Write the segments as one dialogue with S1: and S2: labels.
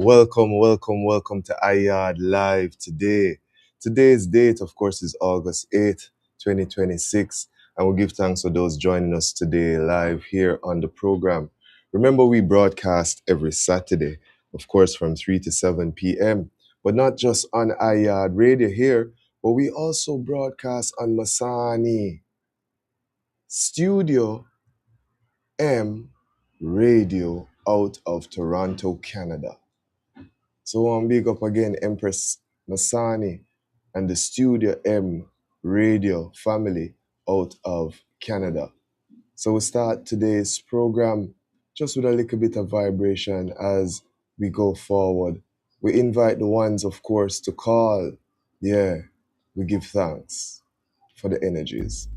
S1: Welcome to Yaad Live today. Today's date, of course, is August 8th, 2026, and we give thanks for those joining us today live here on the program. Remember, we broadcast every Saturday, of course, from 3 to 7 p.m., but not just on Yaad Radio here, but we also broadcast on Masani Studio M Radio out of Toronto, Canada. So big up again, Empress Masani and the Studio M radio family out of Canada. So we start today's program just with a little bit of vibration as we go forward. We invite the ones, of course, to call. Yeah, we give thanks for the energies.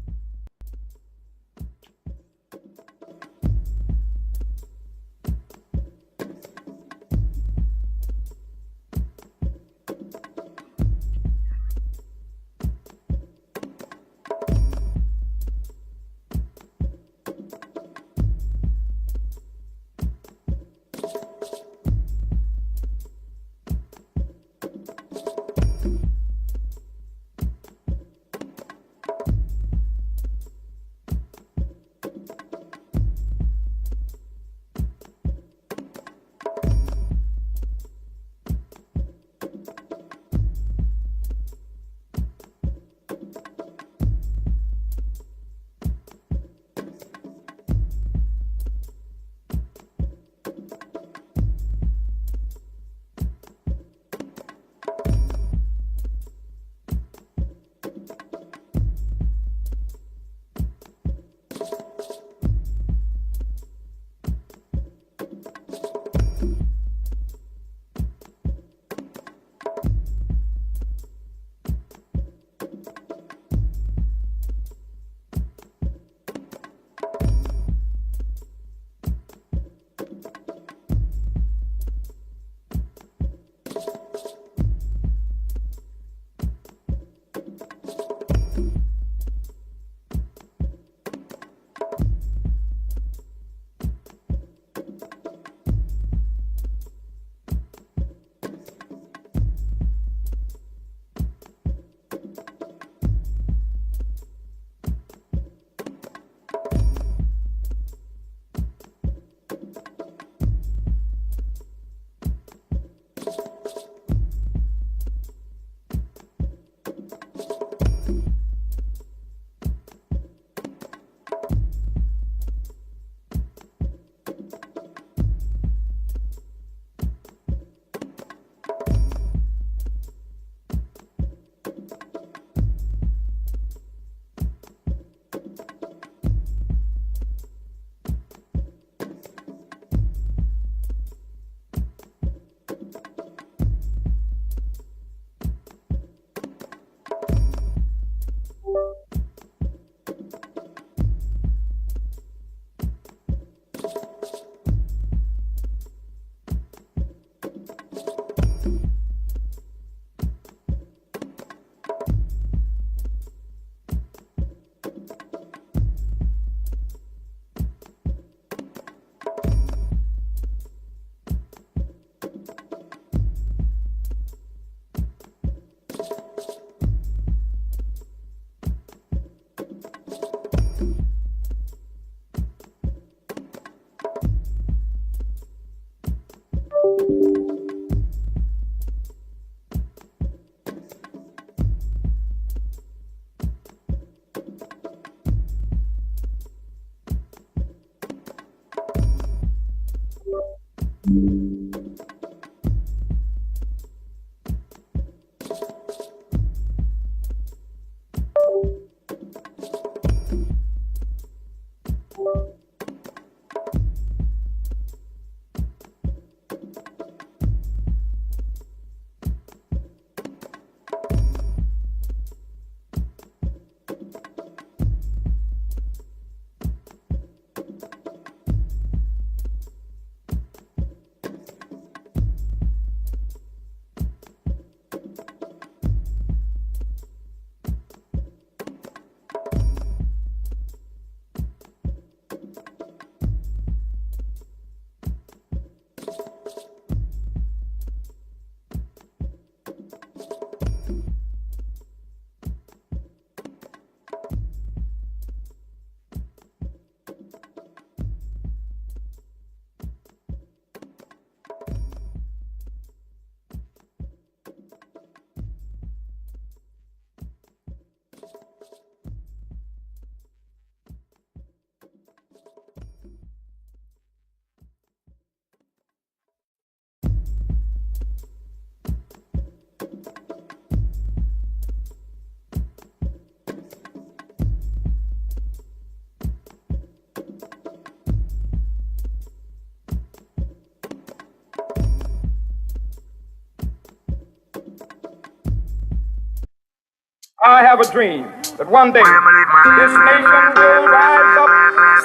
S2: I have a dream that one day this nation will rise up,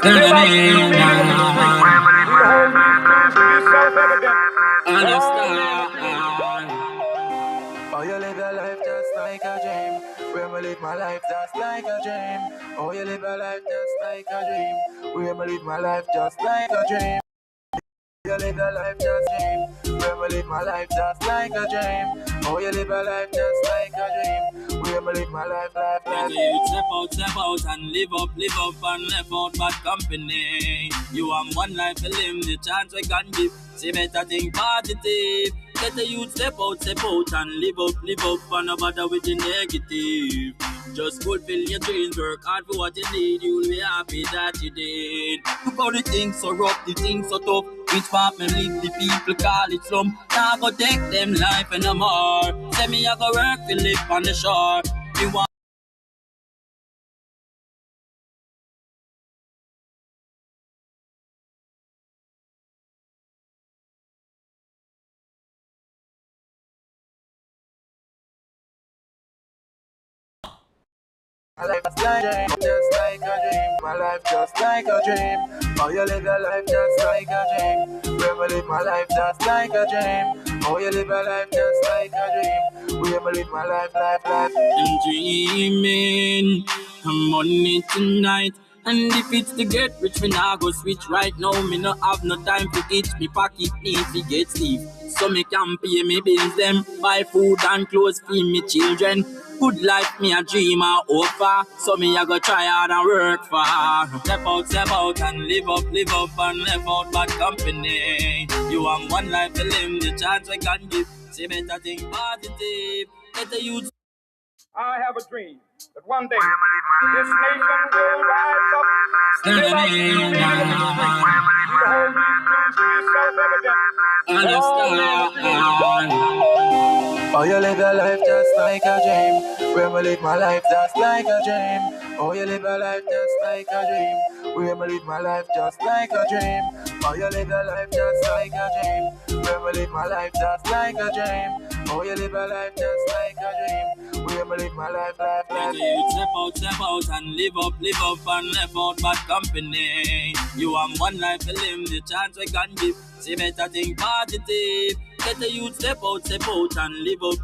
S2: live out these freedom of the street. We hold these truths to be self-evident.
S3: Oh, you live your life just like a dream. When we live my life just like a dream. Oh, you live your life just like a dream. When we live my life just like a dream. You live your life just dream. When we live my life just like a dream. Oh, you live your life just like a dream. When we live my life, life.
S4: Step out and live up and live out bad company. You have one life to live, the chance we can give. See better think positive. Get the youth step out and live up and no bother with the negative. Just fulfill your dreams, work hard for what you need. You'll be happy that you did. Look how the things so rough, the things so tough. Which part me live, the people call it slum. Now I go take them life and no more. Say me I go work to live on the shore. You want
S3: My life just like a dream. My life just like a dream. Oh, you live your life just like a dream. When we live my life just like a dream. Oh, you live your life just like a dream. When we live my life.
S4: I'm dreaming, I'm on it tonight. And if it's to get rich, me nah go switch right now. Me no have no time to itch, me pocket need to get sleep. So me can pay me bills them, buy food and clothes, feed me children. Good life me a dream a offer, so me a go try hard and work for. Step out and live up and live out bad company. You have one life to live, the chance we can give. See better think positive, get the youth.
S2: I have a dream that one day this nation will rise up, live out these freedom of the street. We hold these truths to be self-evident.
S3: Oh, you live your life just like a dream. When we live my life just like a dream. Oh, you live your life just like a dream. When we live my life just like a dream. Oh, you live your life just like a dream. When we live my life just like a dream. Oh, you live your life just like a dream. When we live my life.
S4: Step out and live up and live out bad company. You have one life to live, the chance we can give. See better think positive. Get the youth step out and live up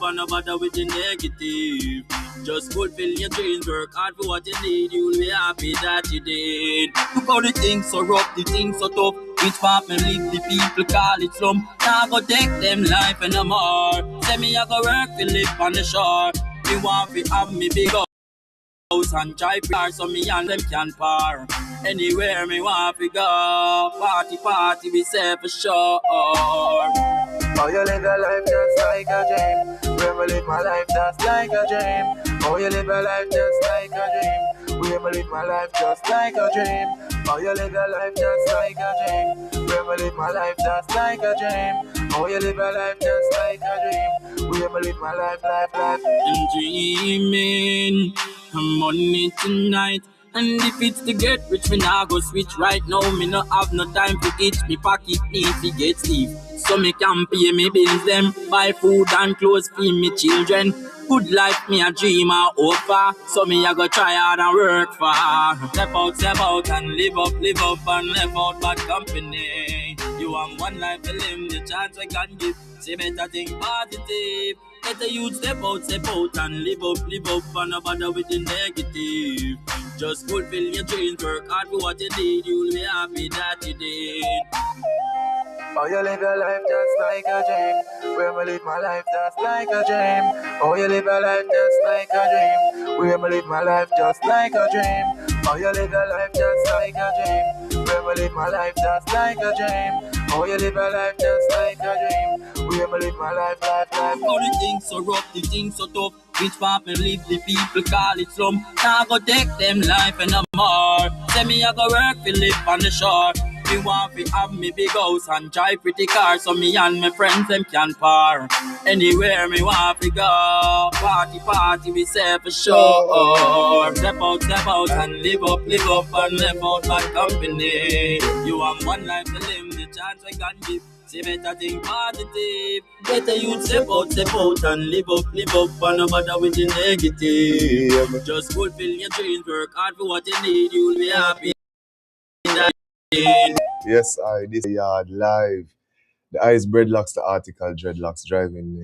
S4: and no bother with the negative. Just fulfill your dreams, work hard for what you need. You'll be happy that you did. Look how the things so rough, the things so tough. Which part me live, the people call it slum. Now I go take them life and no more. Say me I go work to live on the shore. Me want to have me big house and drive car so me and them can par. Anywhere me want to go, party we say for sure.
S3: Oh, you live your life just like a dream. When we live my life just like a dream. Oh, you live your life just like a dream. When we live my life just like a dream. Oh, you live your life just like a dream. When we live my life just like a dream. Oh, you live your life just like a dream. When we live my life.
S4: I'm dreaming, I'm on it tonight. And if it's to get rich, me nah go switch right now. Me no have no time to itch, me pocket need to get sleep. So me can pay me bills them, buy food and clothes, feed me children. Good life me a dream a offer, so me a go try hard and work for. Step out and live up and live out bad company. You have one life to live, the chance we can give. See better think positive. Get the youth step out and live up and no bother with the negative. Just fulfill your dreams, work hard for what you need. You'll be happy that you did.
S3: Oh, you live your life just like a dream. When we live my life just like a dream. Oh, you live your life just like a dream. When we live my life just like a dream. Oh, you live your life just like a dream. When we live my life just like a dream. Oh, you live your life just like a dream. When we live my life.
S4: How the things so rough, the things so tough. Which part me live, the people call it slum. Now I go take them life and no more. Say me I go work to live on the shore. Me want to have me big house and drive pretty car, so me and my friends them can par. Anywhere me want to go, party we say for sure. Step out and live up and live out bad company. You have one life to live, the chance we can give. Say better think positive. Better you step out and live up, and no matter with the negative. Just fulfill your dreams, work hard for what you need, you'll be happy.
S1: Yes, this Yard live. The Ice Breadlocks, the article Dreadlocks driving,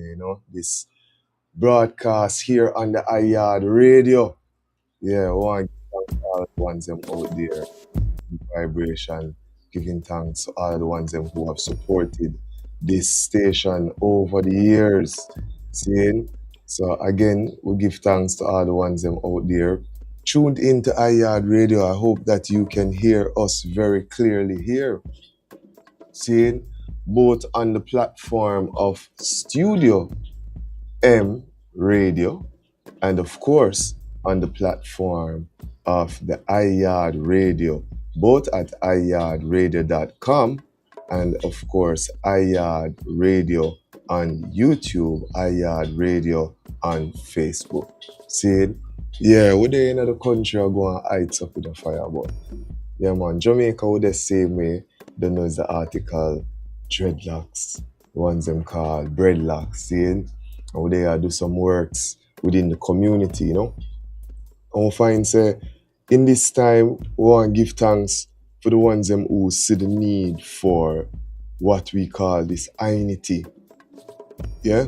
S1: this broadcast here on the Yard radio. Yeah, I want to thank all the ones them out there, vibration, giving thanks to all the ones them who have supported this station over the years. Seeing? So again, we give thanks to all the ones them out there. Tuned into iYard Radio. I hope that you can hear us very clearly here. Seeing? Both on the platform of Studio M Radio and of course on the platform of the iYard Radio, both at iyardradio.com and of course iYard Radio on YouTube, iYard Radio on Facebook. See, yeah, we're there in the country are going heights up with the fire, but yeah man, Jamaica would the same way. Don't know is the article dreadlocks, the ones them called breadlocks, seeing? And they do some works within the community, And we find say in this time we want to give thanks for the ones them who see the need for what we call this unity. Yeah?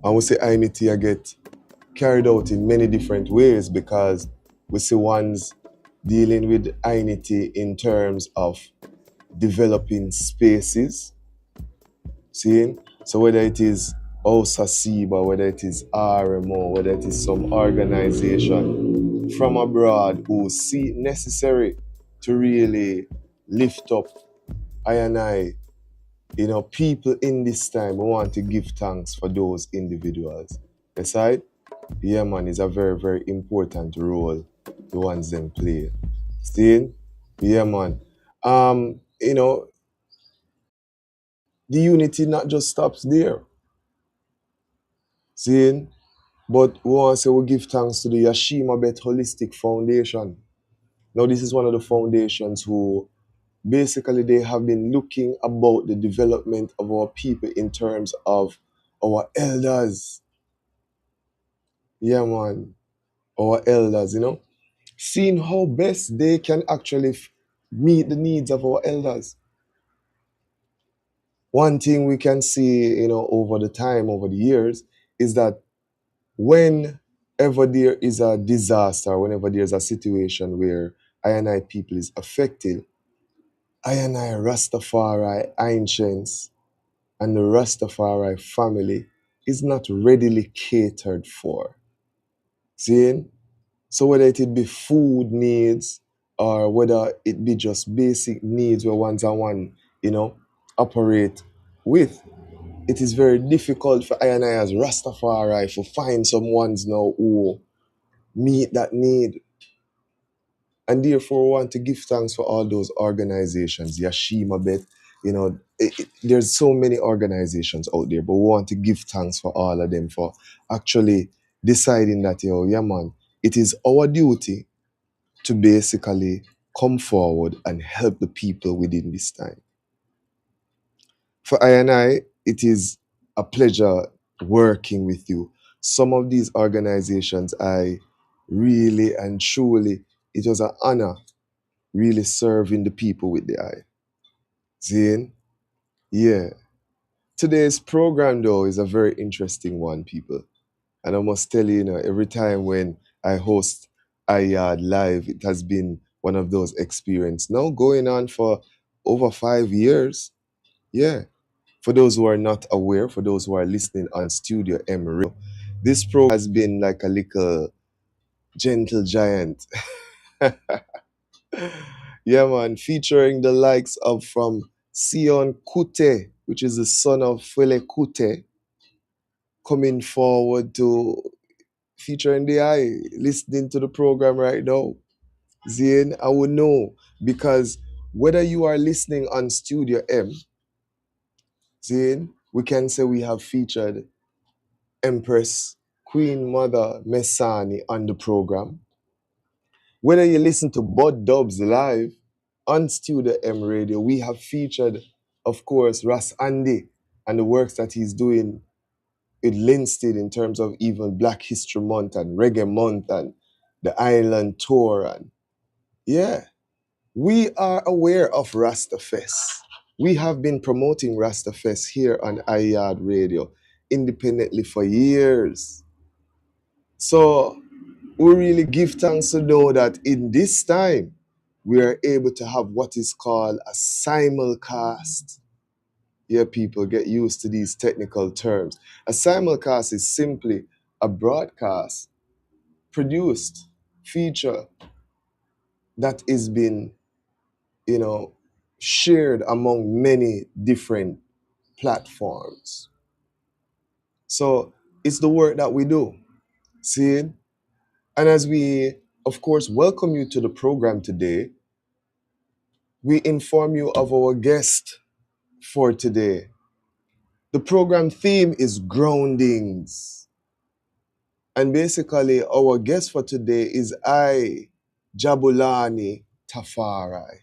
S1: And we say unity I get carried out in many different ways because we see ones dealing with unity in terms of developing spaces. Seeing? So whether it is Osasiba, whether it is RMO, whether it is some organization from abroad who see it necessary to really lift up people in this time, we want to give thanks for those individuals. Aside, yeah man, is a very, very important role the ones them play. Seeing? Yeah man. The unity not just stops there. Seeing? But we want to say we give thanks to the Yashima Bet Holistic Foundation. Now, this is one of the foundations who basically they have been looking about the development of our people in terms of our elders. Yeah, man. Our elders, Seeing how best they can actually meet the needs of our elders. One thing we can see, over the years, is that whenever there is a disaster, whenever there's a situation where I people is affected, I Rastafari ancients and the Rastafari family is not readily catered for. Seeing? So whether it be food needs or whether it be just basic needs where ones and one, operate with, it is very difficult for I as Rastafari to find some ones now who meet that need. And therefore, we want to give thanks for all those organizations, Yashima Bet, there's so many organizations out there, but we want to give thanks for all of them for actually deciding that, yeah man, it is our duty to basically come forward and help the people within this time. For I, it is a pleasure working with you. Some of these organizations, I really and truly, it was an honor really serving the people with the eye. Zane? Yeah. Today's program, though, is a very interesting one, people. And I must tell you, every time when I host iYard Live, it has been one of those experiences. Now going on for over 5 years. Yeah. For those who are not aware, for those who are listening on Studio M Radio, this program has been like a little gentle giant. Yeah, man, featuring the likes of from Sion Kute, which is the son of Fele Kute, coming forward to featuring the eye, listening to the program right now. Zane, I would know because whether you are listening on Studio M, Zane, we can say we have featured Empress Queen Mother Messani on the program. Whether you listen to Bud Dubs live on Studio M Radio, we have featured of course, Ras Andy and the works that he's doing with Linstead in terms of even Black History Month and Reggae Month and the Island Tour. And yeah, we are aware of Rastafest. We have been promoting Rastafest here on Yaad Radio independently for years. So we really give thanks to know that in this time, we are able to have what is called a simulcast. Yeah, people get used to these technical terms. A simulcast is simply a broadcast produced feature that is being, shared among many different platforms. So it's the work that we do. See it? And as we, of course, welcome you to the program today, we inform you of our guest for today. The program theme is groundings. And basically, our guest for today is Jabulani Tafari.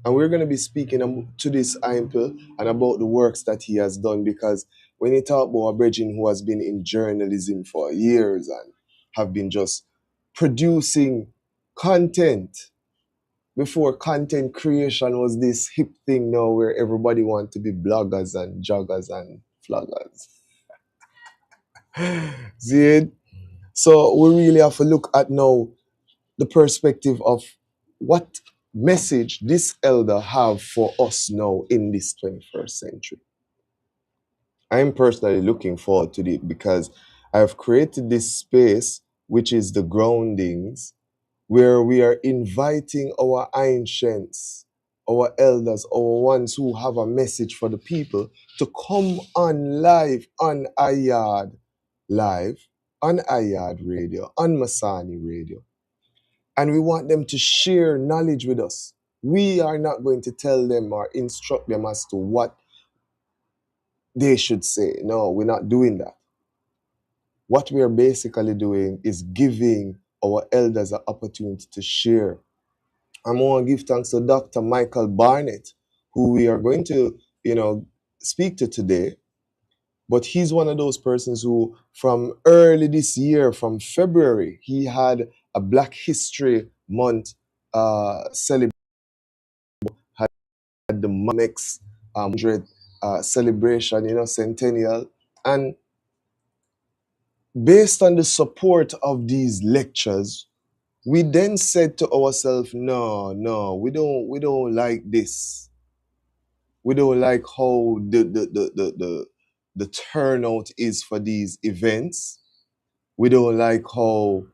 S1: And we're going to be speaking to this Imple and about the works that he has done, because when you talk about a brethren who has been in journalism for years and have been just producing content before content creation was this hip thing now where everybody wants to be bloggers and joggers and flaggers. See it? So we really have to look at now the perspective of what message this elder have for us now in this 21st century. I'm personally looking forward to it because I have created this space, which is the groundings, where we are inviting our ancients, our elders, our ones who have a message for the people to come on live on Yaad live, on Yaad Radio, on Masani Radio. And we want them to share knowledge with us. We are not going to tell them or instruct them as to what they should say. No, we're not doing that. What we are basically doing is giving our elders an opportunity to share. I'm going to give thanks to Dr. Michael Barnett, who we are going to, speak to today. But he's one of those persons who, from early this year, from February, he had a Black History Month celebration, had the Mamex 100 celebration, centennial. And based on the support of these lectures, we then said to ourselves, no, we don't like this. We don't like how the turnout is for these events. We don't like how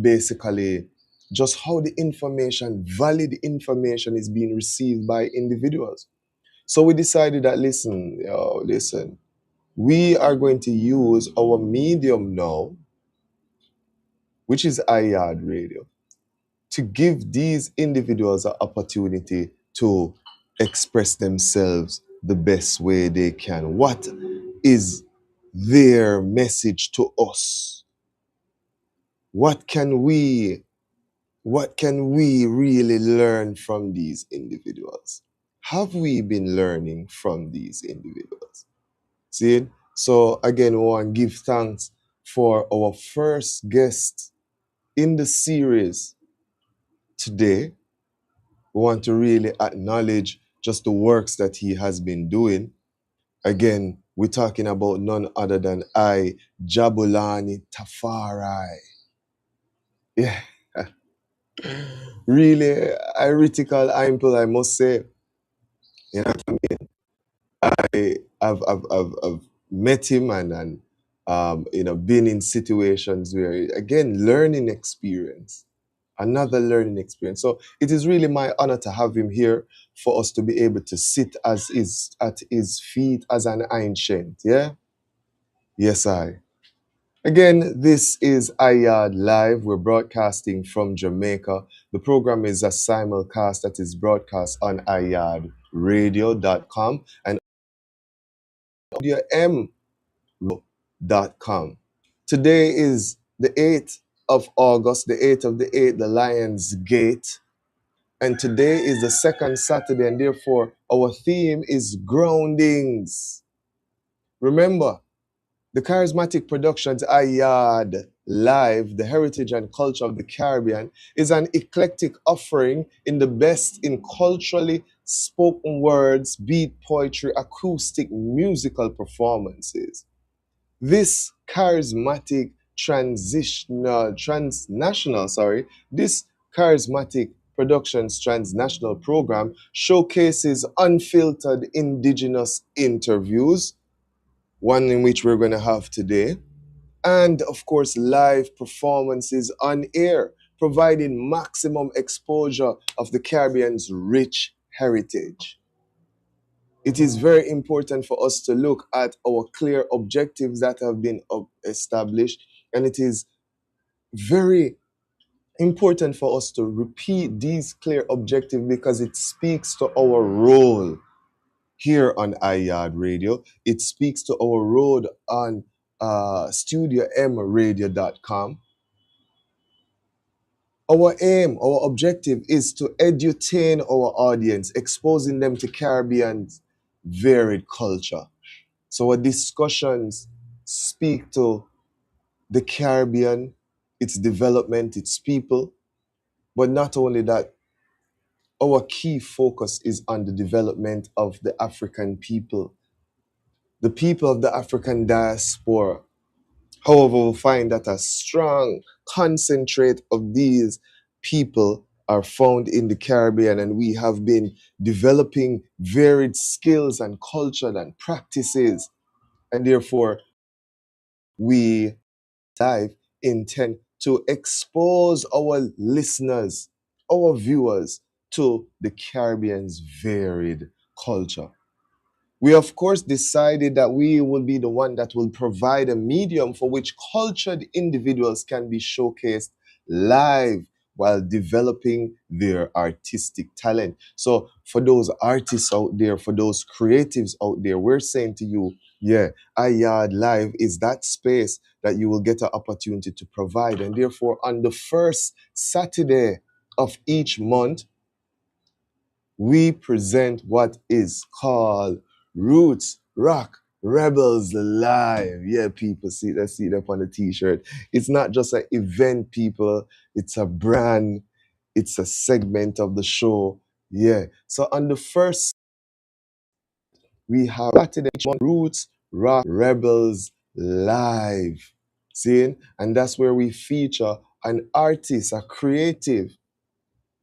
S1: basically just how the information, valid information, is being received by individuals. So we decided that listen, we are going to use our medium now, which is Yaad Radio, to give these individuals an opportunity to express themselves the best way they can. What is their message to us? What can we really learn from these individuals? Have we been learning from these individuals? See? So again, we want to give thanks for our first guest in the series today. We want to really acknowledge just the works that he has been doing. Again, we're talking about none other than Jabulani Tafari. Yeah. Really, HeartiKal Imple, I must say. You know what I mean? I've met him and been in situations where, again, learning experience. Another learning experience. So it is really my honor to have him here for us to be able to sit at his feet as an ancient. Yeah? Yes, I. Again, this is Yaad Live. We're broadcasting from Jamaica. The program is a simulcast that is broadcast on IyaadRadio.com and AudioM.com. Today is the 8th of August, the 8th of the 8th, the Lion's Gate. And today is the second Saturday, and therefore our theme is groundings. Remember, the Charismatic Productions Yaad Live, the heritage and culture of the Caribbean, is an eclectic offering in the best in culturally spoken words, beat poetry, acoustic musical performances. This charismatic this charismatic productions transnational program showcases unfiltered indigenous interviews, one in which we're going to have today, and of course live performances on air, providing maximum exposure of the Caribbean's rich heritage. It is very important for us to look at our clear objectives that have been established, and it is very important for us to repeat these clear objectives because it speaks to our role here on iYard Radio. It speaks to our role on StudioMRadio.com. Our aim, our objective is to edu-tain our audience, exposing them to Caribbean's varied culture. So our discussions speak to the Caribbean, its development, its people. But not only that, our key focus is on the development of the African people, the people of the African diaspora. However, we'll find that a strong concentrate of these people are found in the Caribbean, and we have been developing varied skills and culture and practices. And therefore, we intend to expose our listeners, our viewers, to the Caribbean's varied culture. We, of course, decided that we will be the one that will provide a medium for which cultured individuals can be showcased live while developing their artistic talent. So for those artists out there, for those creatives out there, we're saying to you, yeah, iYard Live is that space that you will get an opportunity to provide. And therefore, on the first Saturday of each month, we present what is called Roots Rock Rebels Live. Yeah, people, see, let's see it up on the t-shirt. It's not just an event, people. It's a brand. It's a segment of the show. Yeah. So on the first, we have Saturday each month, Roots Rock Rebels Live. See? And that's where we feature an artist, a creative.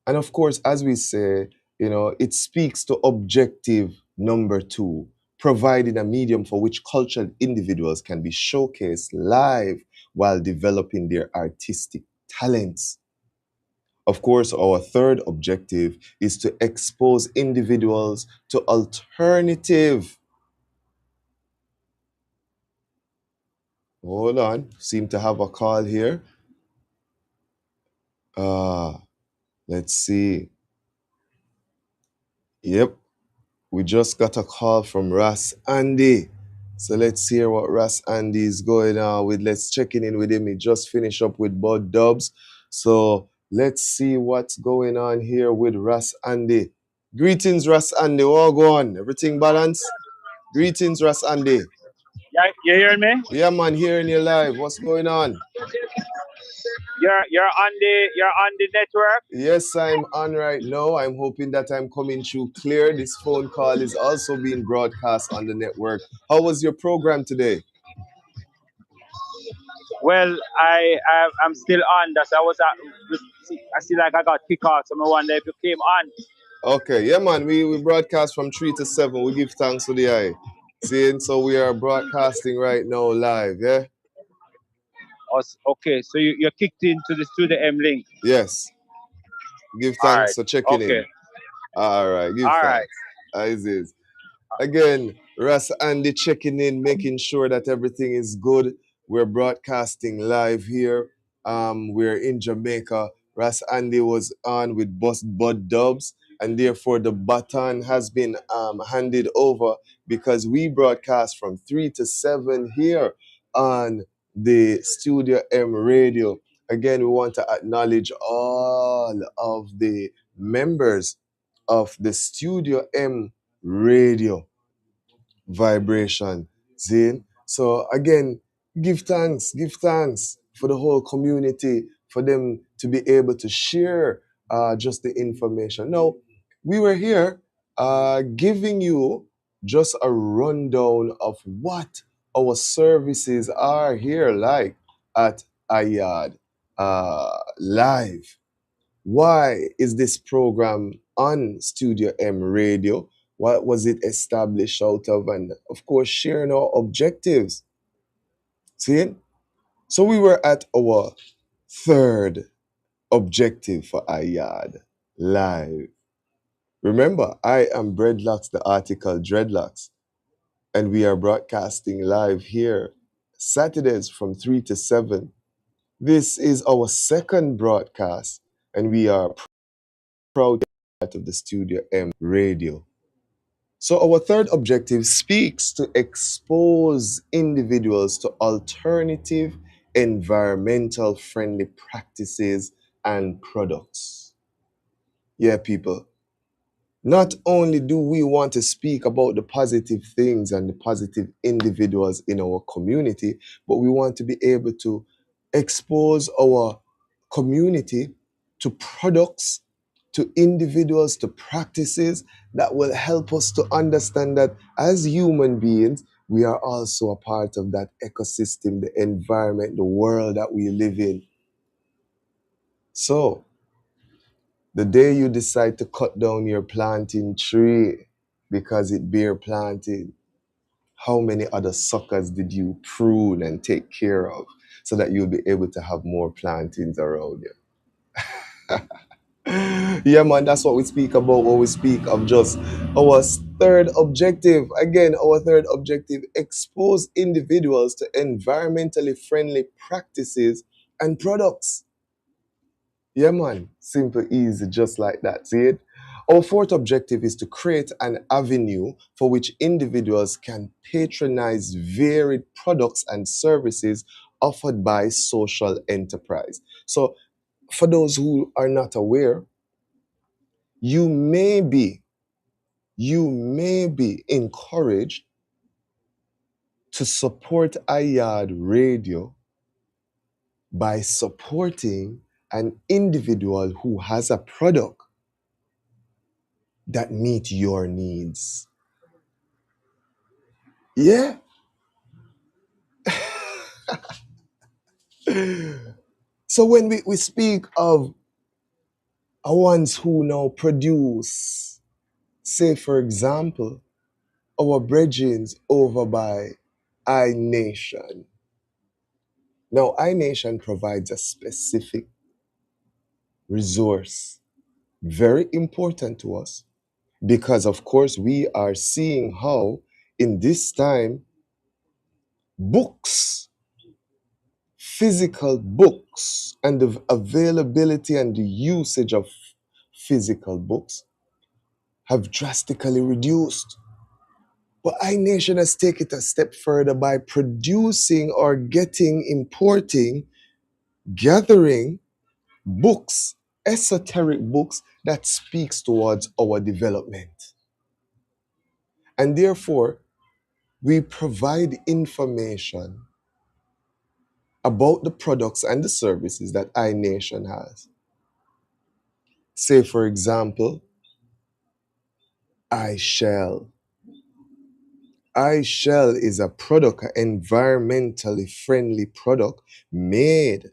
S1: And of course, as we say, it speaks to objective number 2, providing a medium for which cultural individuals can be showcased live while developing their artistic talents. Of course, our third objective is to expose individuals to alternative. Hold on, seem to have a call here. Let's see. Yep. We just got a call from Ras Andy. So let's hear what Ras Andy is going on with. Let's check in with him. He just finished up with Bud Dubs. So let's see what's going on here with Ras Andy. Greetings, Ras Andy. All go on. Everything balanced? Greetings, Ras Andy.
S2: Yeah, you hearing me?
S1: Yeah, man, hearing you live. What's going on?
S2: You're on the network.
S1: Yes, I'm on right now. I'm hoping that I'm coming through clear. This phone call is also being broadcast on the network. How was your program today?
S2: Well, I'm still on. That's I see like I got kicked out. So I wonder if you came on.
S1: Okay, yeah, man. We broadcast from 3 to 7. We give thanks to the eye. Seeing, so we are broadcasting right now live, yeah?
S2: Okay, so you're kicked into the Studio M link.
S1: Yes. Give
S2: All
S1: thanks
S2: right.
S1: for checking
S2: Okay.
S1: in. All right, give
S2: All right.
S1: thanks. As is. Again, Russ Andy checking in, making sure that everything is good. We're broadcasting live here. We're in Jamaica. Russ Andy was on with Bud Dubs, and therefore the baton has been handed over because we broadcast from 3 to 7 here on the Studio M Radio. Again, we want to acknowledge all of the members of the Studio M radio vibration. See? So again, give thanks for the whole community, for them to be able to share just the information. Now, we were here giving you just a rundown of what our services are here like at Ayad live. Why is this program on Studio M Radio? What was it established out of? And of course, sharing our objectives. See it? So we were at our third objective for Ayad live. Remember, I am Breadlocks, the article Dreadlocks, and we are broadcasting live here Saturdays from 3 to 7. This is our second broadcast, and we are proud to be part of the Studio M radio. So our third objective speaks to expose individuals to alternative environmental friendly practices and products. Yeah, people. Not only do we want to speak about the positive things and the positive individuals in our community, but we want to be able to expose our community to products, to individuals, to practices that will help us to understand that as human beings, we are also a part of that ecosystem, the environment, the world that we live in. So, the day you decide to cut down your planting tree because it bear planted, how many other suckers did you prune and take care of so that you'll be able to have more plantings around you? Yeah, man, that's what we speak about when we speak of just our third objective. Again, our third objective, expose individuals to environmentally friendly practices and products. Yeah, man. Simple, easy, just like that. See it? Our fourth objective is to create an avenue for which individuals can patronize varied products and services offered by social enterprise. So, for those who are not aware, you may be encouraged to support Ayad Radio by supporting an individual who has a product that meet your needs. Yeah. So when we speak of ones who now produce, say for example, our brethren over by iNation. Now iNation provides a specific resource, very important to us, because of course we are seeing how in this time books, physical books, and the availability and the usage of physical books have drastically reduced. But iNation has taken it a step further by producing or importing, gathering books, esoteric books that speaks towards our development. And therefore, we provide information about the products and the services that iNation has. Say, for example, iShell. iShell is a product, an environmentally friendly product made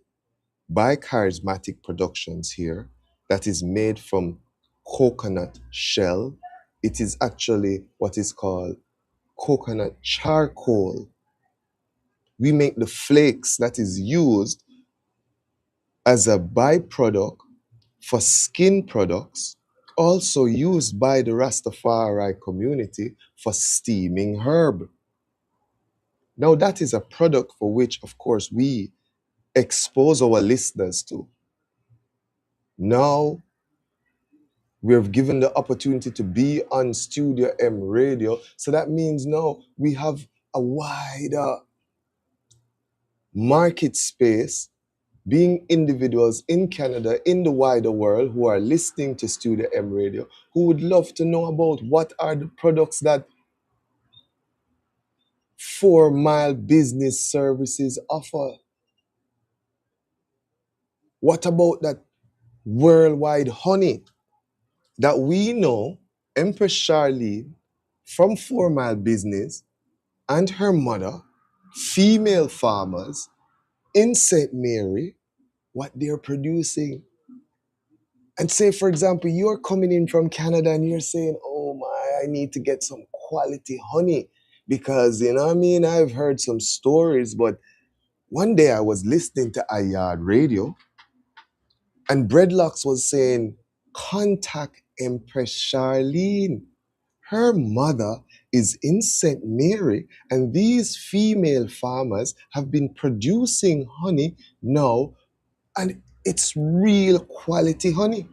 S1: by KarisMa'atic Productions here that is made from coconut shell. It is actually what is called coconut charcoal. We make the flakes that is used as a byproduct for skin products, also used by the Rastafari community for steaming herb. Now, that is a product for which, of course, we expose our listeners to. Now, we're given the opportunity to be on Studio M radio. So that means now we have a wider market space being individuals in Canada, in the wider world, who are listening to Studio M Radio, who would love to know about what are the products that 4 Mile Business Services offer. What about that worldwide honey that we know Empress Charlene from 4 Mile Business and her mother, female farmers in St. Mary, what they're producing? And say, for example, you're coming in from Canada and you're saying, oh my, I need to get some quality honey because, you know what I mean? I've heard some stories, but one day I was listening to Yaad radio and Breadlocks was saying, contact Empress Charlene. Her mother is in St. Mary and these female farmers have been producing honey now and it's real quality honey.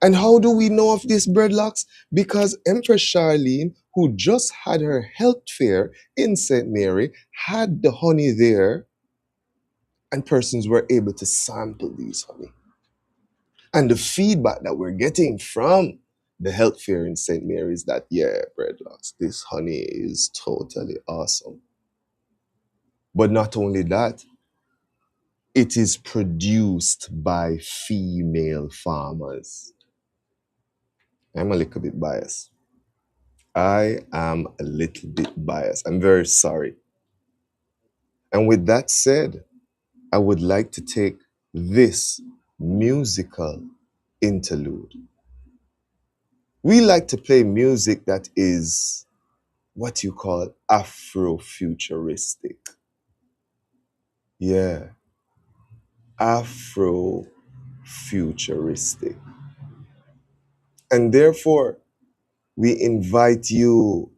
S1: And how do we know of this, Breadlocks? Because Empress Charlene, who just had her health fair in St. Mary, had the honey there, and persons were able to sample these honey. And the feedback that we're getting from the health fair in St. Mary is that, yeah, Breadlocks, this honey is totally awesome. But not only that, it is produced by female farmers. I'm a little bit biased. I am a little bit biased. I'm very sorry. And with that said, I would like to take this musical interlude. We like to play music that is what you call Afro-futuristic. Yeah, Afro-futuristic. And therefore, we invite you,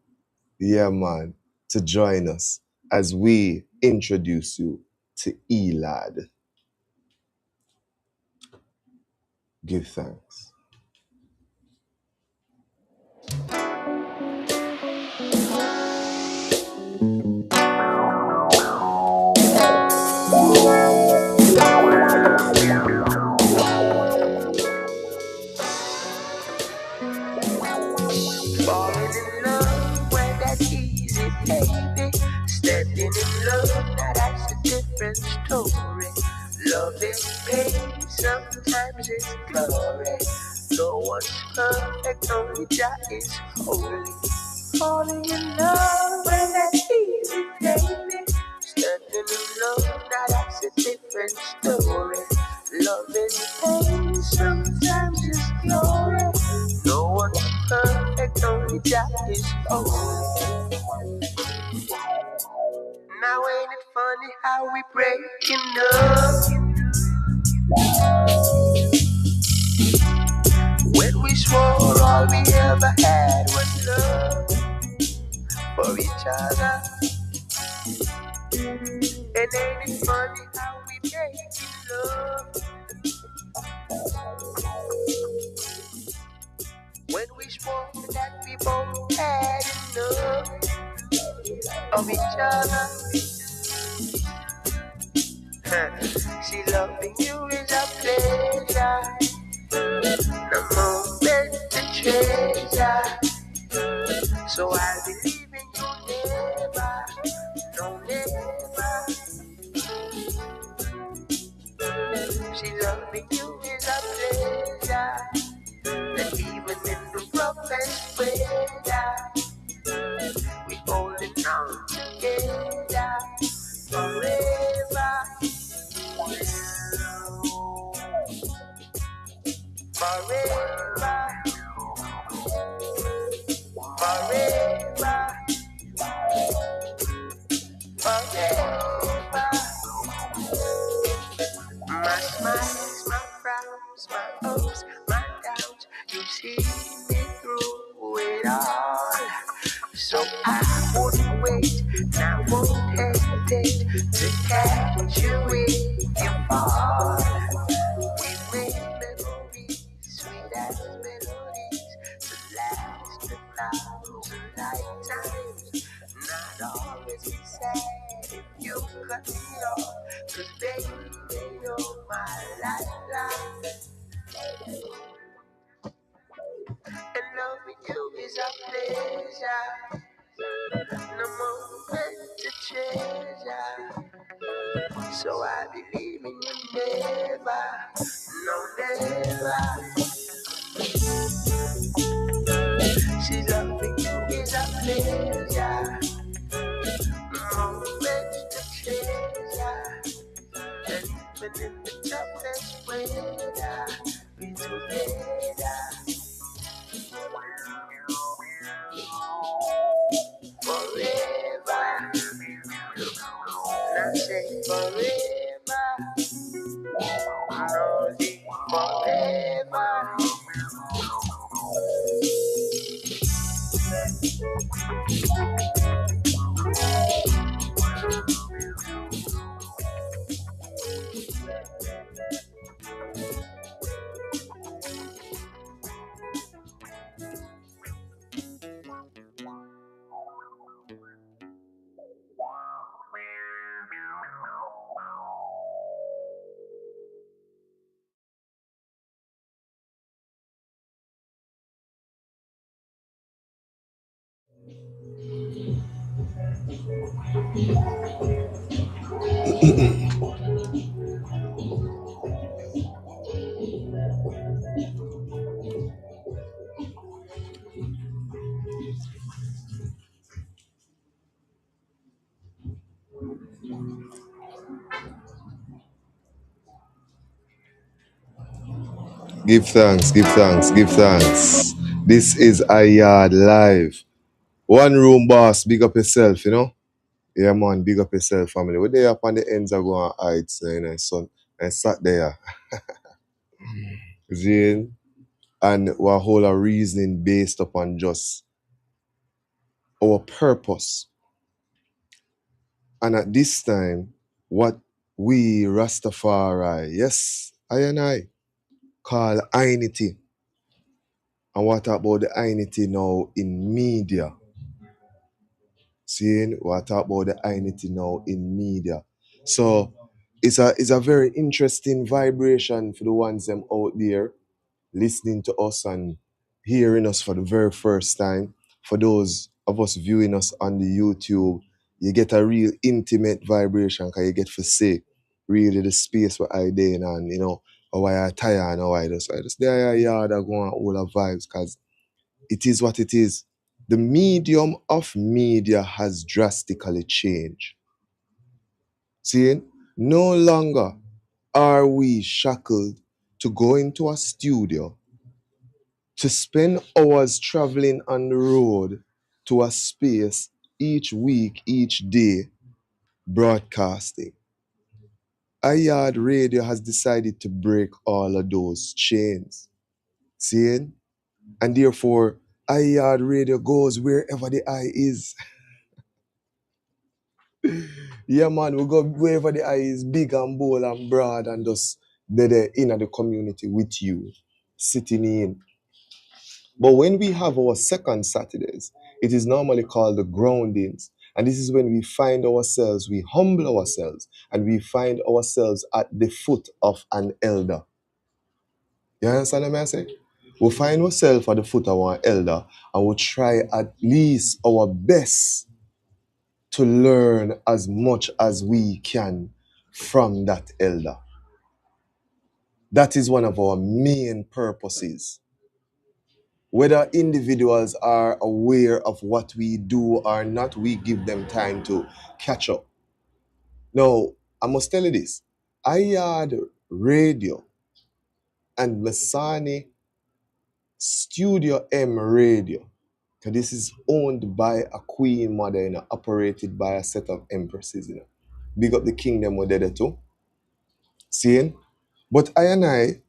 S1: yeah man, to join us as we introduce you to Yaad. Give thanks.
S3: Falling in love when that's easy, baby. Standing in love, now that's a different story. Love is pain, sometimes it's glory. No one's perfect, only Jah is holy. Falling in love when that's easy, baby. Standing in love, now that's a different story. Love is pain, sometimes it's glory. No one's perfect, only Jah is holy. Now ain't it funny how we breaking up? When we swore all we ever had was love for each other. And ain't it funny how we making love? When we swore that we both had enough of each other. See, loving you is a pleasure, the moment to treasure. So I believe in you never, no never. See, loving you is a pleasure, that even in the roughest weather, we holding on together forever. Forever, forever, forever. My smiles, my frowns, my ups, my downs, you see me through it all. So I wouldn't wait, and I won't hesitate to catch you if you fall. We made memories, sweet as melodies, to last 1,000 lifetimes. Not always be sad if you cut me off, 'cause baby, you're No moment to change, yeah. So I believe in you never, no never. She's loving you is a pleasure. Moment to change, yeah. And even in the toughest weather, we together forever. Not say forever, no, the forever.
S1: Give thanks, give thanks, give thanks. This is a Yaad live. One room boss, big up yourself, you know? Yeah, man, big up yourself, family. We're there up on the ends of going heights, you know, son. And sat there. Zane. And our whole reasoning based upon just our purpose. And at this time, what we Rastafari, yes, I and I, call identity. And what about the identity now in media? Seeing what about the identity now in media? So it's a very interesting vibration for the ones them out there listening to us and hearing us for the very first time. For those of us viewing us on the YouTube, you get a real intimate vibration because you get to see really the space where I in and you know how I attire and how I just there I go on all the vibes because it is what it is. The medium of media has drastically changed. See, no longer are we shackled to go into a studio to spend hours traveling on the road to a space each week, each day, broadcasting. Yaad Radio has decided to break all of those chains. See? And therefore, Yaad Radio goes wherever the eye is. Yeah, man, we go wherever the eye is big and bold and broad and just they're in the community with you, sitting in. But when we have our second Saturdays, it is normally called the groundings. And this is when we find ourselves, we humble ourselves, and we find ourselves at the foot of an elder. You understand what I say? We find ourselves at the foot of our elder, and we try at least our best to learn as much as we can from that elder. That is one of our main purposes. Whether individuals are aware of what we do or not, we give them time to catch up. Now, I must tell you this. Yaad Radio and Masani Studio M Radio, because this is owned by a queen mother, you know, operated by a set of empresses. You know. Big up the kingdom with there too. Seeing? But I and I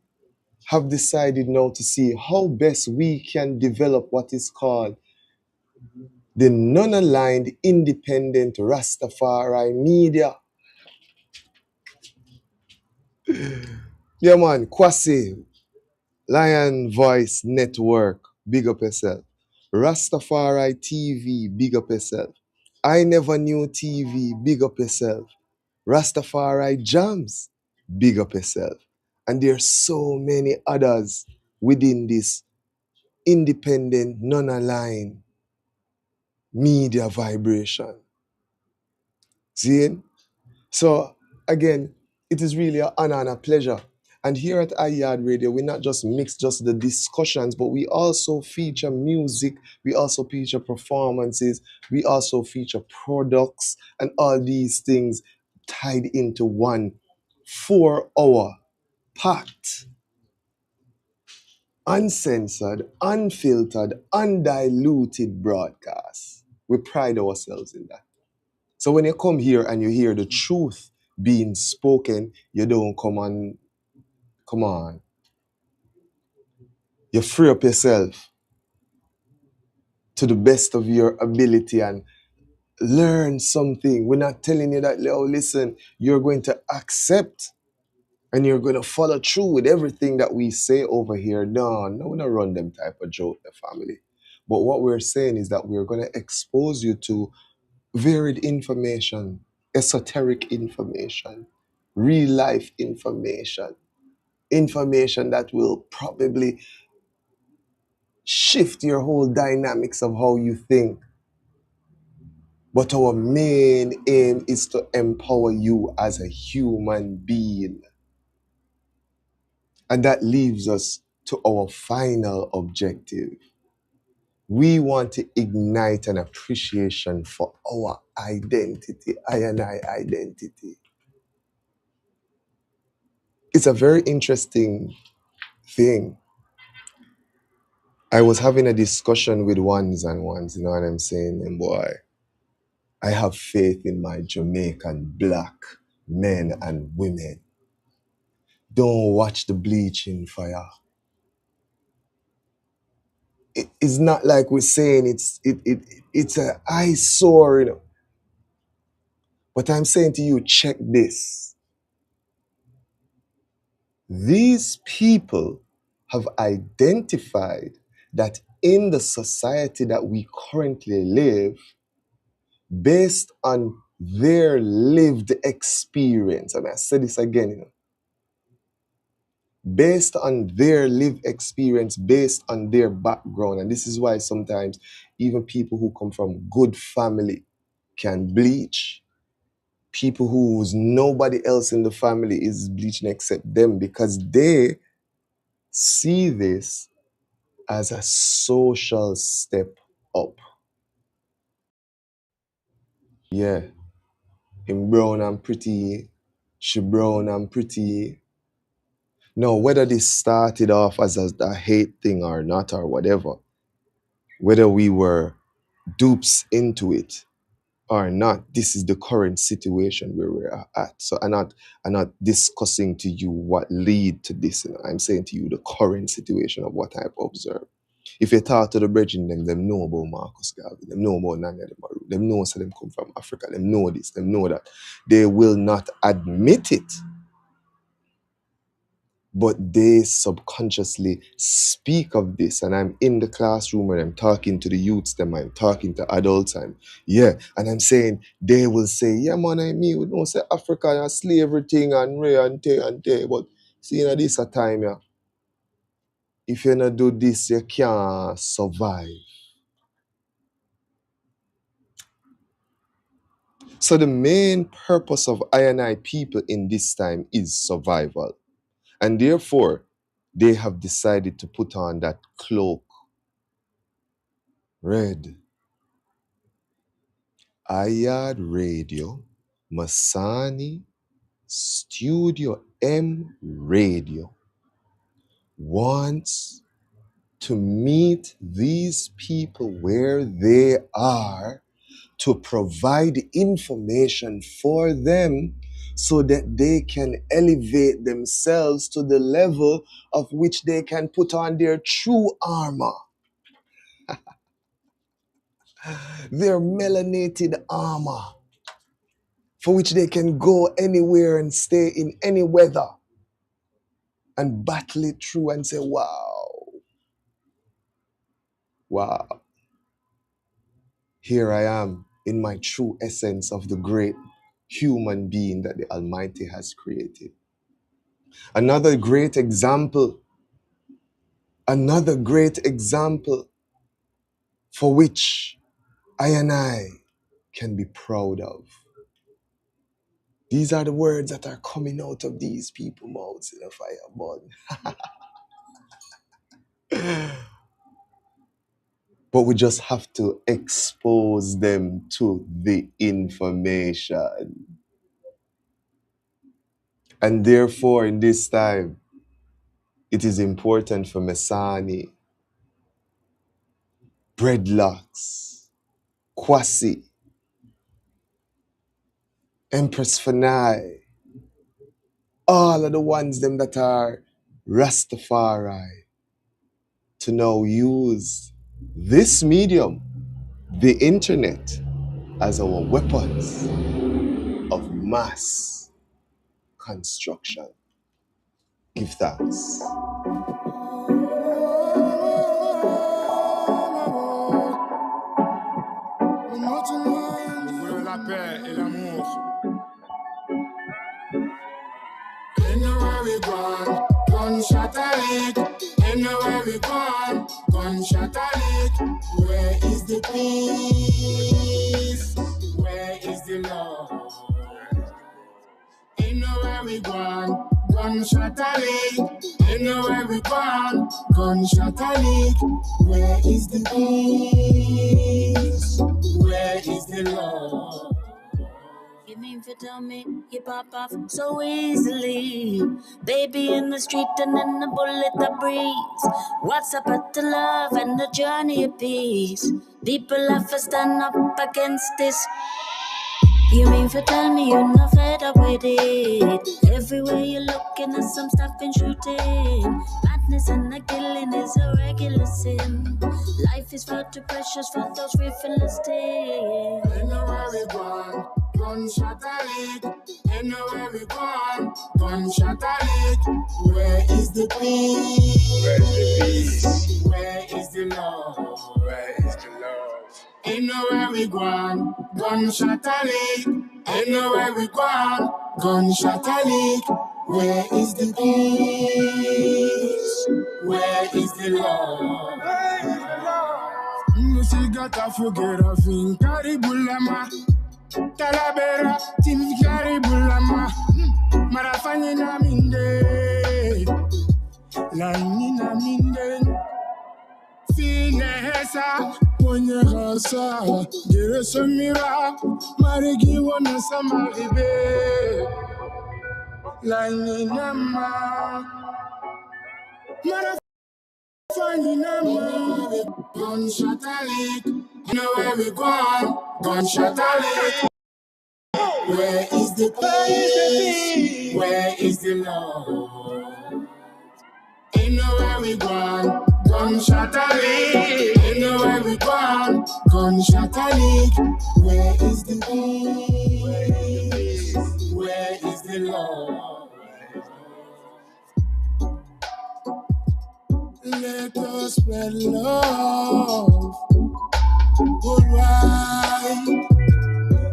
S1: have decided now to see how best we can develop what is called the non-aligned independent Rastafari media. Yeah, man, Kwasi, Lion Voice Network, big up yourself. Rastafari TV, big up yourself. I Never Knew TV, big up yourself. Rastafari Jams, big up yourself. And there's so many others within this independent, non-aligned media vibration. See? So again, it is really an honor and a pleasure. And here at Yaad Radio, we not just mix just the discussions, but we also feature music, we also feature performances, we also feature products, and all these things tied into one 4-hour packed, uncensored, unfiltered, undiluted broadcast. We pride ourselves in that. So when you come here and you hear the truth being spoken, you don't come on. You free up yourself to the best of your ability and learn something. We're not telling you that, oh, listen, you're going to accept and you're going to follow through with everything that we say over here. No, we don't run them type of joke, the family. But what we're saying is that we're going to expose you to varied information, esoteric information, real life information, information that will probably shift your whole dynamics of how you think. But our main aim is to empower you as a human being. And that leaves us to our final objective. We want to ignite an appreciation for our identity, I and I identity. It's a very interesting thing. I was having a discussion with ones and ones, you know what I'm saying? And boy, I have faith in my Jamaican black men and women. Don't watch the bleaching fire. It's not like we're saying it's an eyesore, you know. But I'm saying to you, check this. These people have identified that in the society that we currently live, based on their lived experience, and I say this again, you know, based on their lived experience, based on their background. And this is why sometimes even people who come from good family can bleach. People who's nobody else in the family is bleaching except them, because they see this as a social step up. Yeah, him brown and pretty, she brown and pretty. No, whether this started off as a hate thing or not or whatever, whether we were dupes into it or not, this is the current situation where we're at. So I'm not discussing to you what lead to this. You know? I'm saying to you the current situation of what I've observed. If you talk to the brethren, them know about Marcus Garvey, them know about Nanya Demaru, them know so them come from Africa, them know this, them know that. They will not admit it, but they subconsciously speak of this. And I'm in the classroom and I'm talking to the youths, them I'm talking to adults, and and I'm saying, they will say, yeah man, we don't say Africa and slavery thing and ray and tay, but see, you know, this a time, yeah, if you not do this, you can't survive. So the main purpose of I and I people in this time is survival. And therefore, they have decided to put on that cloak. Red. Yaad Radio, Masani, Studio M Radio wants to meet these people where they are, to provide information for them so that they can elevate themselves to the level of which they can put on their true armor, their melanated armor, for which they can go anywhere and stay in any weather and battle it through and say, wow, here I am in my true essence of the great human being that the Almighty has created. Another great example for which and I can be proud of. These are the words that are coming out of these people's mouths in a fire burn. But we just have to expose them to the information. And therefore, in this time, it is important for Mesani, Dreadlocks, Kwasi, Empress Fanai, all of the ones them that are Rastafari, to now use this medium, the internet, as our weapons of mass construction. Give thanks.
S3: La paix et l'amour. Anywhere we gone, gunshot a lick. Anywhere we gone, gunshot a lick. Where is the peace? Where is the love? Anywhere we gone, gunshot a lick. Anywhere we gone, gunshot a lick. Where is the peace? Where is the love?
S4: You mean to tell me you pop off so easily? Baby in the street and then the bullet that breeze. What's up at the love and the journey of peace? People have to stand up against this. You mean to tell me you're not fed up with it? Everywhere you're looking at some stuff been shooting. Madness and the killing is a regular sin. Life is far too precious for those frivolous things.
S3: Anywhere we gone, gunshot a lick. Anywhere we gone, gunshot a lick. Where is the peace? Where is the peace? Where is the love? Where is the love? Anywhere we gone, gunshot a lick. Anywhere we gone, gunshot a lick. Where is the peace? Where is the love? Where is the love? Musigata fugera fin karibulama. Talabera tim karibulama. Marafani na minde. Lani na minde. Finessa, Ponyerasa, Jeresamira, Marigi wana samaribe, Laninama, Marafaninama, gunshot a lick, nowhere we gone, gunshot a lick. Where is the peace? Where is the love? Ain't nowhere we gone, gunshot a lick. Ain't nowhere we gone, gunshot a lick. Where is the peace? Where is the love? Let us spread love worldwide.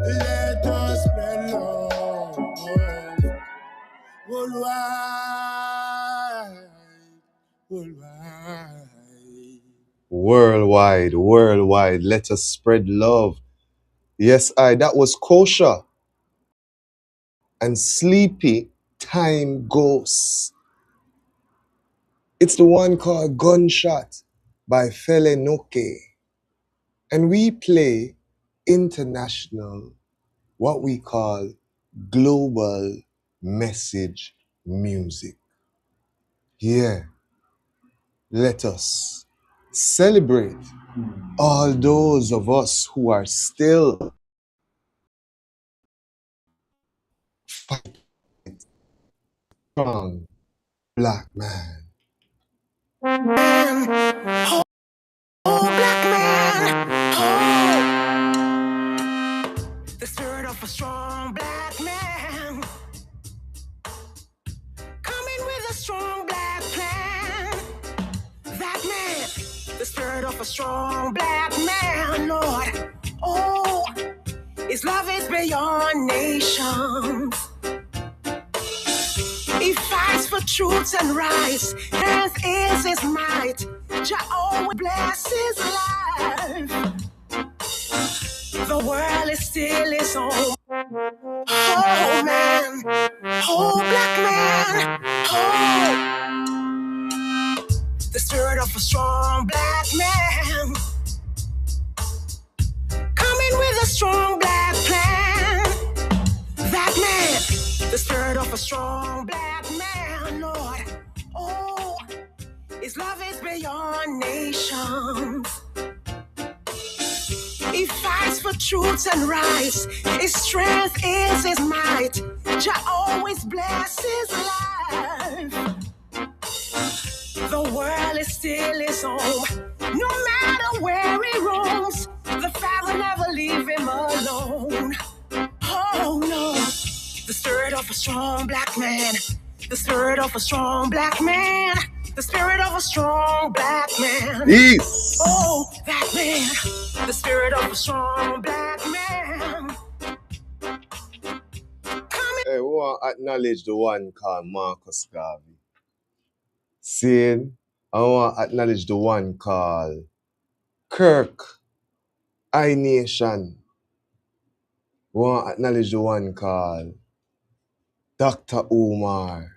S3: Let us spread love worldwide.
S1: Worldwide, let us spread love. Yes, that was Kosher and Sleepy Time Ghosts. It's the one called Gunshot by Fele Noke. And we play international, what we call global message music. Yeah, let us celebrate all those of us who are still fighting strong black man.
S3: Black man, the spirit of a strong black man, coming with a strong black plan. That man, the spirit of a strong black man, Lord. Oh, his love is beyond nations. He fights for truth and rights. His is his might. Jah always bless his life.
S2: The world is still his home. Oh man, oh black man, oh. The spirit of a strong black man, coming with a strong black plan. That man, the spirit of a strong black man, Lord. Oh, his love is beyond nations. He fights for truth and rights. His strength is his might. Jah always bless his life. The world is still his home. No matter where he roams, the Father never leave him alone. Oh no, the spirit of a strong black man. The spirit of a strong black man. The spirit of a strong black man.
S1: Peace.
S2: Oh, that man. The spirit of a strong black man.
S1: Hey, we want to acknowledge the one called Marcus Garvey. Saying, I want to acknowledge the one called Kirk, I Nation. We want to acknowledge the one called Dr. Umar.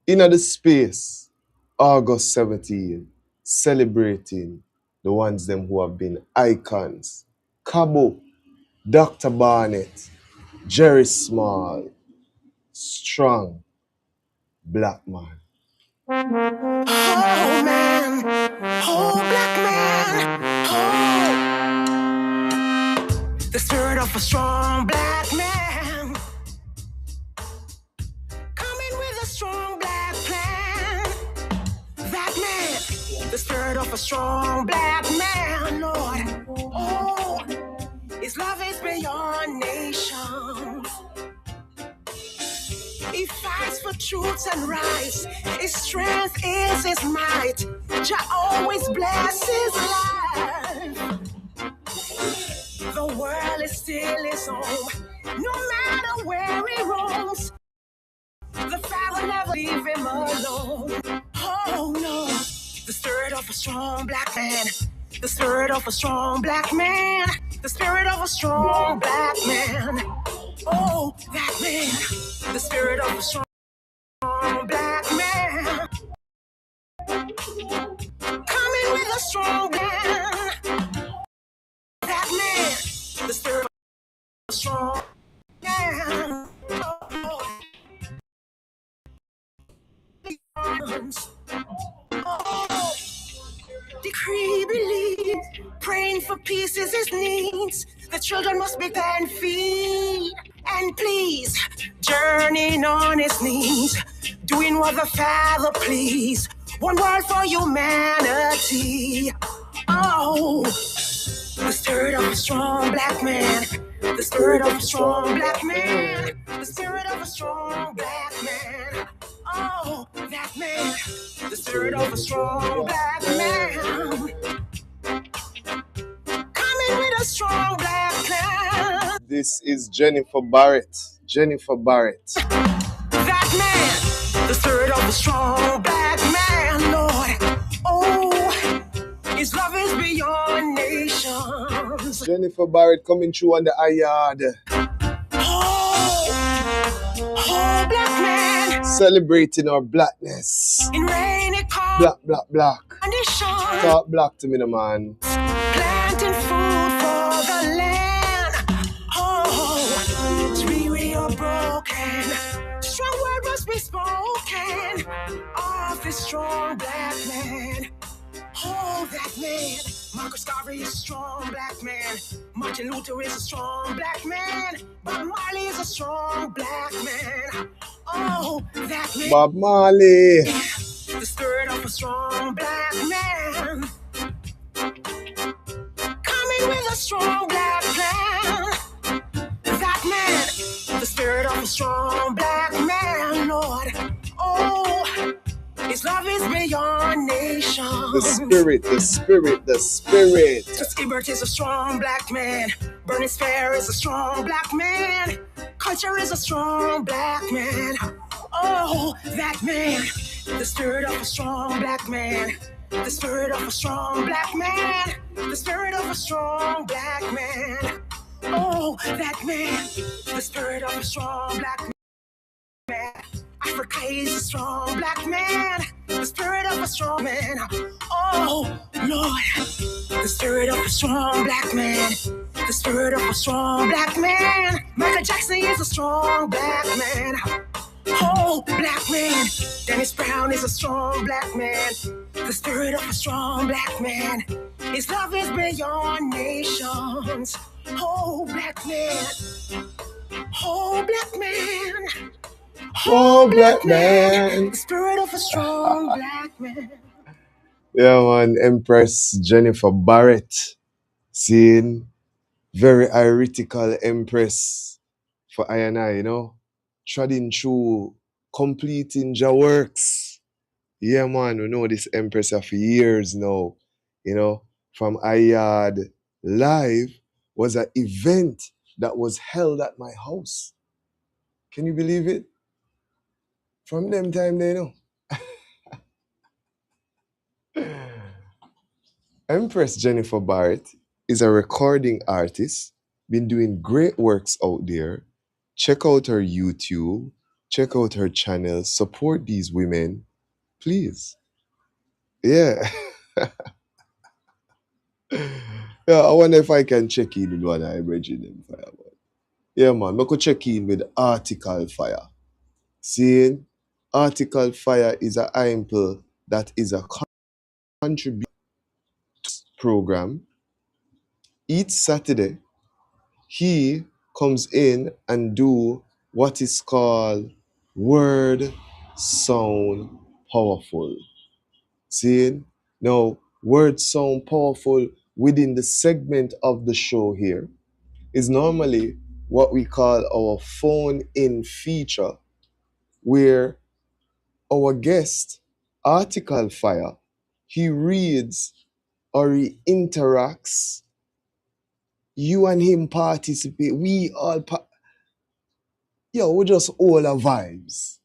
S1: In the space, August 17, celebrating the ones them who have been icons. Cabo, Dr. Barnett, Jerry Small, strong black man.
S2: Oh man, oh black man, oh. The spirit of a strong black man, coming with a strong black plan. That man, the spirit of a strong black man, Lord. Oh, his love is beyond nations. He fights for truth and rights. His strength is his might. Jah always bless his life. The world is still his home. No matter where he roams, the Father never leave him alone. Oh no, the spirit of a strong black man. The spirit of a strong black man. The spirit of a strong black man. Oh, that man. The spirit of a strong black man. Coming with a strong man. That man. The spirit of a strong man. Oh, decree, believe, praying for peace is his needs. The children must be fed and feed. And please, journeying on his knees, doing what the Father please. One world for humanity. Oh, the spirit of a strong black man. The spirit of a strong black man. The spirit of a strong black man. Oh, that man. The spirit of a strong black man. Coming with a strong black man.
S1: This is Jennifer Barrett. Jennifer Barrett.
S2: That man. The spirit of a strong black man, Lord. Oh, his love is beyond nations.
S1: Jennifer Barrett coming through on the Yaad.
S2: Oh, black man.
S1: Celebrating our blackness.
S2: In rainy
S1: Black, black, black.
S2: conditions.
S1: Talk black to me, no man.
S2: Planting food for the land. Oh, we are broken. Strong word must be spoken of this strong black man. Oh, that man. Marcus Garvey is a strong black man. Martin Luther is a strong black man. Bob Marley is a strong black man. Oh, that man.
S1: Bob Marley.
S2: The spirit of a strong black man. Coming with a strong black plan. That man. The spirit of a strong black man, Lord. Oh, his love is beyond nations.
S1: The spirit, the spirit, the spirit.
S2: Ebert is a strong black man. Bernie Fair is a strong black man. Culture is a strong black man. Oh, that man. The spirit of a strong black man. The spirit of a strong black man. The spirit of a strong black man. that man, the spirit of a strong black man. Africa is a strong black man, the spirit of a strong man. Oh Lord, the spirit of a strong black man, the spirit of a strong black man. Michael Jackson is a strong black man. Oh, black man. Dennis Brown is a strong black man. The spirit of a strong black man. His love is beyond nations. Oh, black man. Oh, black man.
S1: Oh,
S2: Oh,
S1: black
S2: black man.
S1: man.
S2: The spirit of a strong black man.
S1: Yeah, man. Empress Jennifer Barrett. Seeing very heretical empress for I and I, you know. Treading through, completing your works. Yeah, man. We know this empress for years now. You know, from Yaad Live was an event that was held at my house. Can you believe it? From them time they know. Empress Jennifer Barrett is a recording artist, been doing great works out there. Check out her YouTube, check out her channel, support these women, please. Yeah. Yeah, I wonder if I can check in with one of my brethren them fire. Man. Yeah, man, I could check in with HeartiKal Fire. Seeing HeartiKal Fire is a ample that is a contribution program. Each Saturday, he comes in and do what is called word sound powerful. Seeing? Now, word sound powerful within the segment of the show here is normally what we call our phone in feature, where our guest, HeartiKal Fire, he reads or he interacts. You and him participate. We all, we just all our vibes.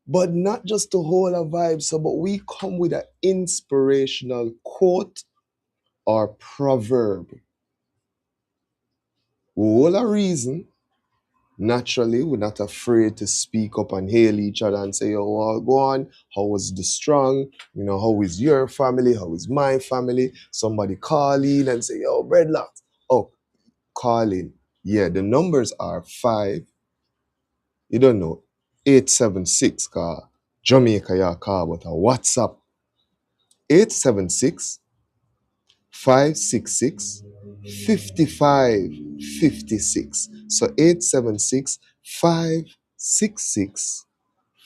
S1: But not just to hold our vibes, so but we come with an inspirational quote or proverb. We all a reason. Naturally, we're not afraid to speak up and hail each other and say, yo, well, go on, how was the strong? You know, how is your family? How is my family? Somebody call in and say, yo, breadlocks. Oh, call in. Yeah, the numbers are 5, you don't know, 876, car Jamaica, ya call, but a WhatsApp, 876 566 5556. So 876 566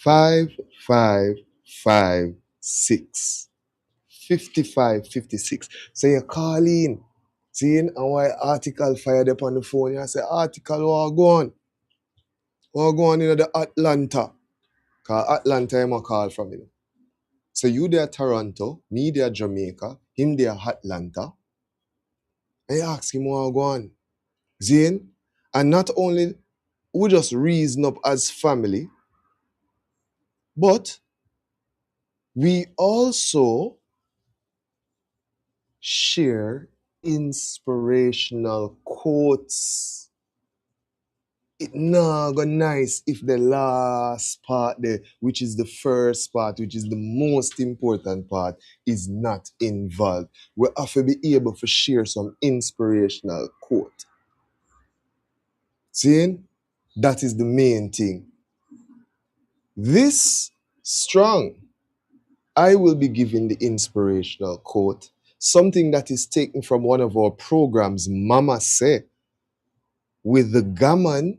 S1: 5556. 5556. So you call in. Seeing and why HeartiKal fired up on the phone. You say, HeartiKal, what go on? What go on in the Atlanta? Because Atlanta, I'm a call from him. So you there Toronto, me there Jamaica, him there Atlanta. And you ask him what go on. Zane, and not only we just reason up as family, but we also share inspirational quotes. It nah go nice if the last part there, which is the first part, which is the most important part, is not involved. We have to be able to share some inspirational quote. See? That is the main thing. This strong, I will be giving the inspirational quote, something that is taken from one of our programs, Mama Say, with the gammon,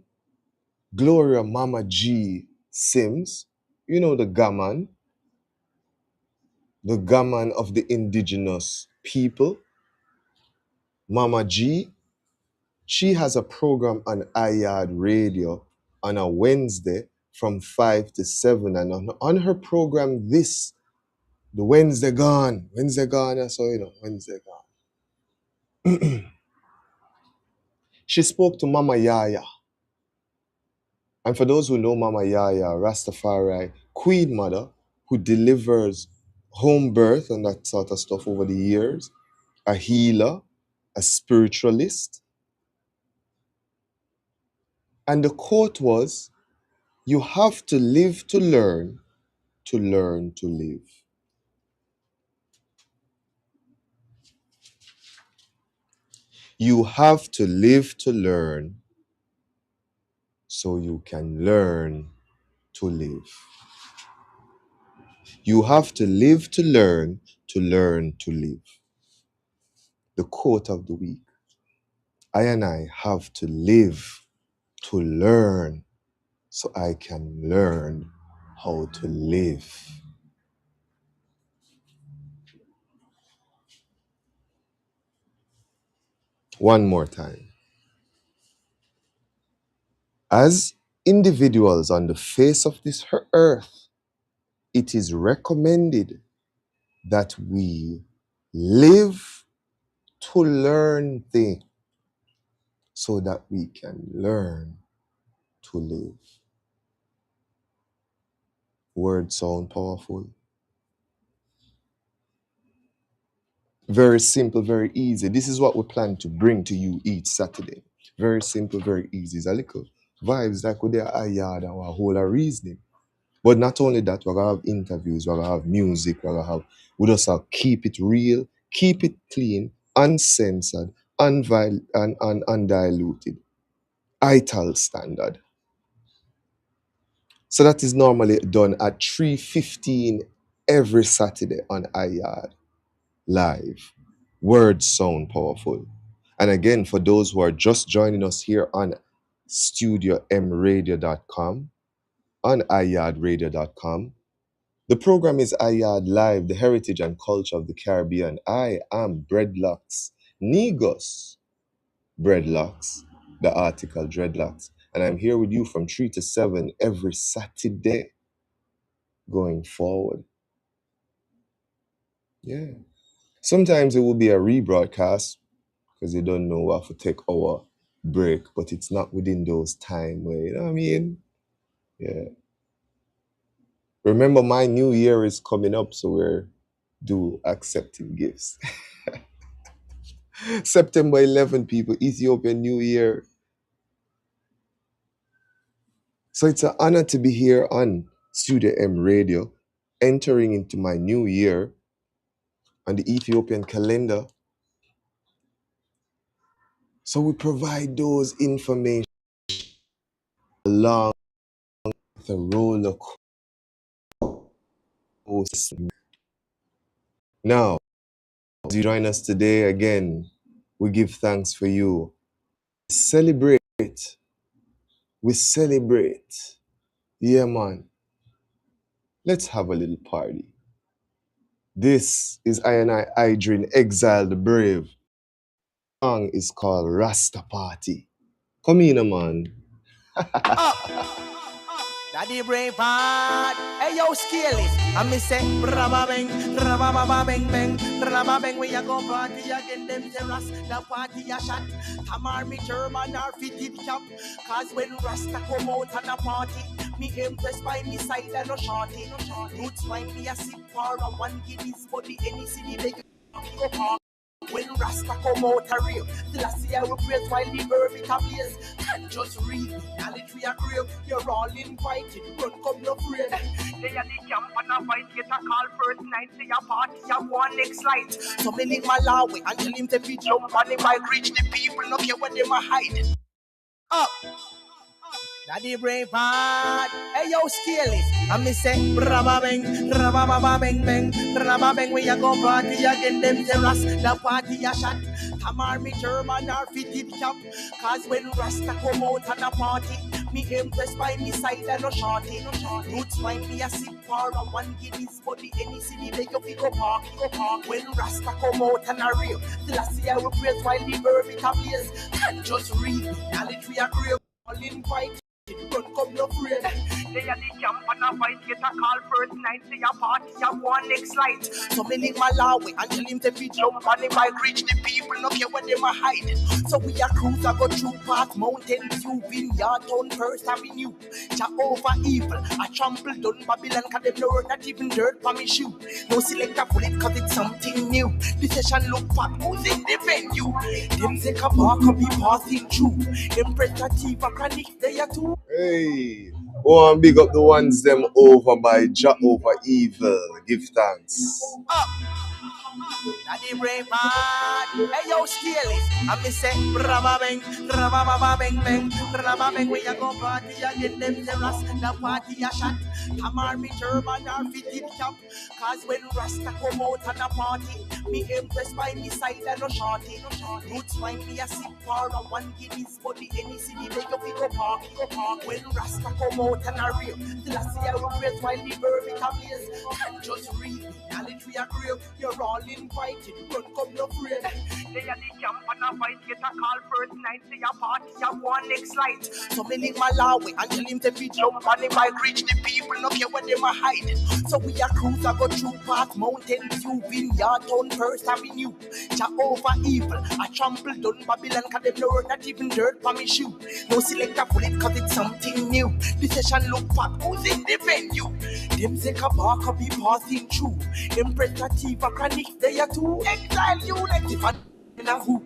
S1: Gloria Mama G Sims. You know the gammon of the indigenous people. Mama G, she has a program on Yaad Radio on a Wednesday from 5 to 7. And on her program, the Wednesday gone, so you know, Wednesday gone. She spoke to Mama Yaya. And for those who know Mama Yaya, Rastafari, Queen Mother, who delivers home birth and that sort of stuff over the years, a healer, a spiritualist. And the quote was, you have to live to learn to live. You have to live to learn so you can learn to live. You have to live to learn to live. The quote of the week. I have to live to learn so I can learn how to live. One more time. As individuals on the face of this earth, it is recommended that we live to learn things so that we can learn to live. Words sound powerful. Very simple, very easy. This is what we plan to bring to you each Saturday. Very simple, very easy. It's a little vibes like with the Yaad and a whole of reasoning. But not only that, we're going to have interviews, we're going to have music, we just have keep it real, keep it clean, uncensored, undiluted. HeartiKal standard. So that is normally done at 3:15 every Saturday on Yaad live. Words sound powerful. And again, for those who are just joining us here on studiomradio.com, on iyadradio.com, the program is Yaad Live, the heritage and culture of the Caribbean. I am Breadlocks, Negos Breadlocks, the article Dreadlocks. And I'm here with you from 3 to 7 every Saturday going forward. Yeah. Sometimes it will be a rebroadcast because you don't know what to take our break, but it's not within those time where, you know what I mean? Yeah. Remember, my new year is coming up, so we're accepting gifts. September 11, people, Ethiopian New Year. So it's an honor to be here on Studio M Radio, entering into my new year on the Ethiopian calendar. So we provide those information along with a roller coaster. Now, as you join us today again, we give thanks for you. We celebrate. Yeah, man. Let's have a little party. This is I Idrin, Exile the Brave. The song is called Rasta Party. Come in, man.
S2: Daddy brave part, hey yo scale it. And me say, rabba bang, we a go party again them terrace. The party a shot. Tamar me German or fitted cap. Cause when Rasta come out on a party, me impressed by me side and no shorty. Roots find me a sip for a one Guinness body any city they go park. When Rasta come out a real, the last year we praise while the herb it appears. And just read me, knowledge we agree. You're all invited, don't come no afraid. They are the camp and a fight, get a call first night. Say a party, a one next light. So me link my Malawi and tell him to be jump on the bike, reach the people, no care where them are hiding. Up. Daddy brave part, hey yo scale it. And me say, rabba bang, we a go party again them terrace. The party a shot. Tamar me German or fitted cap. Cause when Rasta come out on a party, me impressed by me side and no shorty. Roots find me a sip for a one Guinness body any city they go go park. When Rasta come out on a real, the last year we praise while the herb it appears. And just read me, knowledge we agree. All in fight. Run come no friend. They are the camp and a fight. Get a call first night. Say a party. I one next light. So me link my Malawi and tell him to be jump on the bike. Reach the people. No care where them a hide. So we a cruise. I go through past Mountain View. Vineyard Town First Avenue. Jehovah evil. I trample down Babylon. Cause them no not even dirt for me shoe. No select a bullet cause it's something new. The session look fat. Who's in the venue? Them say a bar can be passing through. Them prestativa chronic. They are too.
S1: Hey, oh, and big up the ones them over by Jehovah Evil. Give thanks.
S2: Daddy brave man, hey yo, scale it. I me say, brava bang, bang, brava bang. We a go party again, them terrace, the party a shot. Tamar me German or fitted cap. Cause when Rasta come out on a party, me impressed by me side and no shorty. Roots find me a sick par of one Guinness body, any city they go pick up park. When Rasta come out on a real, till I see I will praise while the herb it a blaze. And just read me, knowledge we are real, you're all invited, run come no friend. They are the camp and a fight, get a call first night, say a party, I one next light. So me link my Malawi and tell him to be jump on the bike, reach the people, no care where them a hide. So we a cruise, I go through past Mountain View, Vineyard Town First Avenue. Jehovah evil, I trample down Babylon, cause them no not even dirt for me shoe. No select a bullet cause it's something new. The session look fat, who's in the venue? Them say a bar can be passing through. Them prestativa chronic, they are two. Exile unit, if I who.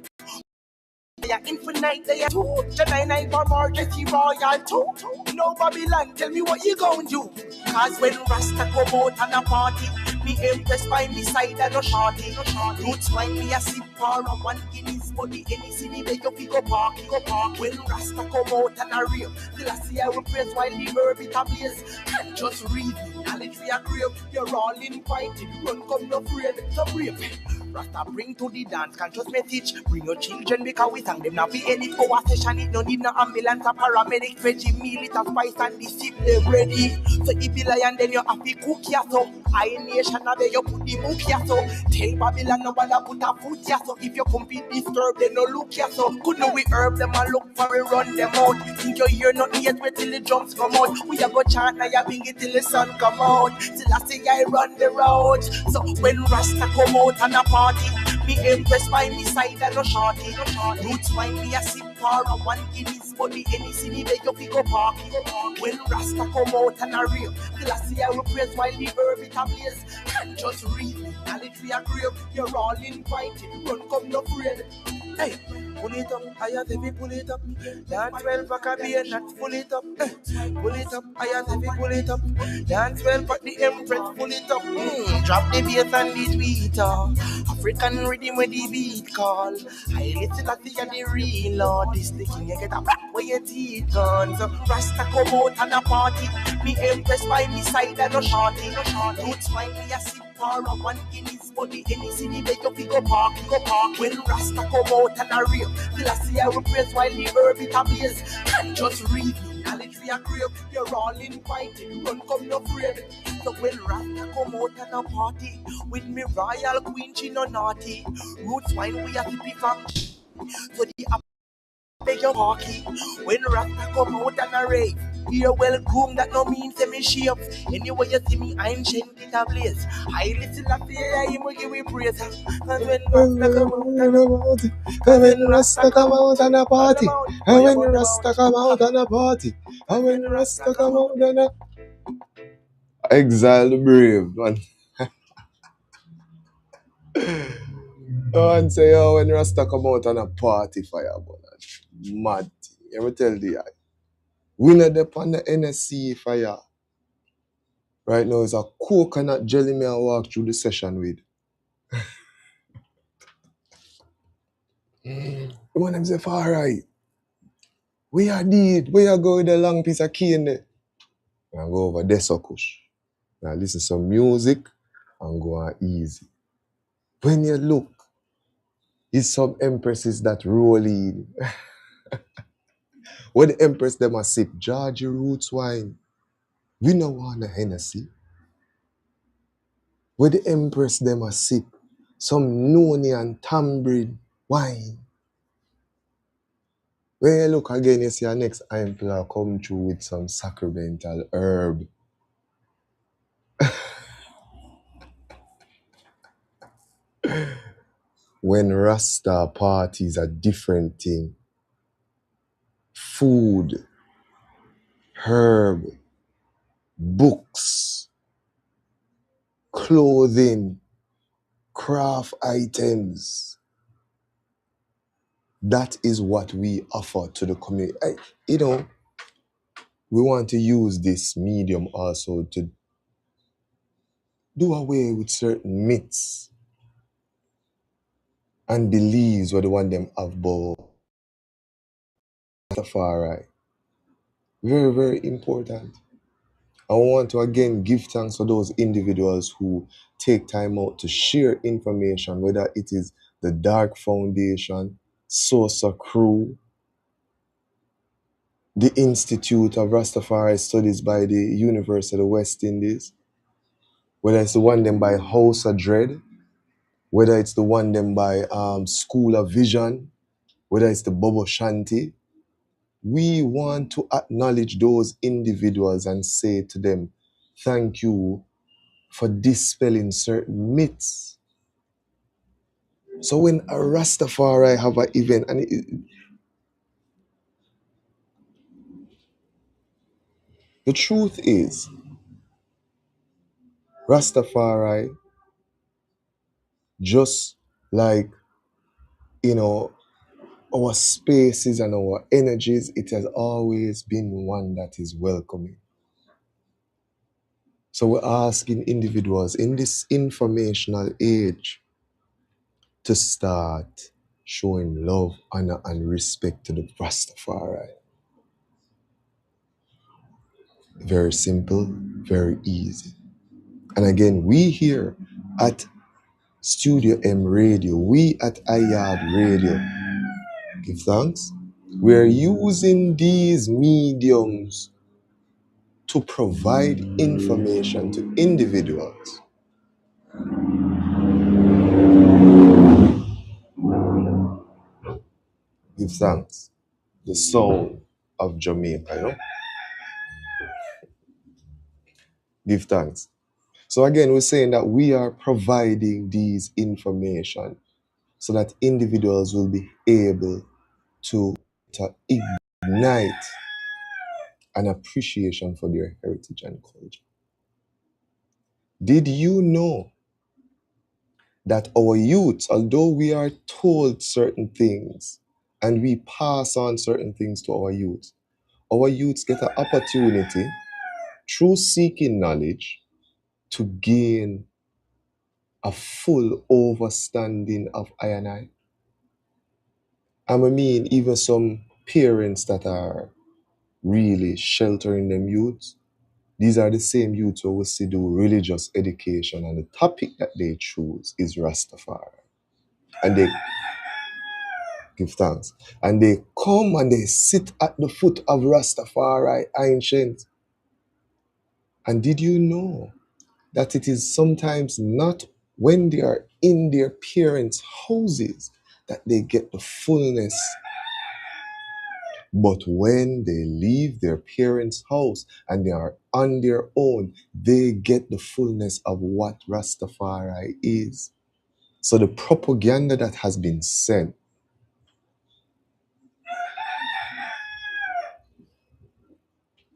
S2: They are infinite, they are two. Janine for Marjorie Royal too. No Babylon, tell me what you gon' do. Cause when Rasta come out on a party, me impressed by me side and no shorty. Roots find me a sip for a one Guinness body, any city they go pick up park. When Rasta come out on a real, till I see I will praise while the herb it a blaze. And just read me, knowledge we are grave. You're all invited, run come no afraid, so brave. Rasta bring to the dance, conscious message. Bring your children because we sang them now. Be any go a session, it no need no ambulance or paramedic. Veggie meal, it a spice and the sip them ready. So if you lion, then you have to cook ya so. I nation now there you put the book ya so. Tell Babylon no bother put a foot ya so. If you compete disturb, then no look ya so. Could know we herb them and look for it, run them out. Think you hear nothing yet, wait till the drums come out. We a go chant now, you bring it till the sun come out. Till I say I run the road. So when Rasta come out and a party, me impressed by me side and no shorty. Roots find me a sip for a one Guinness body, any city they go pick up park. When Rasta come out and a real, till I see I will praise while the herb it a blaze. And just read me, knowledge we are grave. You're all invited, run come no afraid. Hey, pull it up, I have heavy, pull it up. Dance well, back a beer, not pull it up. Pull it up, I have heavy, pull it up. Dance well, but the empress, pull it up. Drop the bass and the tweet up. African rhythm with the beat call. I listen to the real Lord. This the king, you get a rap where your teeth gone. So Rasta come out and a party. Me impressed by me side and no shorty. Roots find me a sip for a one Guinness body, any city they go pick up park. When Rasta come out and a real, till I see I will praise while the herb it a blaze. And just read me, knowledge we are grave. You're all invited, run come no afraid. So when Rasta come out and a party, with me royal queen she no naughty. Roots wine we are happy from. So the beg your party. When Rasta come out and a rave, you're welcome, that no means say me shape. Anyway you see me, I'm chanting it a blaze. I listen to fear, I will give you praise. And when Rasta come out and a party,
S1: And when Rasta come out on a party, and when Rasta come out on a exile the brave man. And say, oh, when Rasta come out on a party fire, mad. Let me tell you, we not depend on the NSC fire. Right now, it's a coconut jelly me I walk through the session with. The man them say, far right. We are go with a long piece of cane there. And go over there, so kush. Now listen to some music and go on easy. When you look, it's some empresses that roll in. When the empress them a sip Georgie roots wine, we no want a Hennessy. When the empress them a sip some Noni and tambourine wine, When you look again, you see our next employer come through with some sacramental herb. When Rasta parties a different thing. Food, herb, books, clothing, craft items. That is what we offer to the community. We want to use this medium also to do away with certain myths and beliefs what the one them have about Rastafari. Very, very important. I want to again give thanks for those individuals who take time out to share information, whether it is the Dark Foundation, Sosa Crew, the Institute of Rastafari Studies by the University of the West Indies, whether it's the one them by House of Dread, whether it's the one them by School of Vision, whether it's the Bobo Shanti. We want to acknowledge those individuals and say to them, thank you for dispelling certain myths. So when a Rastafari have an event, and the truth is, Rastafari, just like, our spaces and our energies, it has always been one that is welcoming. So we're asking individuals in this informational age to start showing love, honor, and respect to the Rastafari. Very simple, very easy. And again, we here at Studio M Radio, we at Yaad Radio, give thanks. We're using these mediums to provide information to individuals. Give thanks. The soul of Jamaica, Give thanks. So again, we're saying that we are providing these information so that individuals will be able to ignite an appreciation for their heritage and culture. Did you know that our youth, although we are told certain things and we pass on certain things to our youths get an opportunity through seeking knowledge to gain a full understanding of I and I? And I mean, even some parents that are really sheltering them youths, these are the same youths who will see do religious education, and the topic that they choose is Rastafari. And they give thanks. And they come and they sit at the foot of Rastafari ancient. And did you know that it is sometimes not when they are in their parents' houses that they get the fullness, but when they leave their parents' house and they are on their own, they get the fullness of what Rastafari is. So the propaganda that has been sent,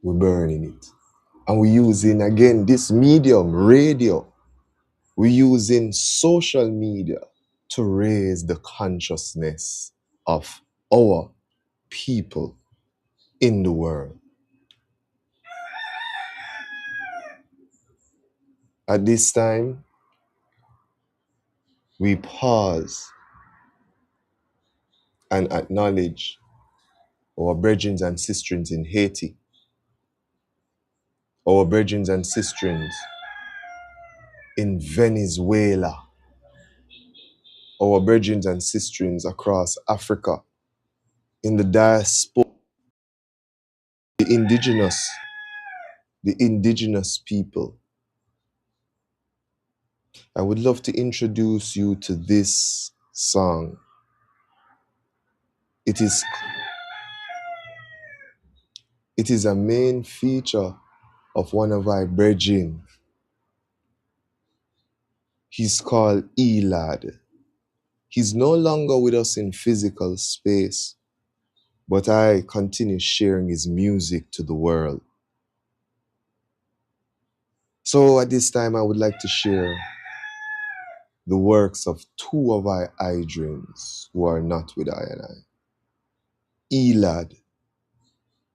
S1: we're burning it. And we're using, again, this medium, radio. We're using social media to raise the consciousness of our people in the world. At this time, we pause and acknowledge our brethren and sisters in Haiti, our brethren and sisters in Venezuela, our brethren and sisters across Africa, in the diaspora, the indigenous people. I would love to introduce you to this song. It is It is a main feature of one of our brethren. He's called Yaad. He's no longer with us in physical space, but I continue sharing his music to the world. So at this time, I would like to share the works of two of our idrins who are not with I and I. Yaad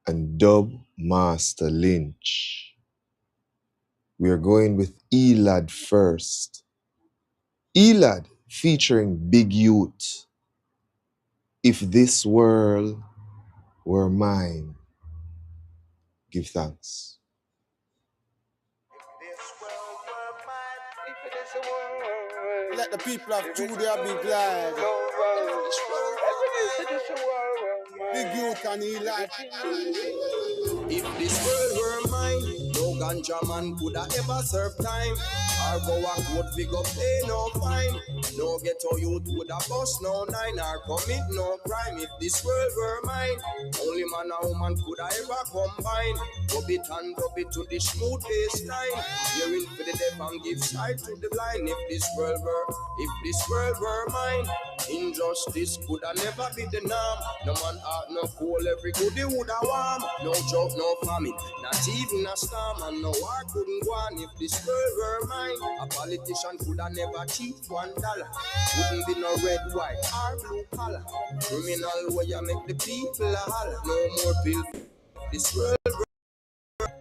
S1: and Dub Master Lynch. We are going with Yaad first. Yaad featuring Big Youth. If this world were mine, give thanks.
S5: Let the people of Judea be glad. Big Youth and Yaad.
S2: If this world were mine, no ganja man coulda ever serve time. Or go a court fi go pay no fine. No ghetto youth woulda bust no nine or commit no crime. If this world were mine, only man and woman coulda ever combine. Rub it and rub it to the smooth baseline. Hearing for the deaf and give sight to the blind. If this world were mine, injustice coulda never be the norm. No man out, no cool, every goodie woulda warm. No joke, no famine, not even a storm. And no war couldn't go on if this world were mine. A politician coulda never cheat $1. Wouldn't be no red, white, or blue collar. Criminal way you make the people a holler. No more bill. This world.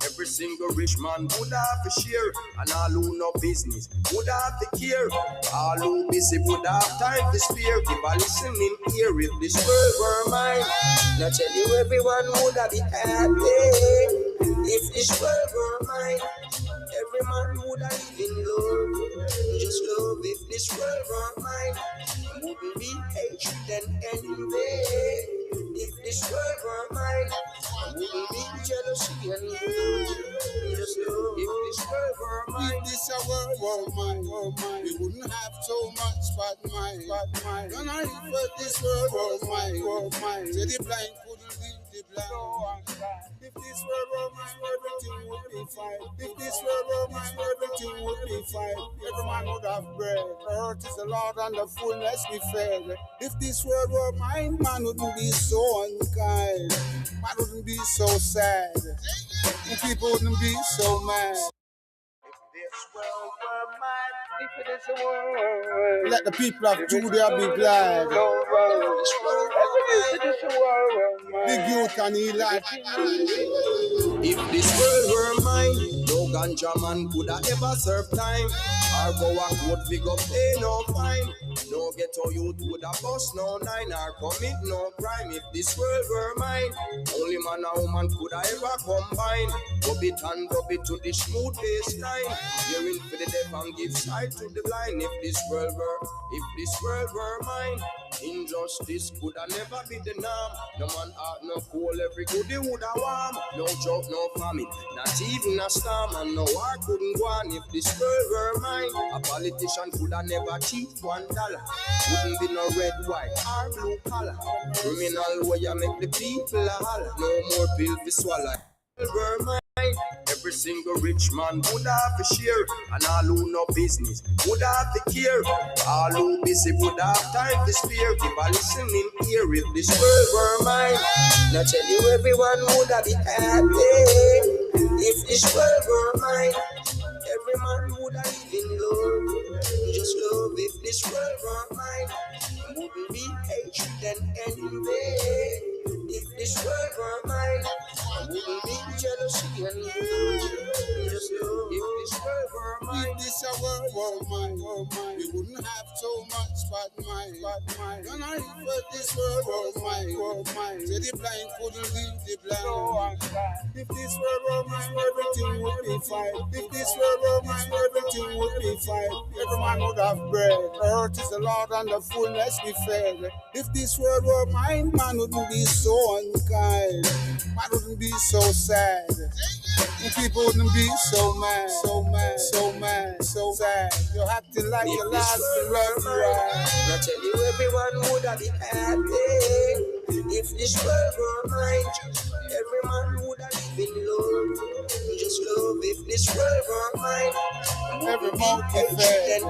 S2: Every single rich man would have a share, and all who no business would have to care. All who busy would have time to spare. Keep a listening ear if this world were mine. Now tell you everyone would have be happy. If this world were mine, every man would have live in love. Just love if this world were mine. Wouldn't be hatred and envy. If this world were mine, wouldn't be jealousy and just love. If this world were mine,
S5: If this a world were mine, we wouldn't have so much but mine. Don't I if this world were mine, say the blind couldn't lead the blind. If this world were mine, everything would be fine. If this world were mine, everything would be fine. Every man would have bread. The earth is the Lord and the fullness be fed. If this world were mine, man wouldn't be so unkind. Man wouldn't be so sad. And people wouldn't be so mad. Let the people of Judea be glad. Big Youth and Yaad.
S2: if this world were mine, no ganja man coulda ever serve time. Or go a court fi go pay no fine. No ghetto youth woulda bust no nine or commit no crime. If this world were mine, only man and woman coulda ever combine. Rub it and rub it to the smooth baseline. Hearing for the deaf and give sight to the blind. If this world were mine, injustice coulda never be the norm. No man out, no cool, every goodie woulda warm. No joke, no famine, not even a storm. And no war couldn't go on if this world were mine. A politician coulda never cheat $1. Wouldn't be no red, white, or blue collar. Criminal way you make the people a holler. No more pill to swallow. Were mine. Every single rich man would have a share, and all who no business would have to care. All who busy would have time to spare. Keep a listening ear if this world were mine. Now tell you everyone would have be happy. If this world were mine, every man would have live in love. Just love if this world were mine. Wouldn't be hatred and envy. If this world were mine, wouldn't be jealousy and just love. If this world were mine,
S5: If this a world were mine, we wouldn't have so much but mine. Don't I if this world were mine, say the blind couldn't lead the blind. If this world were mine, everything would be fine. If this world were mine, everything would be fine. Every man would have bread. The earth is the Lord and the fullness be fed. If this world were mine, man wouldn't be so unkind. Man wouldn't be so sad. And people wouldn't be so mad, so sad. You're acting like your last love right.
S2: now tell you everyone would have be happy. If this world were mine, every man would have in love. Just love if this world were mine.
S5: Every mouth be fed.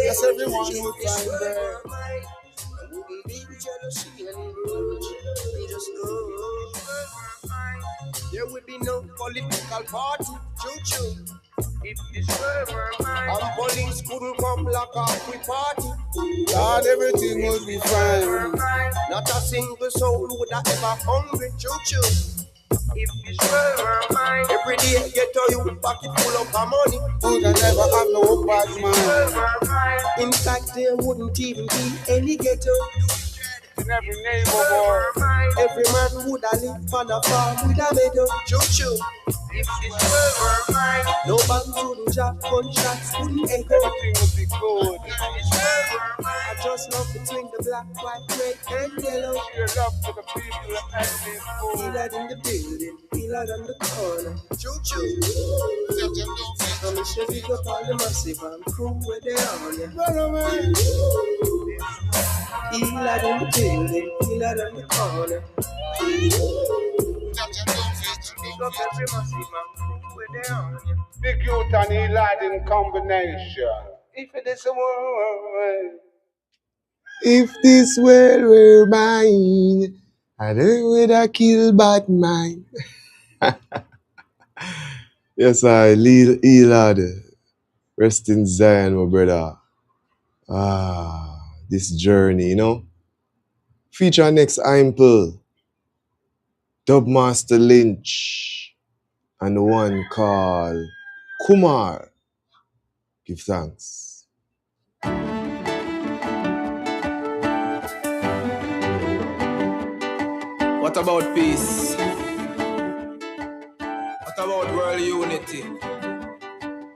S5: Yes, everyone would find bread.
S2: I wouldn't be jealousy and grudge. Just love. There would be no political party. Choo-choo. If this world were mine, and police couldn't come block off we party.
S5: God, everything would be fine.
S2: Not a single soul would have ever hungry. Choo-choo. If this world were mine, every day get to you with pocket full of money.
S5: Would I never have no bad mind.
S2: In fact, there wouldn't even be any ghetto.
S5: In every neighborhood,
S2: every man would have lived on a farm with a meadow. Choo-choo. If this world were mine, no banks wouldn't drop, gunshots wouldn't echo.
S5: everything would be good.
S2: If this world were mine, I just love between the black, white, red, and yellow.
S5: Your love for the people and this food.
S2: Feel that in the building, feel that on the corner. Choo-choo. I'm a Chevy up all the massive and crew where they are, yeah. Feel that in the building, feel that on the corner. Pick up every massive and crew where they are, yeah.
S5: Big youth and Elad in combination. If it is a world.
S1: If this world were mine, I would have killed Batman. Yes, I lead Elad. Rest in Zion, my brother. This journey, you know. Feature next Imple, Dubmaster Lynch, and the one called Kumar. Give thanks.
S3: What about peace? What about world unity?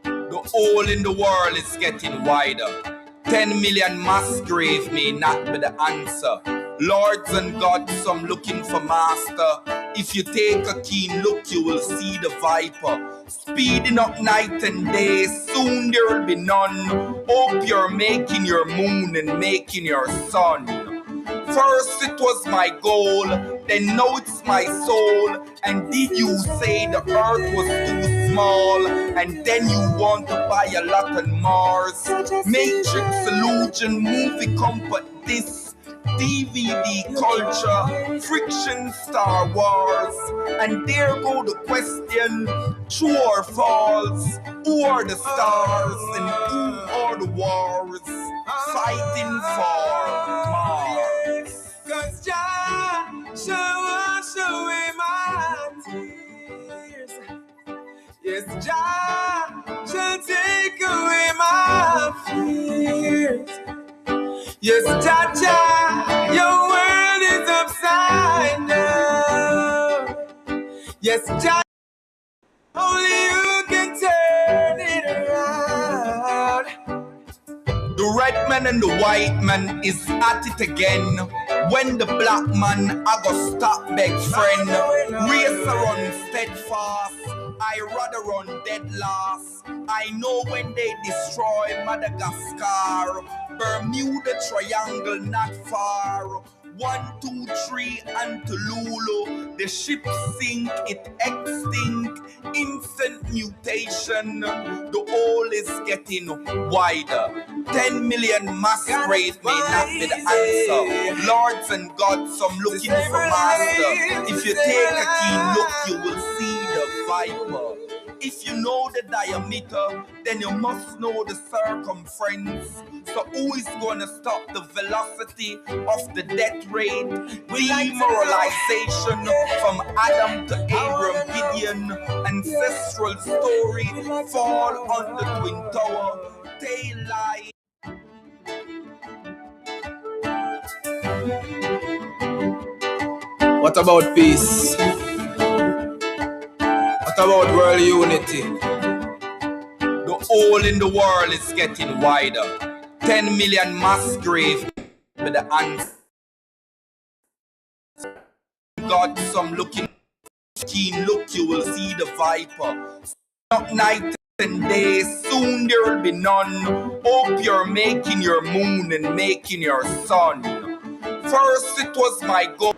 S3: The hole in the world is getting wider. 10 million mass grave may not be the answer. Lords and gods, I'm looking for master. If you take a keen look, you will see the viper. Speeding up night and day, soon there will be none. Hope you're making your moon and making your sun. First it was my goal, then now it's my soul. And did you say the earth was too small? And then you want to buy a lot on Mars. Matrix illusion, movie comfort, this DVD culture, friction, Star Wars. And there go the question, true or false? Who are the stars and who are the wars? Fighting for Mars.
S2: Cause Jah shall wash away my tears. Yes, Jah shall take away my fears. Yes, Jah, your world is upside down. Yes, Jah, only you can turn it around.
S3: The red man and the white man is at it again. When the black man, I go stop beg friend. Race run steadfast, I rather run dead last. I know when they destroy Madagascar, Bermuda Triangle not far. 1, 2, 3 and Tululu. The ship sink, it extinct. Instant mutation. The hole is getting wider. 10 million mass grave may not be the answer. Lords and gods, I'm looking for master. If you take a keen look, you will see the viper. If you know the diameter, then you must know the circumference. So who is gonna stop the velocity of the death rate? Demoralization from Adam to Abraham, Gideon, ancestral story, fall on the Twin Tower, daylight. What about peace? What about world unity? The hole in the world is getting wider. 10 million mass grave with the answer. God, some looking keen look, you will see the viper. Up night and day, soon there will be none. Hope you're making your moon and making your sun. First it was my goal,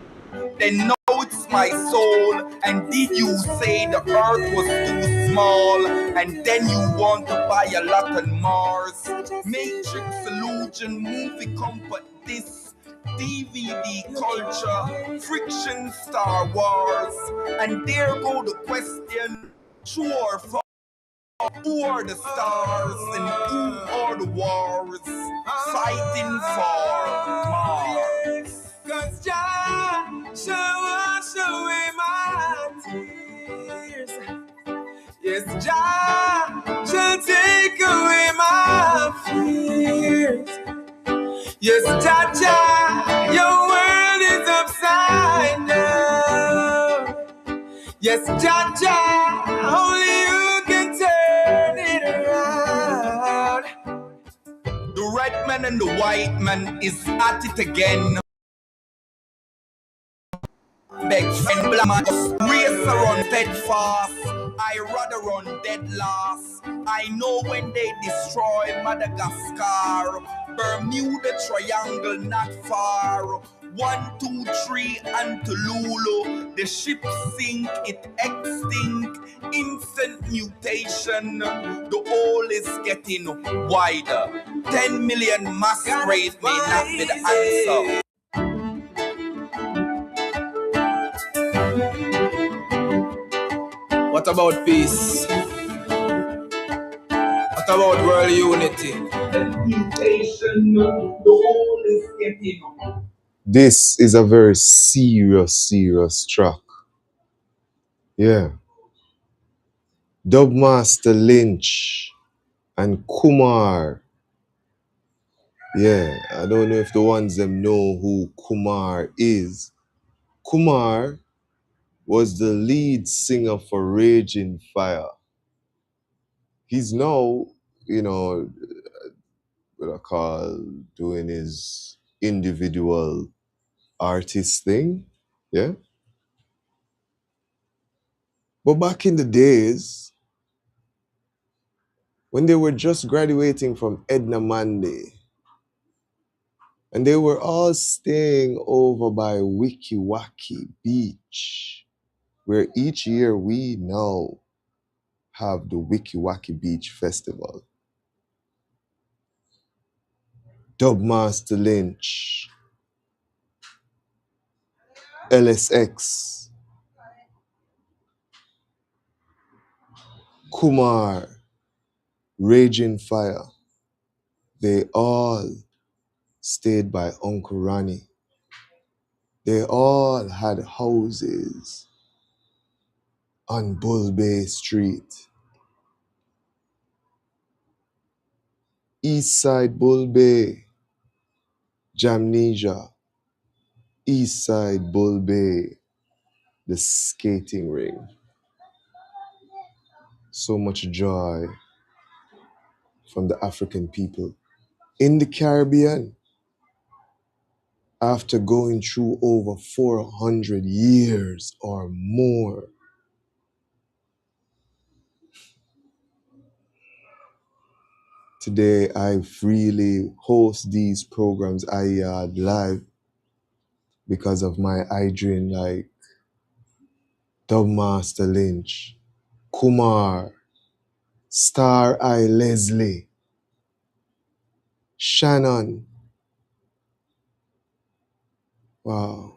S3: then now it's my soul. And did you say the earth was too small? And then you want to buy a lot on Mars? Matrix illusion movie comfort this DVD culture, friction Star Wars. And there go the question, true or false? Who are the stars and who are the wars fighting for Mars? Cause Jah shall wash away my tears. Yes, Jah shall take away my fears. Yes, Jah Jah, your world is upside down. Yes, Jah Jah, only you can turn it around. The red man and the white man is at it again. Beg friend blamas, race around steadfast. I rather run dead last. I know when they destroy Madagascar, Bermuda Triangle not far. 1, 2, 3 and Tululu. The ship sink, it extinct. Instant mutation. The hole is getting wider. 10 million mass grave may not be the answer. What about peace? What about world unity?
S1: This is a very serious track. Yeah. Dubmaster Lynch and Kumar. Yeah, I don't know if the ones them know who Kumar is. Kumar was the lead singer for Raging Fire. He's now, what I call doing his individual artist thing. Yeah. But back in the days, when they were just graduating from Edna Mande, and they were all staying over by Wiki Waki Beach, where each year we now have the Wiki Waki Beach Festival. Dubmaster Lynch, LSX, Kumar, Raging Fire, they all stayed by Uncle Ronnie. They all had houses on Bull Bay Street. East Side Bull Bay, Jamnesia. East Side Bull Bay, the skating ring. So much joy from the African people. In the Caribbean, after going through over 400 years or more, today I freely host these programs Yaad live because of my Adrian like Dubmaster Lynch, Kumar, Star Eye Leslie, Shannon. Wow.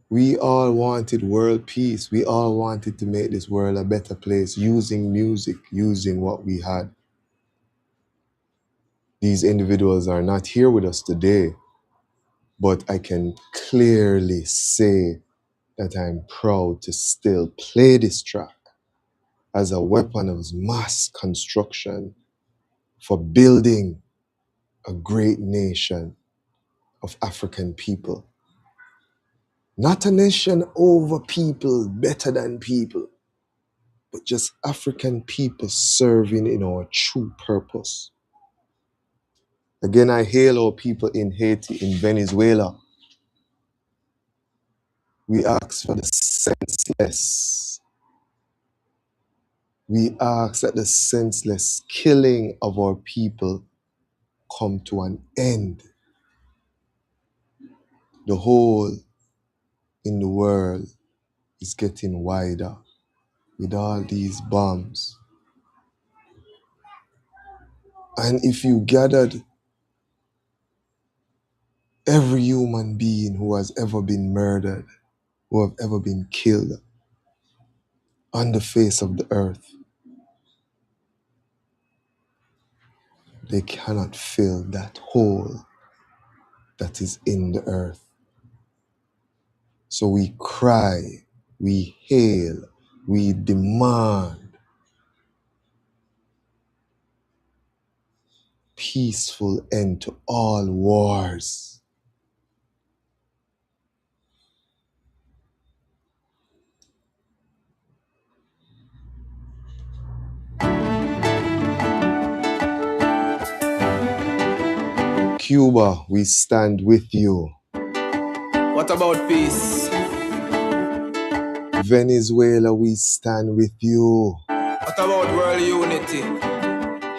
S1: We all wanted world peace. We all wanted to make this world a better place using music, using what we had. These individuals are not here with us today, but I can clearly say that I'm proud to still play this track as a weapon of mass construction for building a great nation of African people. Not a nation over people, better than people, but just African people serving in our true purpose. Again, I hail our people in Haiti, in Venezuela. We ask for the senseless. We ask that the senseless killing of our people come to an end. The hole in the world is getting wider with all these bombs. And if you gathered every human being who has ever been murdered, who have ever been killed on the face of the earth, they cannot fill that hole that is in the earth. So we cry, we hail, we demand peaceful end to all wars. Cuba, we stand with you.
S3: What about peace?
S1: Venezuela, we stand with you.
S3: What about world unity?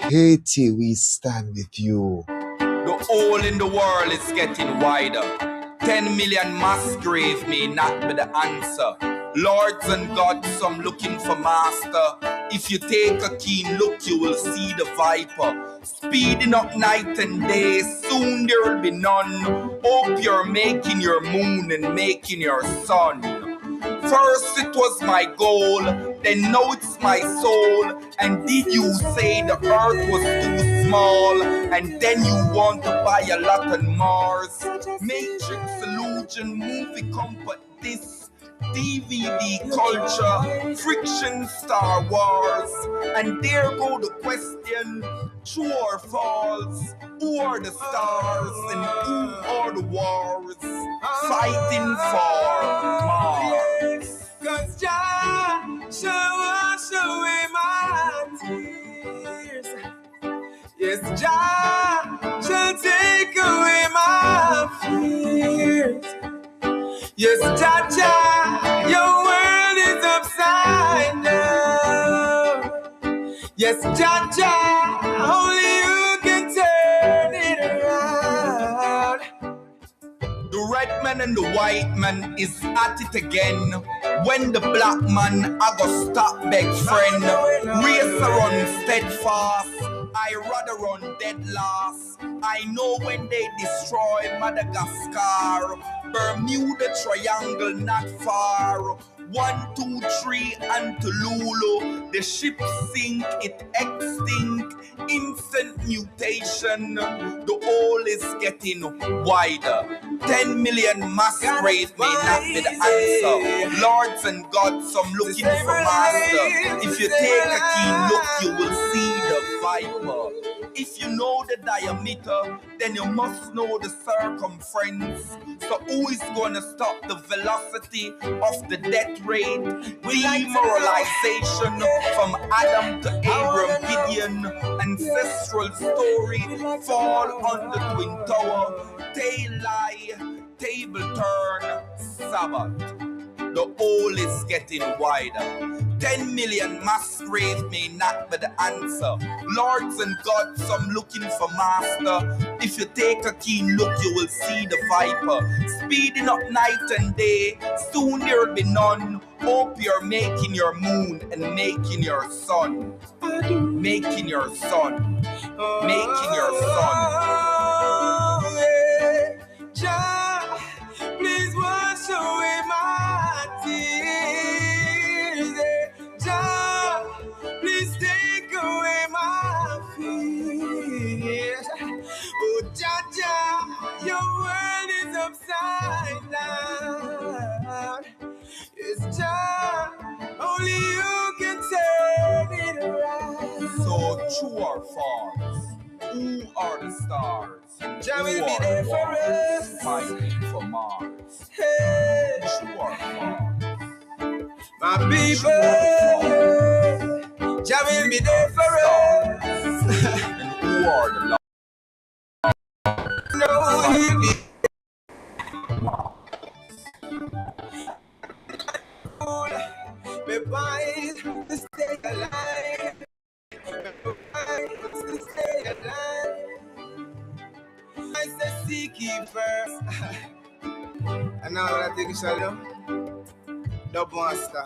S1: Haiti, we stand with you.
S3: The hole in the world is getting wider. 10 million mass grave may not be the answer. Lords and gods, some looking for master. If you take a keen look, you will see the viper. Speeding up night and day, soon there will be none. Hope you're making your moon and making your sun. First it was my goal, then now it's my soul. And did you say the earth was too small? And then you want to buy a lot on Mars? Matrix illusion, movie comfort, this DVD culture, friction, Star Wars. And there go the question, true or false? Who are the stars and who are the wars? Fighting for Mars.
S2: Cause Jah shall wash away my tears. Yes, Jah shall take away my fears. Yes, Jah, Jah, your world is upside down. Yes, Jah, Jah, only you can turn it around.
S3: The red man and the white man is at it again. When the black man, I go stop beg friend. Race run steadfast, I rather run dead last. I know when they destroy Madagascar, Bermuda Triangle not far. 1, 2, 3 and to Lulu. The ship sink, it extinct. Instant mutation. The hole is getting wider. 10 million mass grave may not be the answer. Lords and gods, some looking for master. If you take a keen look, you will see the viper. If you know the diameter, then you must know the circumference. So who is gonna stop the velocity of the death rate? Demoralization from Adam to Abraham, Gideon, ancestral story, fall on the twin tower, tail lie, table turn, Sabbath. The hole is getting wider. 10 million mass grave may not be the answer. Lords and gods, some looking for master. If you take a keen look, you will see the viper. Speeding up night and day, soon there will be none. Hope you're making your moon and making your sun. Making your sun. Making your sun.
S2: Jah, please wash away my tears. Jah, please take away my fears. Oh, Jah, Jah, your world is upside down. It's Jah, only you can turn it around.
S3: So true or false? Who are the stars?
S2: Jah will be there for us.
S3: Fighting for Mars.
S2: Hey,
S3: True or false?
S2: my people, Jah will be there for us.
S3: And who are the lords?
S2: No, he'll be wise to stay alive. Wise to stay alive. I say seek ye first
S3: And now when I take a shot of Dub Master.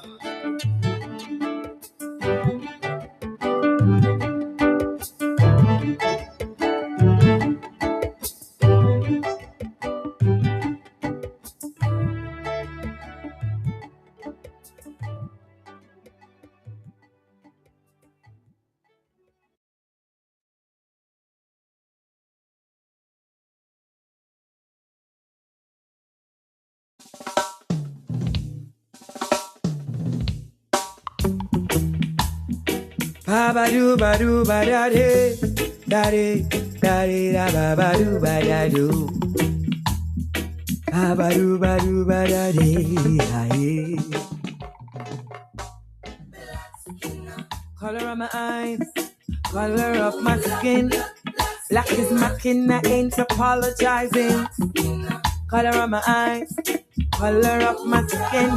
S2: Ba ba do ba do ba da de da de da de da ba ba do ba da do. Ba ba do ba do ba da de da de. Color of my eyes, color of my skin. Black is my kin, I ain't apologizing. Color of my eyes, color of my skin.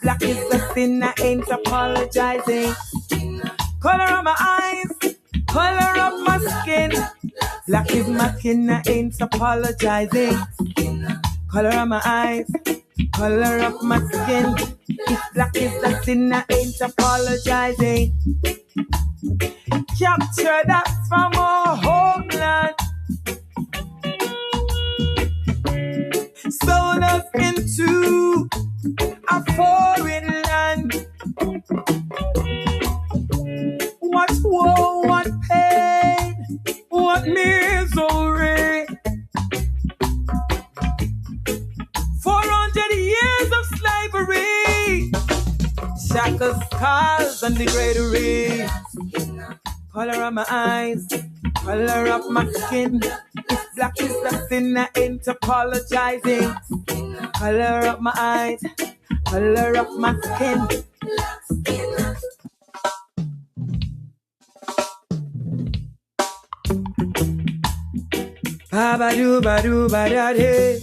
S2: Black is the sin, I ain't apologizing. Color of my eyes, color of my skin. Black is my kin, I ain't apologizing. Color of my eyes, color of my skin. If black is the sin, I ain't apologizing. Capture that from our homeland. Sold us into a foreign land. What woe, what pain, what misery. 400 years of slavery, shackles, scars, and degradery. Color of my eyes, color of my skin. If black is the sin, I ain't apologizing. Color of my eyes, color of my skin. Ba ba do ba do ba da de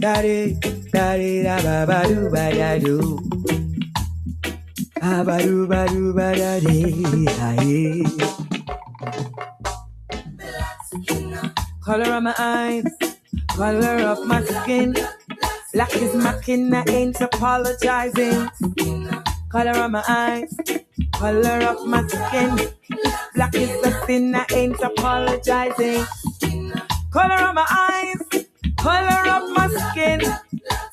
S2: da de da de da ba ba do ba da do. Ba ba do ba do ba da de da de. Color of my eyes, color of my skin. Black is my kin, I ain't apologizing. Color of my eyes, color of my skin. Black is the sin, I ain't apologizing. Color of my eyes, color of my skin.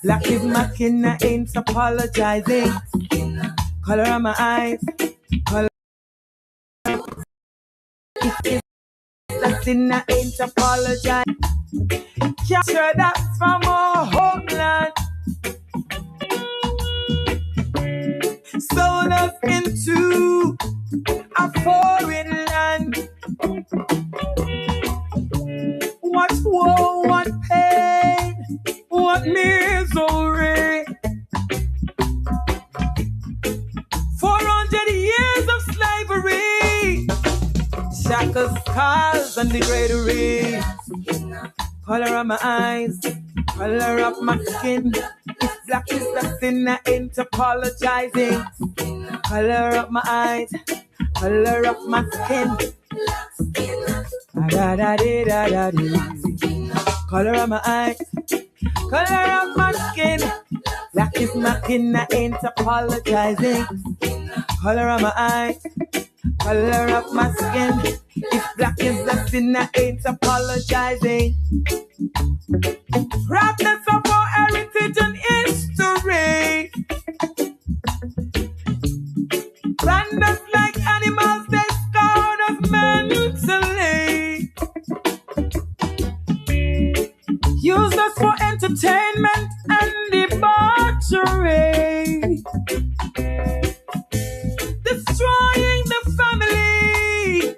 S2: Black is my kin, I ain't apologizing. Color of my eyes, color is the sin, I ain't apologizing. Capture that from our homeland. Sold us into a foreign land. What woe, what pain, what misery. 400 years of slavery, shackles, scars, and degradery. Color of my eyes, color of my skin. If black is the sin, I ain't apologizing. Color of my eyes, color of my skin. Da da da da da da. Color of my eyes, color of my skin. Black is my kin, I ain't apologizing. Color of my eyes, color of my skin. If black is the sin, I ain't apologizing. Proudness of our heritage and history. Brand us like animals, they scour us mentally. Use us for entertainment and debauchery. Destroying the family.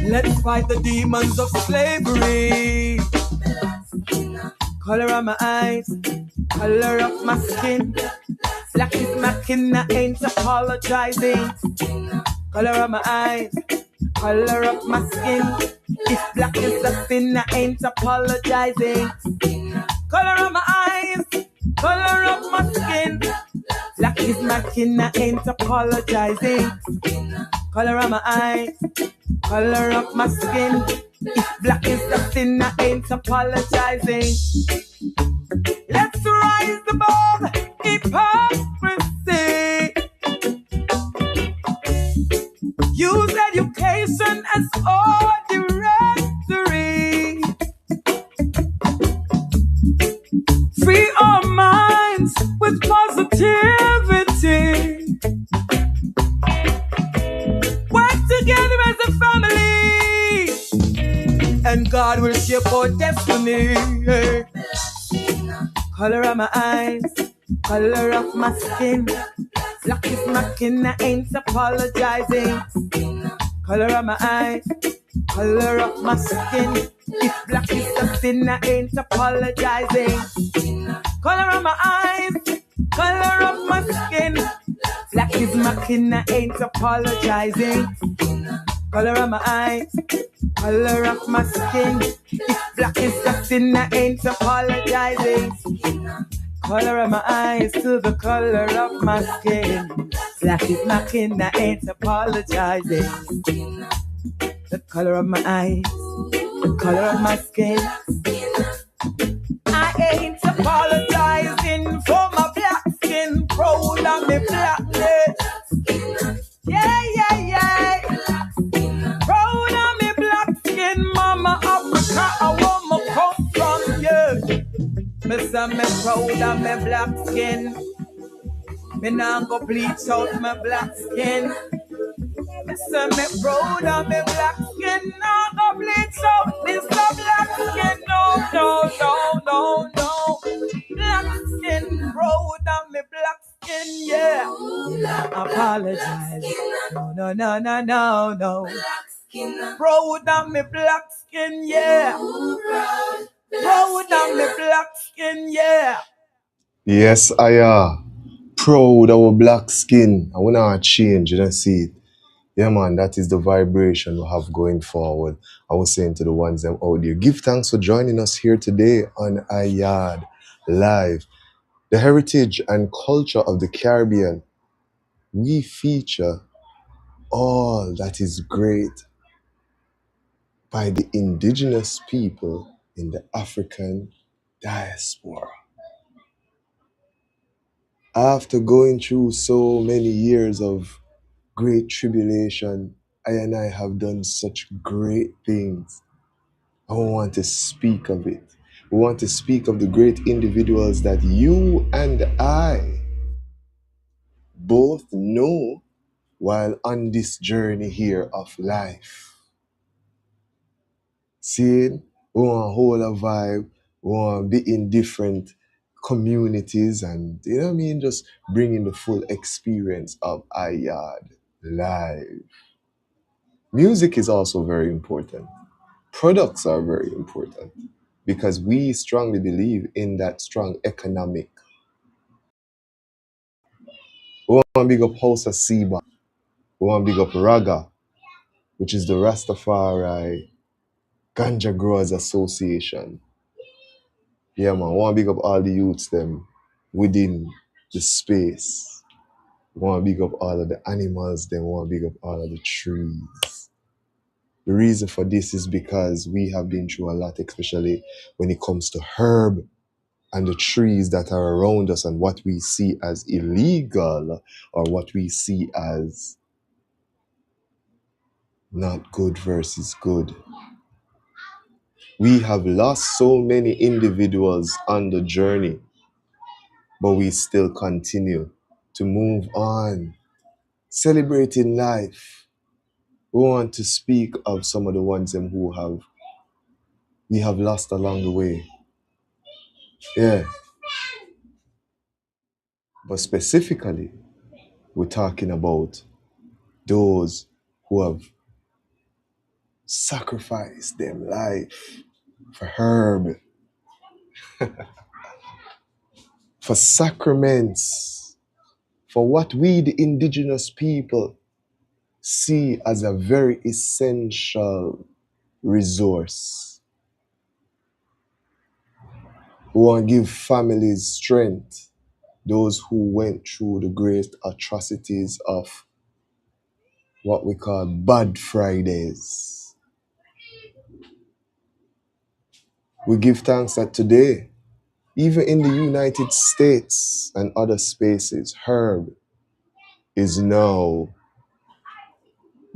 S2: Let's fight the demons of slavery. Color of my eyes, color of my skin. Black is my kin, I ain't apologizing. Color of my eyes, color of my skin. If black is the sin, I ain't apologizing. Color of my eyes, color of my skin. Black is my kin, I ain't apologizing. Color of my eyes, color of my skin. If black is the sin, I ain't apologizing. Let's rise above
S4: our minds with positivity. Work together as a family, and God will shape our destiny. Color of my eyes, color of my skin. Black is my skin, I ain't apologizing. Color of my eyes, color of my skin. If black is the sin, I ain't apologizing. Color of my eyes, color of my skin. Black is my skin, I ain't apologizing. Color of my eyes, color of my skin. If black is the sin, I ain't apologizing. Color of my eyes to the color of my skin. Black is my skin, I ain't apologizing. The color of my eyes, the color of my skin. I ain't apologizing for my black skin. Proud of me blackness. Yeah, yeah, yeah. Proud of me black skin. Mama Africa, I want my come from you. Me say me proud of me black skin. Me nah go bleach out my black skin. Me say me proud of me black skin. Nah go bleach out this black skin. No, no, no, no, no. Black skin, proud of me black skin, yeah. Apologize. No, no, no, no, no, no. Proud of me black skin, yeah. Proud of me black skin, yeah.
S1: Yes, I are proud of our black skin. I want to change, you don't see it. Yeah, man, that is the vibration we have going forward. I was saying to the ones them out there, give thanks for joining us here today on Yaad Live. The heritage and culture of the Caribbean. We feature all that is great by the indigenous people in the African diaspora. After going through so many years of great tribulation, I and I have done such great things. I want to speak of it. We want to speak of the great individuals that you and I both know while on this journey here of life. Seeing, we want to hold a vibe, we want to be in different communities and, you know what I mean, just bringing the full experience of Yaad live. Music is also very important. Products are very important because we strongly believe in that strong economic. We want to big up House of Seba. We want to big up Raga, which is the Rastafari Ganja Growers Association. Yeah, man. We want to big up all the youths them within the space. We want to big up all of the animals. Then we want to big up all of the trees. The reason for this is because we have been through a lot, especially when it comes to herb and the trees that are around us and what we see as illegal or what we see as not good versus good. We have lost so many individuals on the journey, but we still continue to move on, celebrating life. We want to speak of some of the ones who we have lost along the way. Yeah. But specifically, we're talking about those who have sacrificed their life for herb, for sacraments, for what we, the indigenous people, see as a very essential resource. We want to give families strength, those who went through the great atrocities of what we call Bad Fridays. We give thanks that today, even in the United States and other spaces, herb is now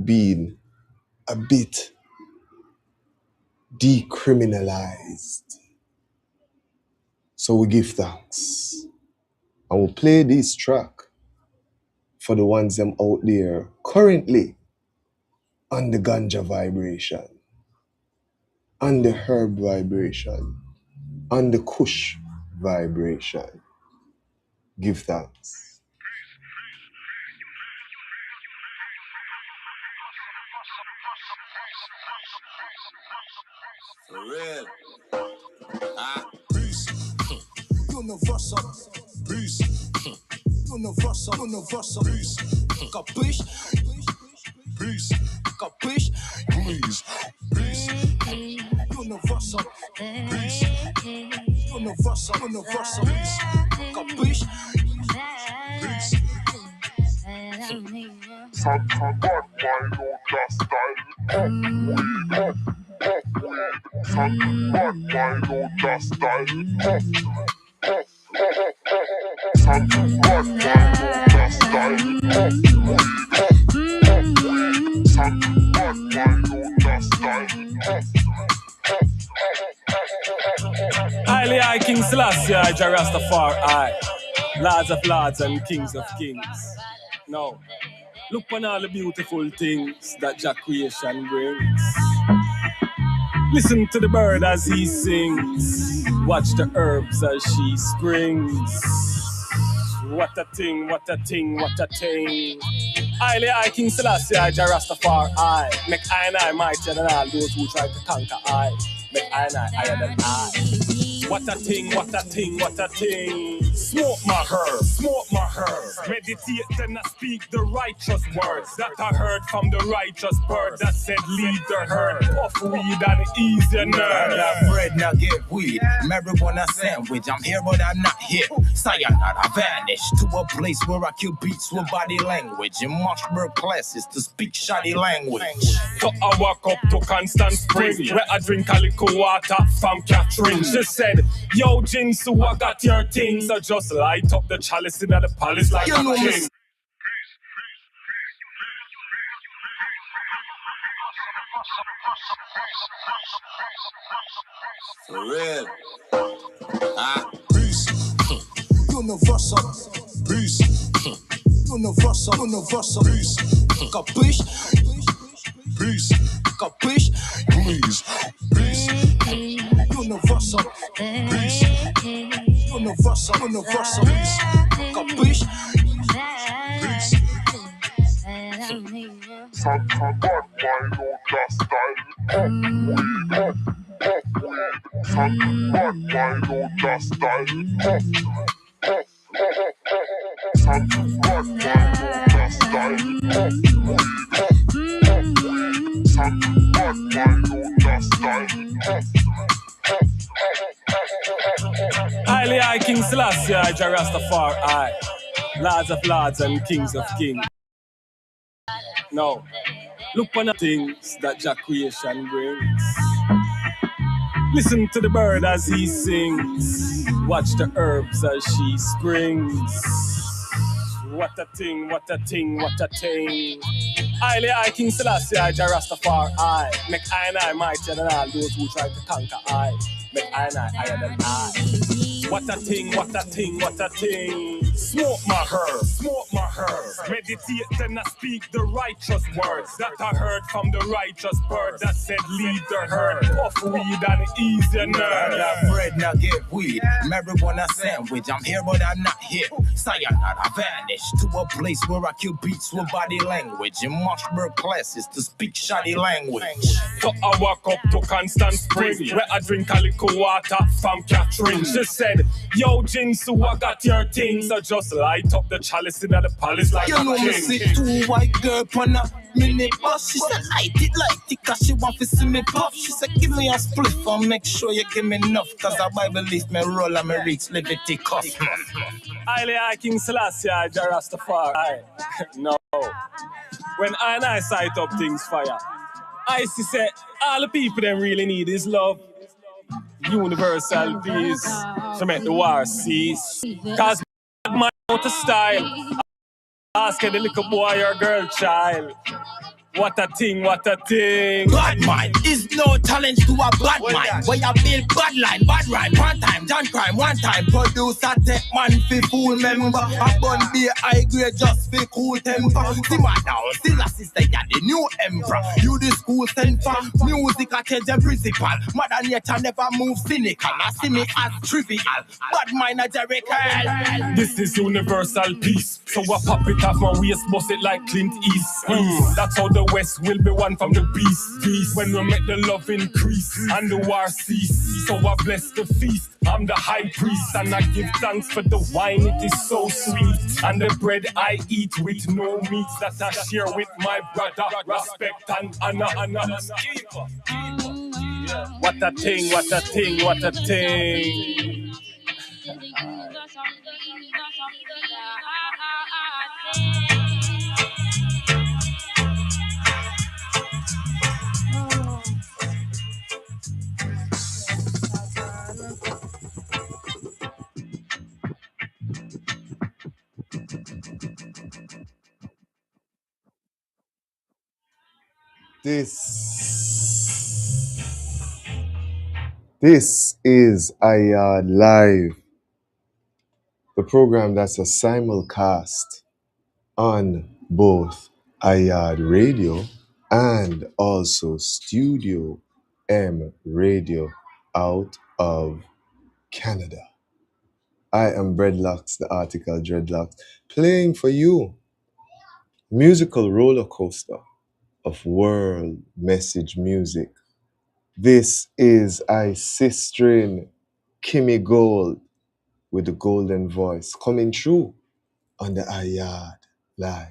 S1: being a bit decriminalized. So we give thanks. And we'll play this track for the ones them out there currently on the ganja vibration, on the herb vibration, on the kush vibration. Give thanks.
S2: For real. Peace. Universal. Peace. Universal. Peace. Capiche? Peace. Capiche? Please. Peace. Universal. Peace. Universal. Peace. Capiche? Peace.
S4: Highly I King Selassie, I Rastafari, Lords of Lords and Kings of Kings. No, look on all the beautiful things that Jah creation brings. Listen to the bird as he sings. Watch the herbs as she springs. What a thing, what a thing, what a thing. Highly I King Selassie, I Rastafari, make I and I mightier than all those who try to conquer I. Make I and I higher than I. What a thing, what a thing, what a thing. Smoke my herb, smoke my herb. Meditate and I speak the righteous words that I heard from the righteous bird that said leave the herd. Puff weed and ease your nerve.
S6: Now bread, now get weed. Marijuana sandwich. I'm here, but I'm not here. Sayonara, I vanish to a place where I kill beats with body language and marshmallow classes to speak shoddy language.
S4: So I walk up to Constant Spring where I drink a little water from Catherine. She said, yo, Jinsu, I got your things. So just light up the chalice in the palace like a king.
S2: For real. Peace. Universal. Peace. Universal. Peace. Capiche? Peace. Capiche? Please. Peace. Universal. Peace. Universal. Peace. Capiche? Peace.
S4: Highly I King Selassie, I Rastafari, Lords of Lords and Kings of Kings. No, look on the things that Jah creation brings. Listen to the bird as he sings. Watch the herbs as she springs. What a thing, what a thing, what a thing. Highly I King Selassie, I Rastafari, make I and I mightier than all those who try to conquer I. Make I and I higher than I. What a thing, what a thing, what a thing. Smoke my herb, smoke my herb. Meditate and I speak the righteous words that I heard from the righteous bird that said leave the herd. Puff weed and ease your nerve.
S6: Now bread, now get weed. Marijuana sandwich. I'm here, but I'm not here. Sayonara, I vanish to a place where I kill beats with body language and marshmallow classes to speak shoddy language.
S4: So I walk up to Constant Spring where I drink a little water from Catherine. She said, yo, Jinsu, I got your things. So just light up the chalice in the palace like
S6: you
S4: a
S6: know me
S4: king.
S6: see two white girl on a mini bus. She said light it cause she want to see me puff. She said give me a spliff and make sure you give me enough. Cause I Bible leaf me roll and me reach Leviticus.
S4: Highly I King Selassie, I Rastafari. No. When I and I sight up things fire, I see say all the people them really need is love. Universal peace to make the war cease. Cause my out of style. Ask the little boy or girl child.
S6: What a thing, what a thing. Bad mind is no challenge to a bad mind. Where you build bad line, bad rhyme, one time, done crime, one time. Producer take man fi fool member. A bun be high grade just fi cool temper. See my down, still a sister, ya the new emperor. You the school send for music, I change the principal. Modern nature never move cynical. I see me as trivial. Bad mind a Jericho. This is universal peace. So I pop it off my waist, bust it like Clint East. That's how the West will be one from the beast. Peace. When we make the love increase and the war cease. So I bless the feast. I'm the high priest and I give thanks for the wine. It is so sweet. And the bread I eat with no meat that I share with my brother. Respect and honor. What a thing, what a thing, what a thing.
S1: This is Yaad Live, the program that's a simulcast on both Yaad Radio and also Studio M Radio out of Canada. I am Breadlocks, the article Dreadlocks, playing for you musical roller coaster of world message music. This is I Sistrin Kimmy Gold with the golden voice coming through on the Yaad Live.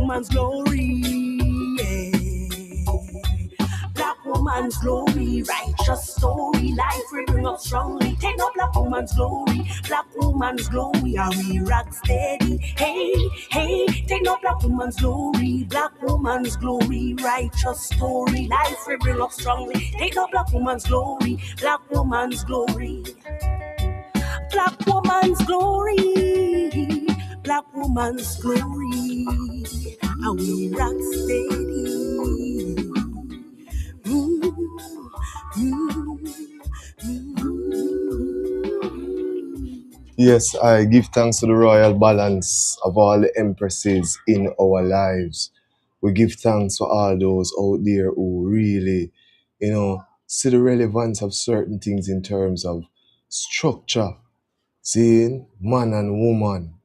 S2: woman's glory. Yeah. Black woman's glory, righteous story, life we bring up strongly. Take no black woman's glory, black woman's glory, and we rock steady. Hey, hey, take no black woman's glory, black woman's glory, righteous story, life we bring up strongly. Take no black woman's glory, black woman's glory, black woman's glory, black woman's glory, and we rock steady.
S1: Yes, I give thanks to the royal balance of all the empresses in our lives. We give thanks for all those out there who really, see the relevance of certain things in terms of structure, seeing man and woman.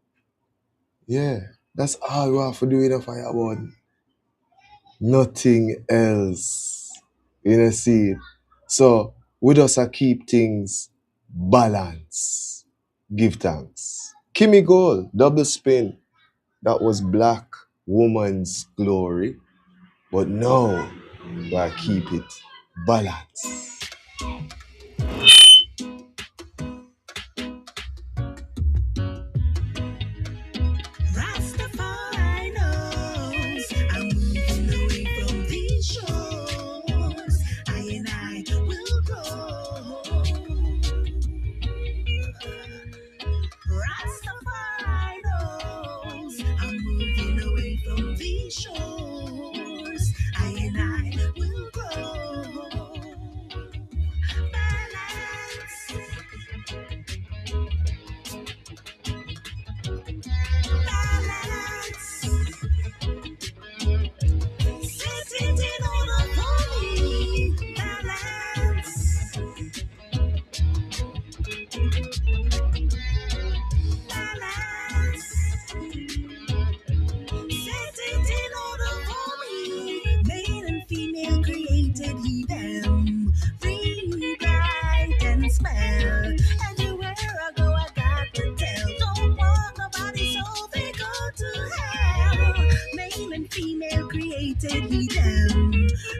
S1: Yeah, that's all we have to do in a fireboard. Nothing else. See it? So, we just keep things balanced. Give thanks. Kimmy Gold, double spin. That was Black Woman's Glory. But now, we keep it balanced.
S2: Rastafari knows I'm moving away from these shores. I and I will grow. Rastafari knows I'm moving away from these shores. I and I will grow. Balance. Balance. Set it in order for me. Balance. Balance. Set it in order for me. Male and female created he them. Read, write, and spell. Everywhere I go, I got to tell. Don't want nobody, so they go to hell. Male and female created he them.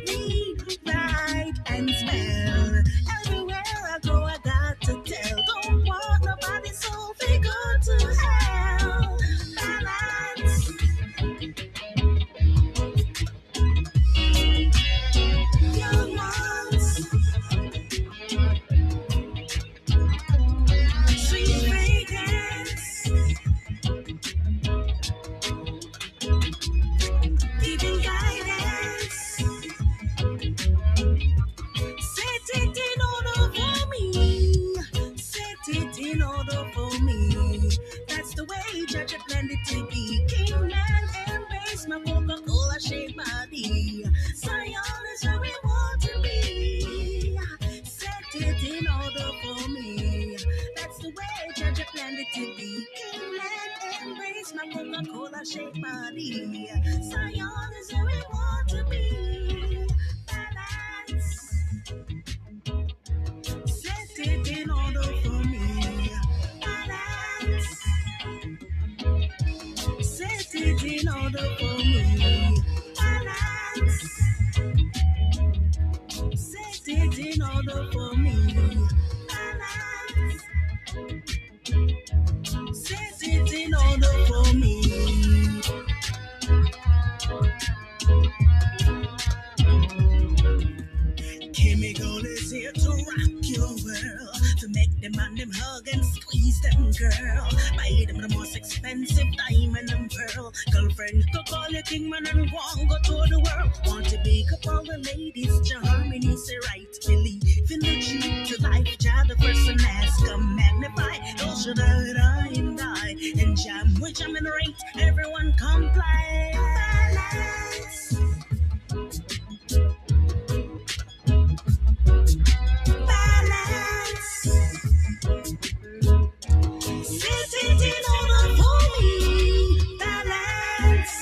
S2: Read, write, and spell. Everywhere I go, I got to tell. Don't want nobody, so they go to hell. Balance. Young ones. Sweet fragrance. Giving guidance. Set it in order for me. Set it in order for me. That's the way Judge planned it to be. King man embrace my Coca-Cola shaped body. Zion is where we want to be. Set it in order for me. That's the way Judge planned it to be. King man embrace my Coca-Cola shaped body. Zion is where we want to be. Balance. Set it in order for me. Balance. Set it in order for me. Balance. Set it in order for me. Balance. Set it in order for me. Chemical is here to rock your world, to make them and them hug and squeeze them, girl. Buy them the most expensive diamond and pearl. Girlfriend, go call your king man and go to the world. Want to big up all the ladies, Germany say right. Believe in the truth to life, Jah the person ask, come magnify. Those should I and I, and jam which I'm in the right, everyone comply. Balance. Balance. Set it in order for me. Balance.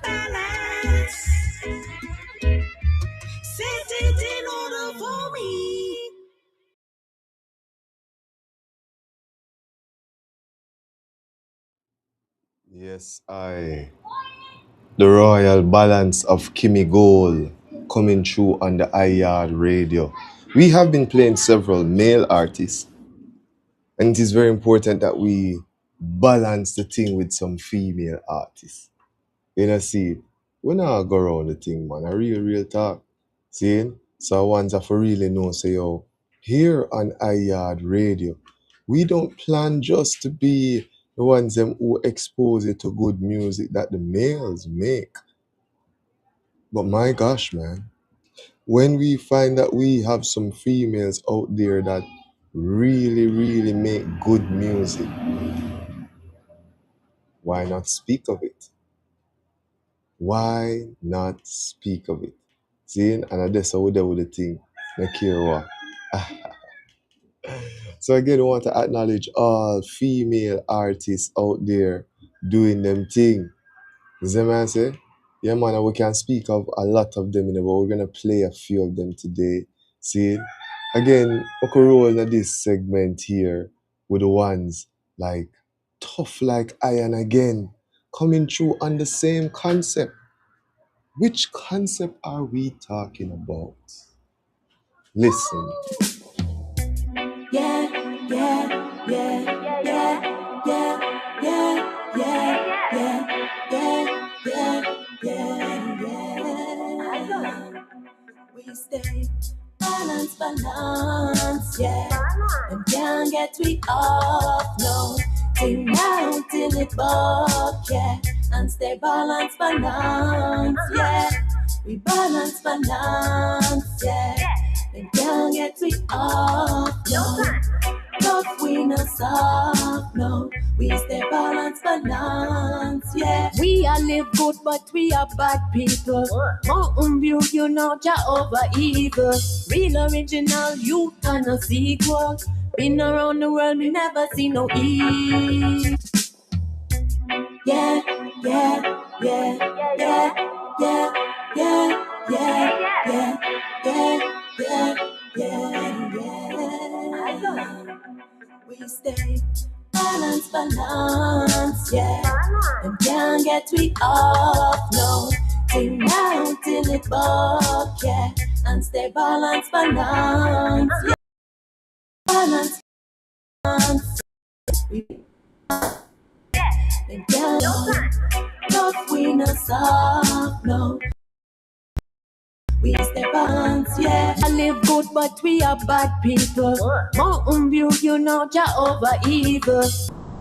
S2: Balance. Set it in order for me.
S1: Yes, the royal balance of Kimmy Gold coming through on the Yaad radio. We have been playing several male artists, and it is very important that we balance the thing with some female artists. You know, see, we not go around the thing, man. A real talk. See? So ones that for really know, say, yo, here on Yaad radio, we don't plan just to be the ones them who expose you to good music that the males make. But my gosh, man, when we find that we have some females out there that really make good music, why not speak of it? Why not speak of it? See, and that's how we do with the thing. No care what. So again, I want to acknowledge all female artists out there doing them thing. You see what I say? Yeah, man, and we can speak of a lot of them, but we're gonna play a few of them today. See, again, we could roll in this segment here with the ones like tough like iron again, coming through on the same concept. Which concept are we talking about? Listen.
S2: Yeah, yeah, yeah, yeah, yeah, yeah, yeah, yeah. We stay balance, yeah. And can't get we off, no. Sing now till it buck, yeah. And stay balance, yeah. We balance, yeah. And can't get we off, no. Tough we no soft, no. We stay balance, yeah. We are live good, but we are bad people. Mountain View, you know, Jehovah evil. Real original, you and a sequel. Been around the world, me never see no evil. Yeah, yeah, yeah, yeah, yeah, yeah, yeah, yeah, yeah, yeah, yeah. We stay balance, yeah. And can't get we off, no. Sing now till it buck, yeah. And stay balance, yeah. Balance, we and can't tough, we no soft, no. We stay balance, yeah. I live good, but we are bad people. Mountain View, you know, Jehovah evil.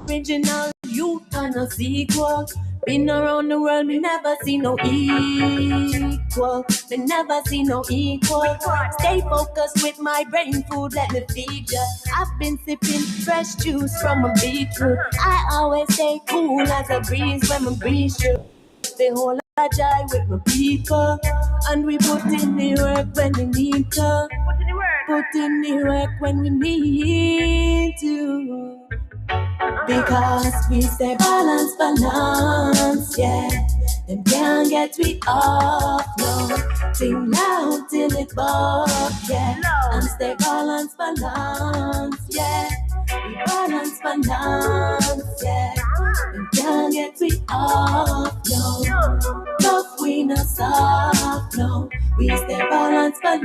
S2: Original youth and a sequel. Been around the world, me never see no equal. Me never see no equal. Stay focused with my brain food, let me feed ya. I've been sipping fresh juice from a beetroot. I always stay cool as a breeze when my breeze through. The whole agile with my people. And we put in the work when we need to. Put in the work when we need to. Because we stay balance, yeah. And can't get we off, no. Sing loud till it buck, yeah. And stay balance, yeah. We balance, yeah. And can't get we off, no. Love we no soft, no. We stay balance, yeah.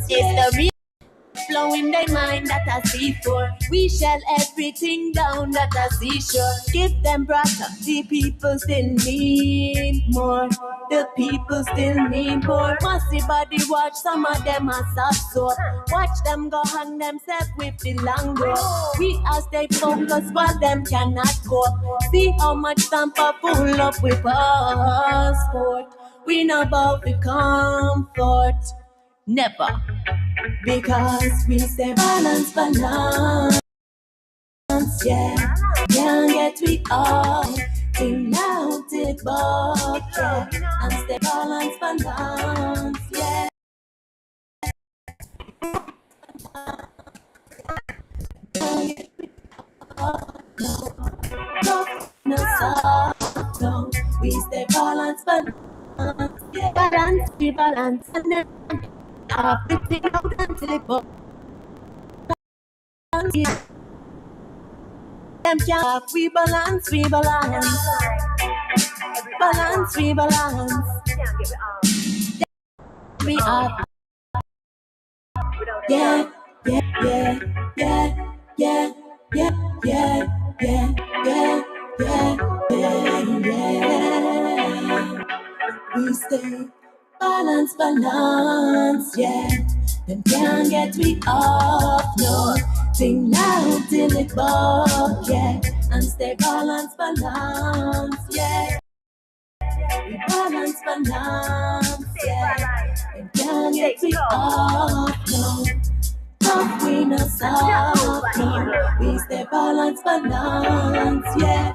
S2: It's the real flow in their mind that I see for. We shell everything down that I see sure. Give them brother, the people still need more. The people still need more. Musty body watch, some of them are soft so. Watch them go hang themselves with the lango. We are stay focused while them cannot go. See how much tamper full up with passport. We know about the comfort. Never. Because we stay balance, yeah. Can't get we off. Sing loud till it buck, yeah. And stay balance, yeah. No soft, no. We stay balance, yeah. Balance, we balance, and then everything out until it buck. Them can't we balance, balance, we balance. We are, yeah, yeah, yeah, yeah, yeah, yeah, yeah, yeah, yeah, yeah, yeah. We stay balance, balance, yeah. Them can't get me off, no. Sing loud till it buck, yeah. And stay balance, balance, yeah. We balance, balance, yeah. Them can't get me off, no. Tough, we no soft, no. We stay balance, balance, yeah.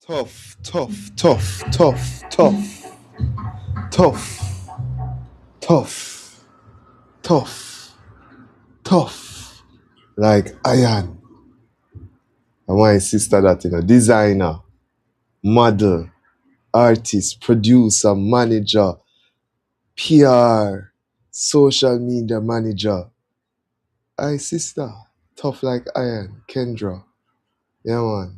S1: Tough, tough, tough, tough, tough, tough, tough, tough, tough. Like iron. And my sister that, designer, model, artist, producer, manager, PR, social media manager. Aye, sister, tough like iron, Kendra. Yeah, man.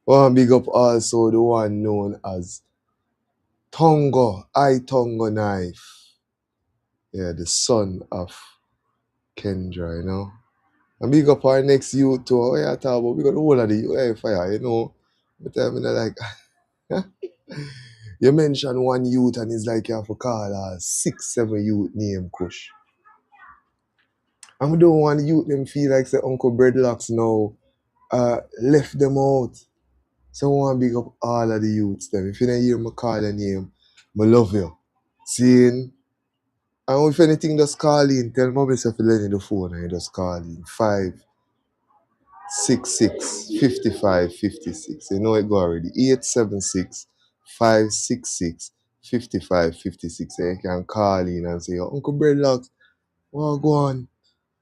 S1: One big up also the one known as Tongo, Tongo Knife. Yeah, the son of Kendra, And big up our next youth too. Oh, yeah, talk about we got the whole of the youth fire, But I'm like, you mention one youth and it's like you have to call 6, 7 youth name, Kush. And we don't want the youth them feel like say Uncle Breadlocks now left them out. So I want to big up all of the youths them. If you don't hear me call your name, I love you. Seeing, and if anything just call in, tell me myself to lend you the phone and you just call in. 566 5556. You know it go already. 876 566 5556. And you can call in and say, Uncle Breadlocks, what go on?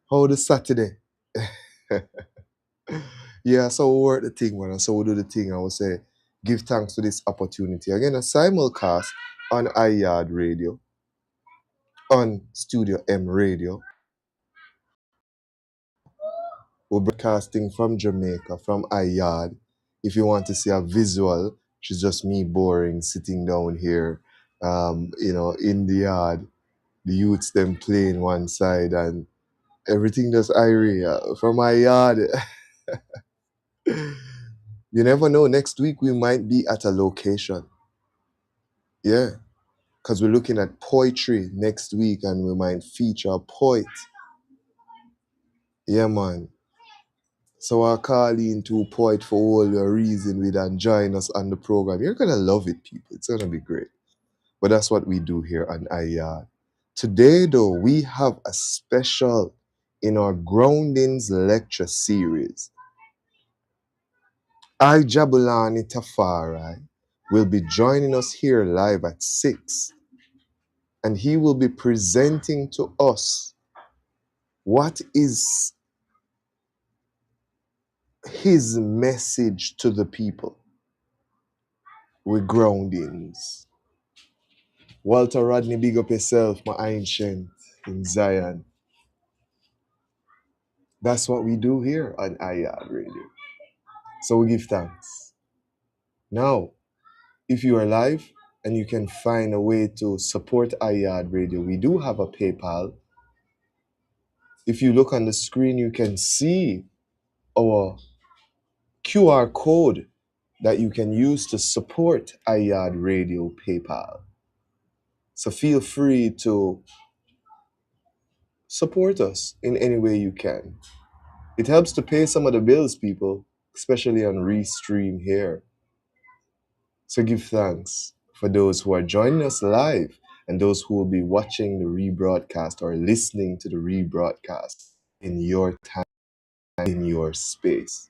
S1: How the Saturday? Yeah, so we work the thing, man. And so we do the thing. I would say, give thanks for this opportunity. Again, a simulcast on Yaad Radio, on Studio M Radio. We're broadcasting from Jamaica, from Yaad. If you want to see a visual, which is just me boring, sitting down here, in the yard, the youths them playing one side and everything just area from Yaad. You never know. Next week we might be at a location. Yeah. Because we're looking at poetry next week and we might feature a poet. Yeah, man. So I'll call in to poet for all your reason with and join us on the program. You're going to love it, people. It's going to be great. But that's what we do here on IR. Today, though, we have a special in our Groundings lecture series. I, Jabulani Tafari, will be joining us here live at 6, and he will be presenting to us what is his message to the people with groundings. Walter Rodney, big up yourself, my ancient in Zion. That's what we do here on Yaad Radio. So we give thanks. Now, if you are live and you can find a way to support Yaad Radio, we do have a PayPal. If you look on the screen, you can see our QR code that you can use to support Yaad Radio PayPal. So feel free to support us in any way you can. It helps to pay some of the bills, people, especially on Restream here. So give thanks for those who are joining us live and those who will be watching the rebroadcast or listening to the rebroadcast in your time, in your space.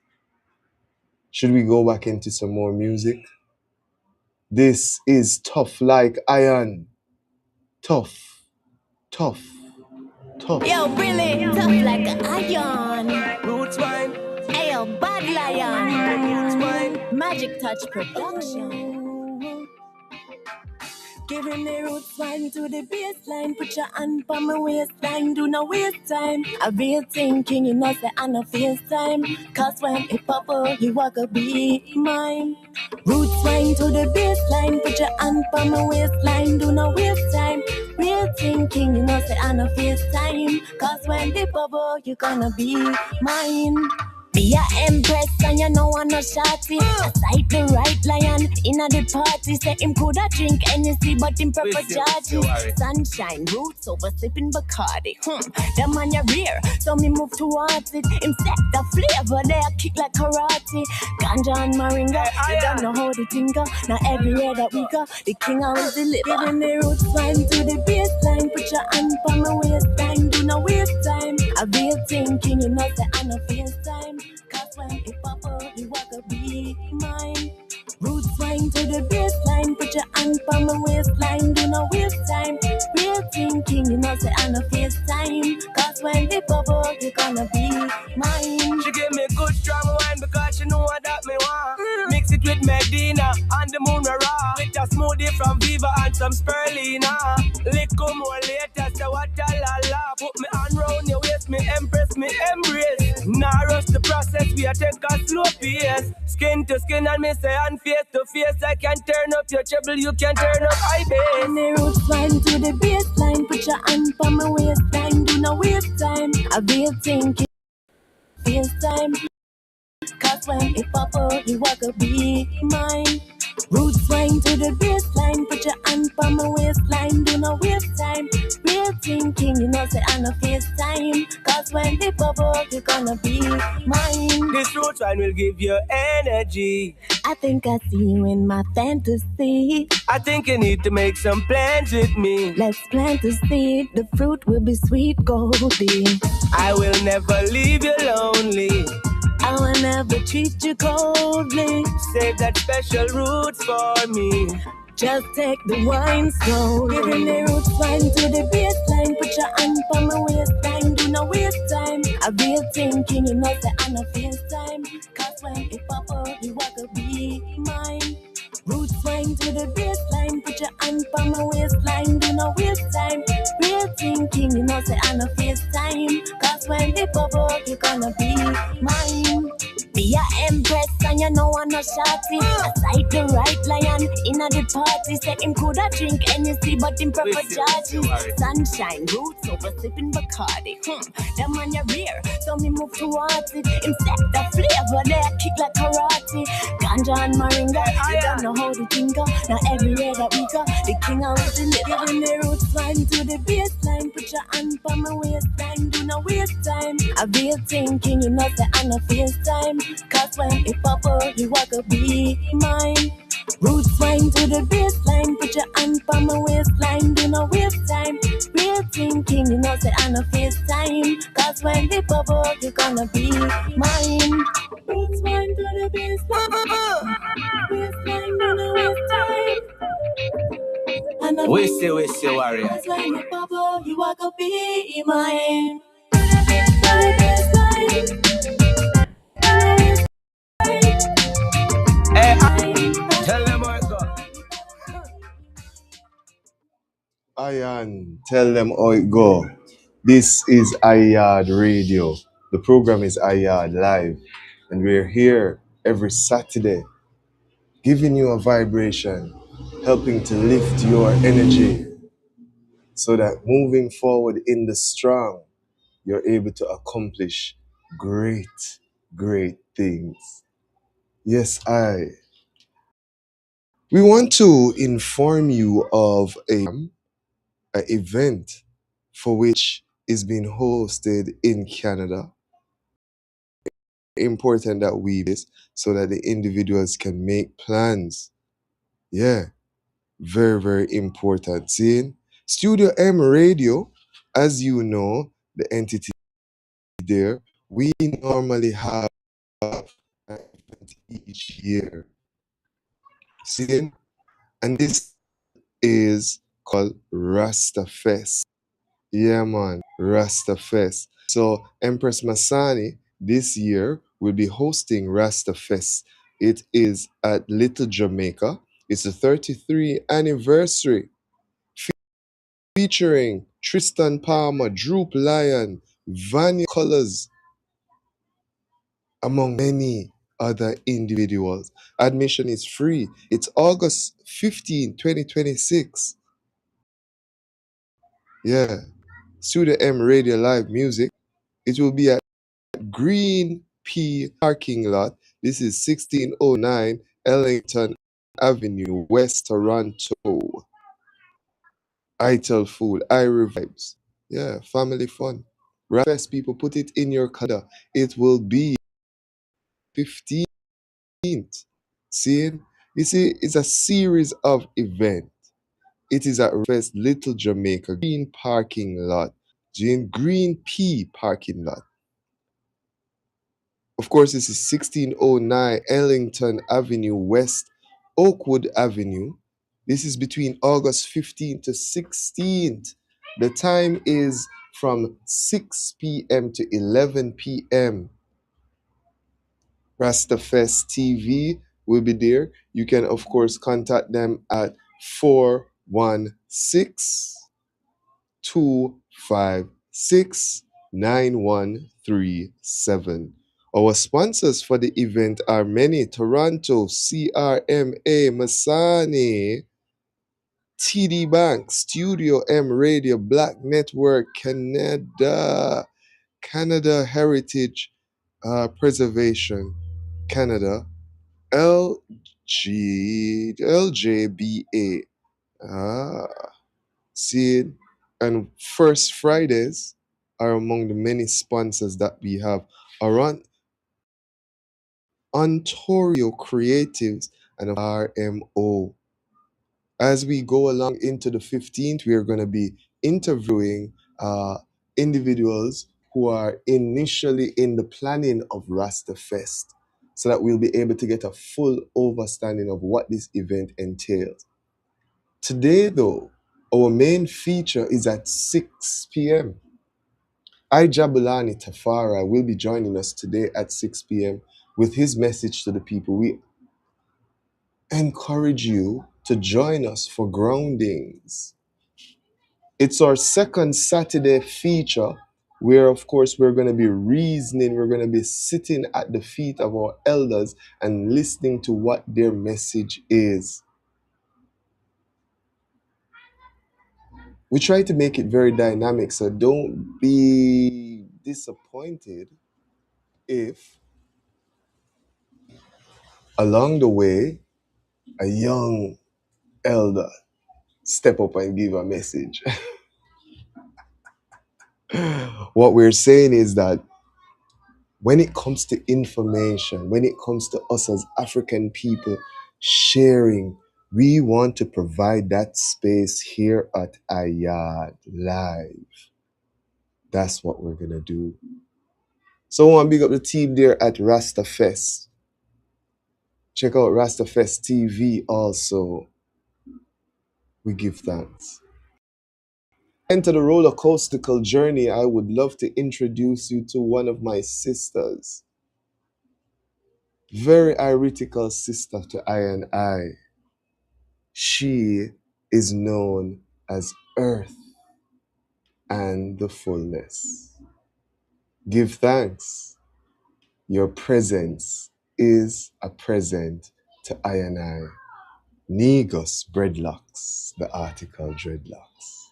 S1: Should we go back into some more music? This is Tough Like Iron. Tough, tough, tough.
S2: Yo, really tough like an iron.
S3: Roots wine,
S2: Ayo, bad lion.
S3: roots wine.
S2: Magic Touch Production. Giving the roots line to the baseline. Put your hand on my waistline. Do not waste time. I be thinking, you know, say I no FaceTime. Cause when it bubble, you walk a be mine. Roots line to the baseline. Put your hand on my waistline. Do not waste time. Real thinking, you know, say I no FaceTime. Cause when it bubble, you gonna be mine. Be a empress and you know I'm not shorty. Aside the right lion in the party. Say him coulda drink Hennessy but him prefer Georgie. Sunshine, roots over sipping Bacardi. The man you rear, so me move towards it. Him set the flavor there, kick like karate. Ganja and Moringa, you don't know how the thing go. Now everywhere that we go, the king always deliver. Giving the roots line to the baseline. Put your hand on my waistline, do not waste time. I be thinking, you know, say I no FaceTime. Cause when it bubble, you walk a be mine. Roots wine to the baseline. Put your hand on my waistline. Do not waste time. Real thinking, you know, say I no FaceTime. Cause when it bubble, you gonna be mine.
S3: She give me good strong wine because she know what that me want. Mix it with Medina and the moon raw. With a smoothie from Viva and some spirulina. Little more later, so what a la la. Put me on round your waist, me empress, me embrace. Now rush the process, we a take a slow pace. Skin to skin and me say and face to face. I can turn up your treble, you can turn up high bass.
S2: And the roots line to the baseline. Put your hand on my waistline. Do not waste time. I be thinking, FaceTime. Cause when it bubble, you walk a be mine. Roots wine to the baseline. Put your hand on my waistline. Do not waste time. Real thinking, you know, say I no FaceTime. Cause when it bubble, you gonna be mine.
S3: This roots wine will give you energy.
S2: I think I see you in my fantasy.
S3: I think you need to make some plans with me.
S2: Let's plant a seed. The fruit will be sweet, goldy.
S3: I will never leave you lonely.
S2: I will never treat you coldly.
S3: Save that special roots for me.
S2: Just take the wine slow. Giving the roots wine to the baseline. Put your hand on my waistline. Do not waste time. I be thinking, you know, say I no FaceTime. Cause when it bubble, you walk a be mine. Roots wine to the baseline. Put your hand on my waistline. Do not waste time. Real thinking, you know, say I no FaceTime. Cause when it bubble, you gonna be mine. Be a empress and you know I'm not shorty. Aside the right lion in the party. Say him coulda drink Hennessy but him prefer Georgie. Sunshine, roots over sipping Bacardi. The man you rear, so me move towards it. Him set the flavor there, kick like karate. Ganja and Moringa, you don't know how the thing go. Now everywhere that we go, the king always deliver. Giving the roots line to the baseline. Put your hand on my waistline. Do not waste time. I be thinking, you know, say I no FaceTime. Cause when it bubble, you walk a be mine. Roots wine to the baseline. Put your hand on my waistline. Do not waste time. Real thinking, you know, say I no FaceTime. Cause when it bubble, you gonna be mine. Wine to the baseline. Baseline, don't waste time.
S6: We say, warrior.
S2: That's when you bubble, you walk up be mine. Baseline,
S6: Hey, tell them how it go.
S1: Ayan, tell them how it go. This is Yaad Radio. The program is Yaad Live, and we're here every Saturday, giving you a vibration, helping to lift your energy, so that moving forward in the strong, you're able to accomplish great, great things. Yes, we want to inform you of a event for which is being hosted in Canada. Important that we do this so that the individuals can make plans. Yeah, very, very important. Seeing Studio M Radio, as you know, the entity there, we normally have an event each year. Seeing, and this is called Rasta Fest. Yeah, man, Rasta Fest. So Empress Masani this year will be hosting Rasta Fest. It is at Little Jamaica. It's the 33rd anniversary, featuring Tristan Palmer, Droop Lion, Vanya Colors, among many other individuals. Admission is free. It's August 15, 2026. Yeah. Studio M Radio Live Music. It will be at Green P parking lot. This is 1609 Ellington Avenue, West Toronto. I tell food, I vibes. Yeah, family fun. Best people, put it in your calendar. It will be 15th. Seeing? You see, it's a series of events. It is at West Little Jamaica, Green parking lot. Green P parking lot. Of course, this is 1609 Ellington Avenue West, Oakwood Avenue. This is between August 15th to 16th. The time is from 6 p.m. to 11 p.m. Rastafest TV will be there. You can, of course, contact them at 416 256 9137. Our sponsors for the event are many: Toronto, CRMA, Masani, TD Bank, Studio M Radio, Black Network, Canada Heritage Preservation, Canada, LJBA. See, and First Fridays are among the many sponsors that we have around Ontario Creatives and RMO. As we go along into the 15th, we are going to be interviewing individuals who are initially in the planning of Rasta Fest, so that we'll be able to get a full understanding of what this event entails. Today, though, our main feature is at 6 p.m. Jabulani Tafara will be joining us today at 6 p.m. with his message to the people. We encourage you to join us for groundings. It's our second Saturday feature where, of course, we're going to be reasoning. We're going to be sitting at the feet of our elders and listening to what their message is. We try to make it very dynamic, so don't be disappointed if along the way a young elder step up and give a message. What we're saying is that when it comes to information, when it comes to us as African people sharing, we want to provide that space here at Yaad Live. That's what we're going to do. So I want to big up the team there at RastaFest. Check out RastaFest TV also. We give thanks. Enter the acoustical journey. I would love to introduce you to one of my sisters. Very heretical sister to I and I. She is known as Earth and the Fullness. Give thanks. Your presence is a present to I and I. Negus Breadlocks, the article Dreadlocks.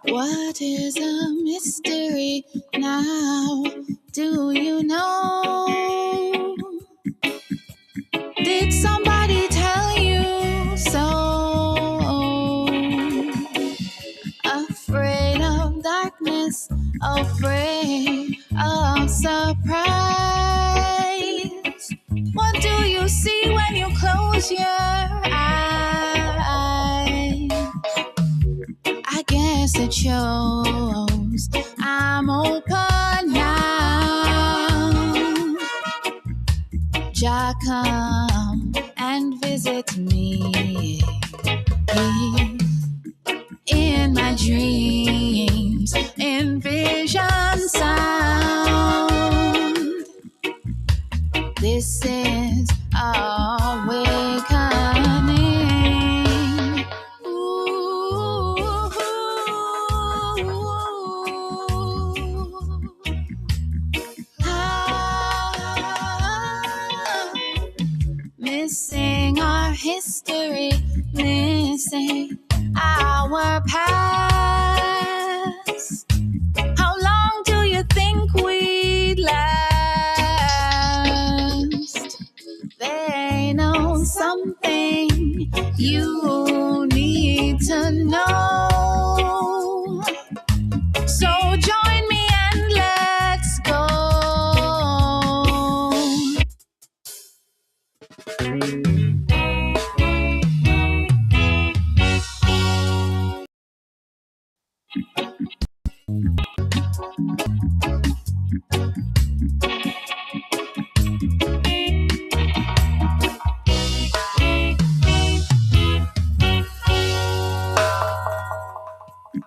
S2: What is a mystery now? Do you know? Did somebody tell you so? Afraid of darkness, afraid of surprise. What do you see when you close your eyes? I guess it shows I'm open now. Jah, come and visit me in my dreams, in vision sound. This is awakening. Ooh. Missing our history, missing our past. How long do you think we'd last? They know something you need to know. So join me and let's go.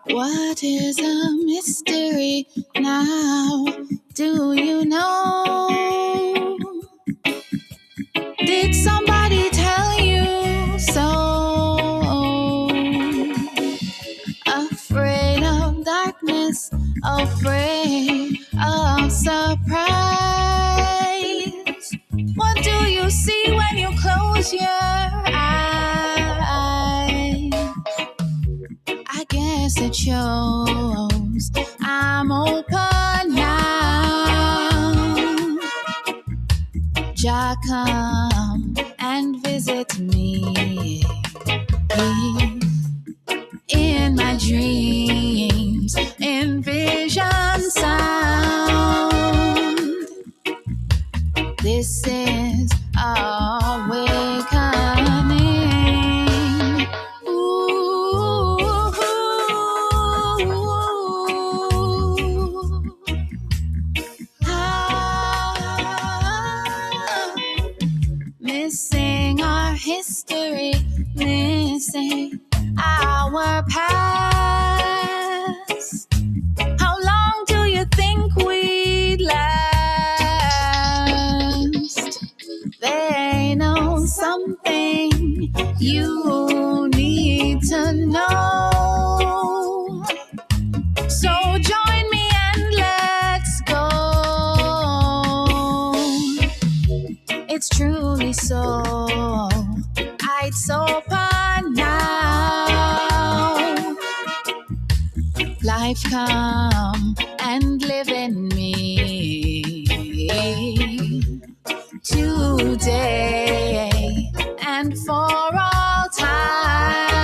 S2: What is a mystery now? Do you know? Did somebody tell you so? Afraid of darkness, afraid of surprise. What do you see when you close your eyes? I guess it shows I'm open now. Jah, come and visit me in my dreams, in vision sound. This is awakening. Ooh. Missing our history, missing our past. How long do you think we'd last? They know something you need to know. So join me and let's go. It's truly so. It's open now. Life come and live in me today and for all time.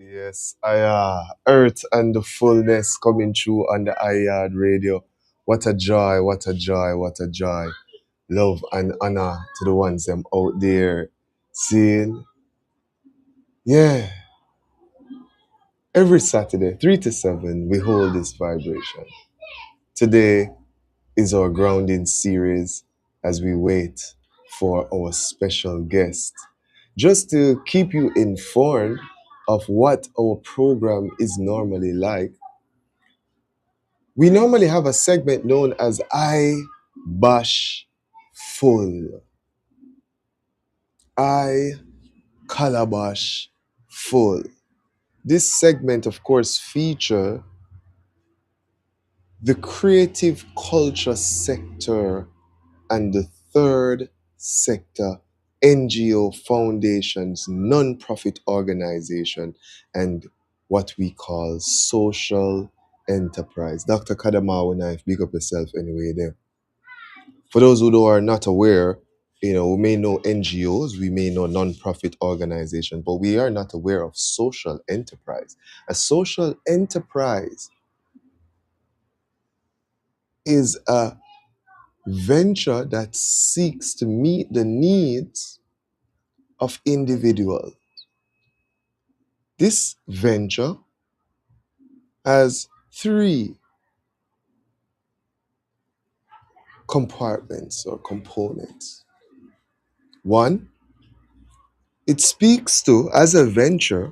S1: Yes, Earth and the fullness coming through on the Yaad radio. What a joy, what a joy, what a joy. Love and honor to the ones them out there seeing. Yeah, every Saturday, 3 to 7, we hold this vibration. Today is our grounding series as we wait for our special guest. Just to keep you informed of what our program is normally like, we normally have a segment known as I Bash Full. I Calabash Full. This segment, of course, feature the creative culture sector and the third sector, NGO foundations, non-profit organization, and what we call social enterprise. Dr. Kadamawa Knife, big up yourself anyway there. For those who are not aware, we may know NGOs, we may know non-profit organizations, but we are not aware of social enterprise. A social enterprise is a venture that seeks to meet the needs of individuals. This venture has three compartments or components. One, it speaks to, as a venture,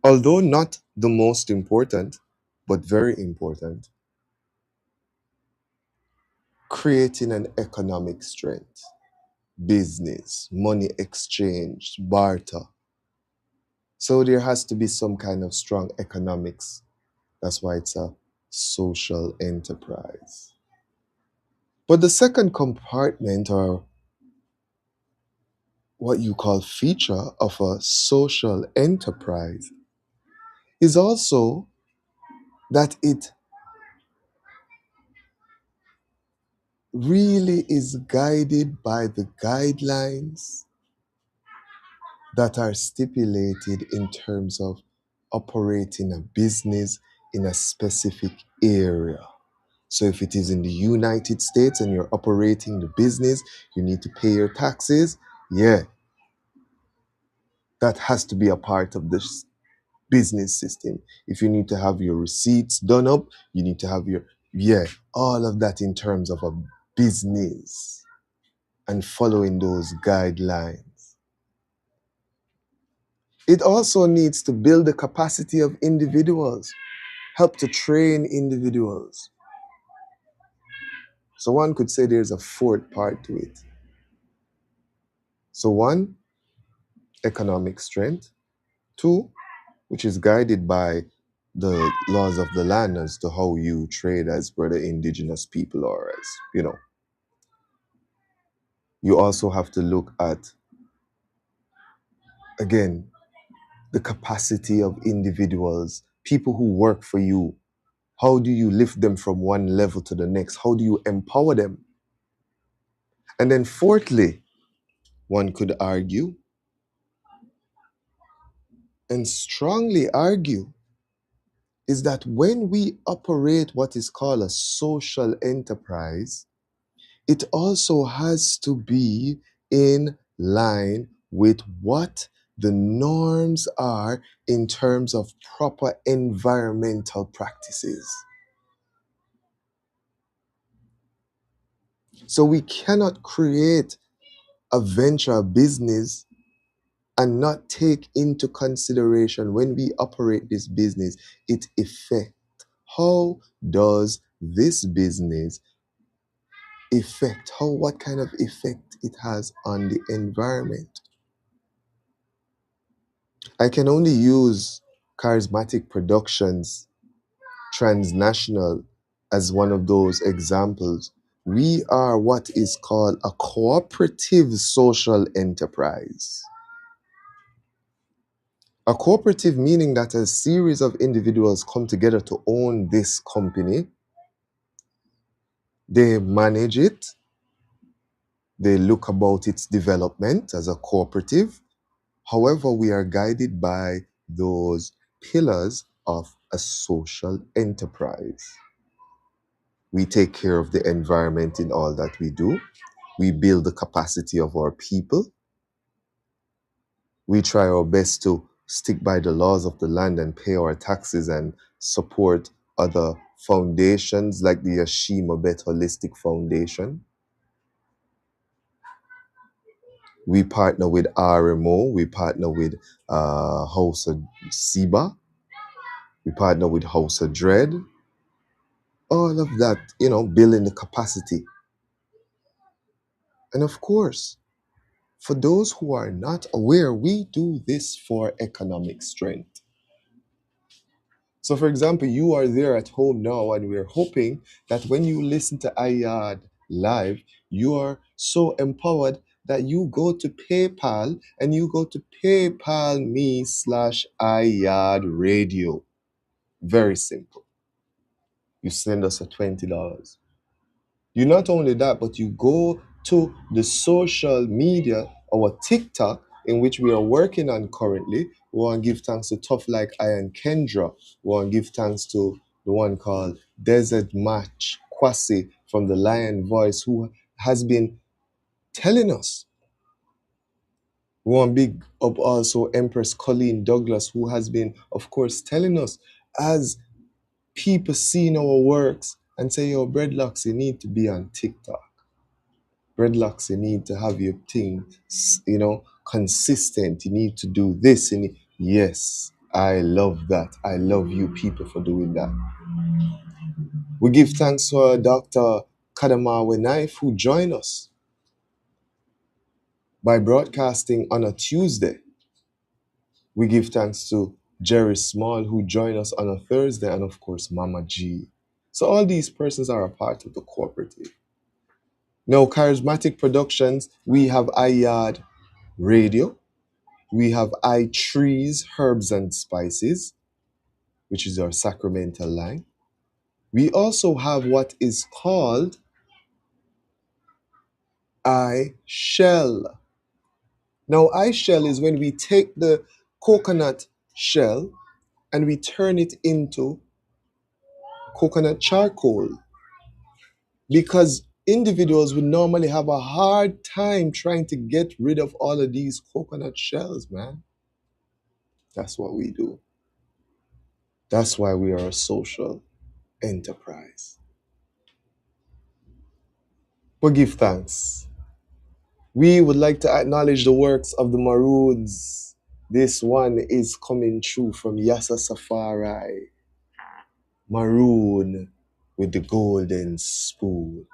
S1: although not the most important, but very important, creating an economic strength, business, money exchange, barter. So there has to be some kind of strong economics. That's why it's a social enterprise. But the second compartment, or what you call feature of a social enterprise, is also that it really is guided by the guidelines that are stipulated in terms of operating a business in a specific area. So if it is in the United States and you're operating the business, you need to pay your taxes. Yeah, that has to be a part of this business system. If you need to have your receipts done up, you need to have all of that in terms of a business and following those guidelines. It also needs to build the capacity of individuals, help to train individuals. So one could say there's a fourth part to it. So one, economic strength. Two, which is guided by the laws of the land as to how you trade as per the indigenous people, or as, you also have to look at, again, the capacity of individuals, people who work for you. How do you lift them from one level to the next? How do you empower them? And then fourthly, one could argue and strongly argue is that when we operate what is called a social enterprise, it also has to be in line with what the norms are in terms of proper environmental practices. So we cannot create a venture, a business, and not take into consideration when we operate this business, its effect. How does this business affect, what kind of effect it has on the environment? I can only use KarisMa'atic ProductionZ Transnational as one of those examples. We are what is called a cooperative social enterprise. A cooperative meaning that a series of individuals come together to own this company. They manage it. They look about its development as a cooperative. However, we are guided by those pillars of a social enterprise. We take care of the environment in all that we do. We build the capacity of our people. We try our best to stick by the laws of the land and pay our taxes and support other foundations like the Yashima Bet Holistic Foundation. We partner with RMO. We partner with House of Siba. We partner with House of Dread. All of that, building the capacity. And of course, for those who are not aware, we do this for economic strength. So, for example, you are there at home now, and we're hoping that when you listen to Yaad live, you are so empowered that you go to PayPal and you go to PayPal me/Yaad Radio. Very simple. You send us a $20. You not only that, but you go to the social media, our TikTok, in which we are working on currently. We want to give thanks to Tough Like Iron Kendra. We want to give thanks to the one called Desert Match Kwasi from the Lion Voice, who has been telling us. We want big up also Empress Colleen Douglas, who has been, of course, telling us as people seeing our works and say, yo, Breadlocks, you need to be on TikTok. Dreadlocks, you need to have your thing, consistent. You need to do this. Yes, I love that. I love you people for doing that. We give thanks to Dr. Kadamawe Knife, who joined us by broadcasting on a Tuesday. We give thanks to Jerry Small, who joined us on a Thursday, and of course, Mama G. So all these persons are a part of the cooperative. Now, KarisMa'atic Productions, we have Yaad Radio. We have Trees, Herbs and Spices, which is our sacramental line. We also have what is called Shell. Now, shell is when we take the coconut shell and we turn it into coconut charcoal. Because individuals would normally have a hard time trying to get rid of all of these coconut shells, man. That's what we do. That's why we are a social enterprise. But give thanks. We would like to acknowledge the works of the Maroons. This one is coming true from Yassa Safari. Maroon with the golden spoon.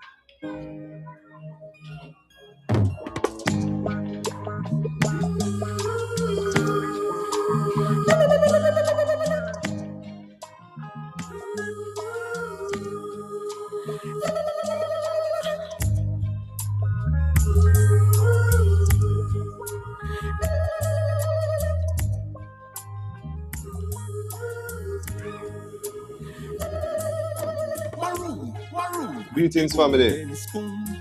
S1: Greetings, family.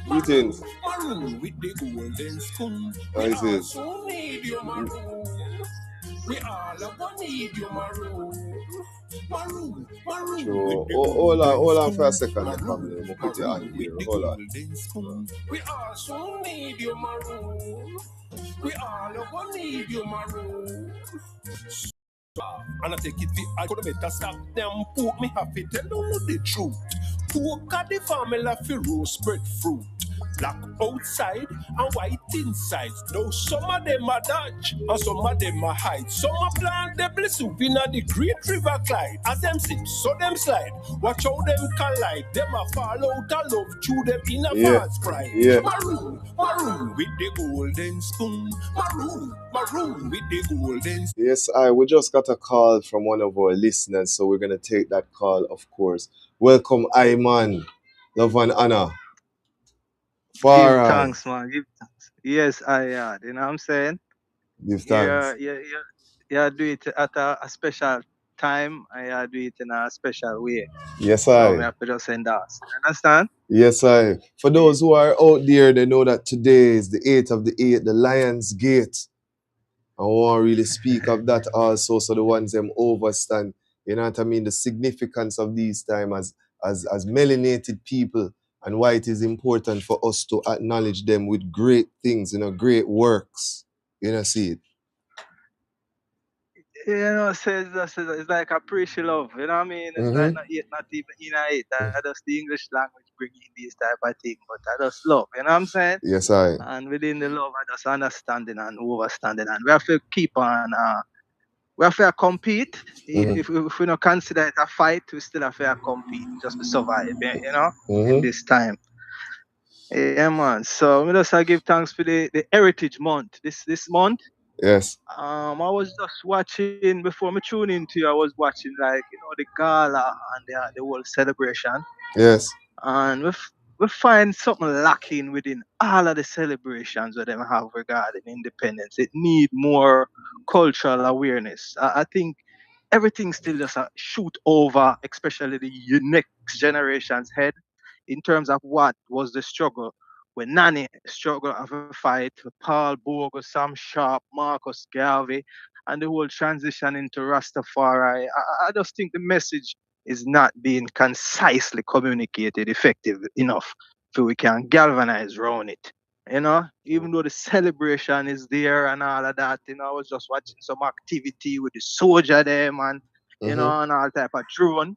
S1: Greetings.
S6: Maroon with the golden spoon.
S1: How is it?
S6: So need you, maroon. We all gonna need you, maroon. Maroon, maroon.
S1: Sure. Hold on for a second, family. I'm gonna put you on here. Hold on.
S6: We all so need you, maroon. We all gonna need you, maroon. And I take it I could better stop them poke me have to tell them the truth. Poke at the family for roast spread fruit. Black outside and white inside. Now some of them are Dutch and some of them are hide. Some are plant the bliss soup in the Great River Clyde. As them sip, so them slide. Watch how them collide. Them a fall out of love through them in a false pride.
S1: Yeah.
S6: Maroon, maroon with the golden spoon. Maroon, maroon with the golden spoon.
S1: Yes, we just got a call from one of our listeners, so we're gonna take that call, of course. Welcome, Iman. Love and honor.
S7: Give thanks, man. Give thanks. Yes, you know what I'm saying?
S1: Give thanks.
S7: Yeah, do it at a special time. I do it in a special way.
S1: Yes,
S7: So we have to just endorse. Understand?
S1: Yes, For those who are out there, they know that today is the 8th of the 8th, the Lion's Gate. I want to really speak of that also, so the ones them overstand, you know what I mean, the significance of these time as melanated people, and why it is important for us to acknowledge them with great things, great works. See it.
S7: It's like a appreciate love, you know what I mean? It's like not yet, not even in it. That just the English language bringing these type of thing, but I just love, you know what I'm saying?
S1: Yes, I.
S7: And within the love, I just understanding and overstanding, and we have to keep on. We have to compete. If we don't consider it a fight, we still have to compete just to survive, in this time. Yeah, man. So we just give thanks for the Heritage Month. This month.
S1: Yes.
S7: I was just watching before me tune into you. I was watching the gala and the whole celebration,
S1: Yes.
S7: and we find something lacking within all of the celebrations that they have regarding independence. It need more cultural awareness. I think everything still just shoot over, especially the next generation's head, in terms of what was the struggle. When Nani struggle of a fight with Paul Bogle, Sam Sharp, Marcus Garvey, and the whole transition into Rastafari, I just think the message is not being concisely communicated effective enough so we can galvanize around it. Even though the celebration is there and all of that, I was just watching some activity with the soldier them and and all type of drone.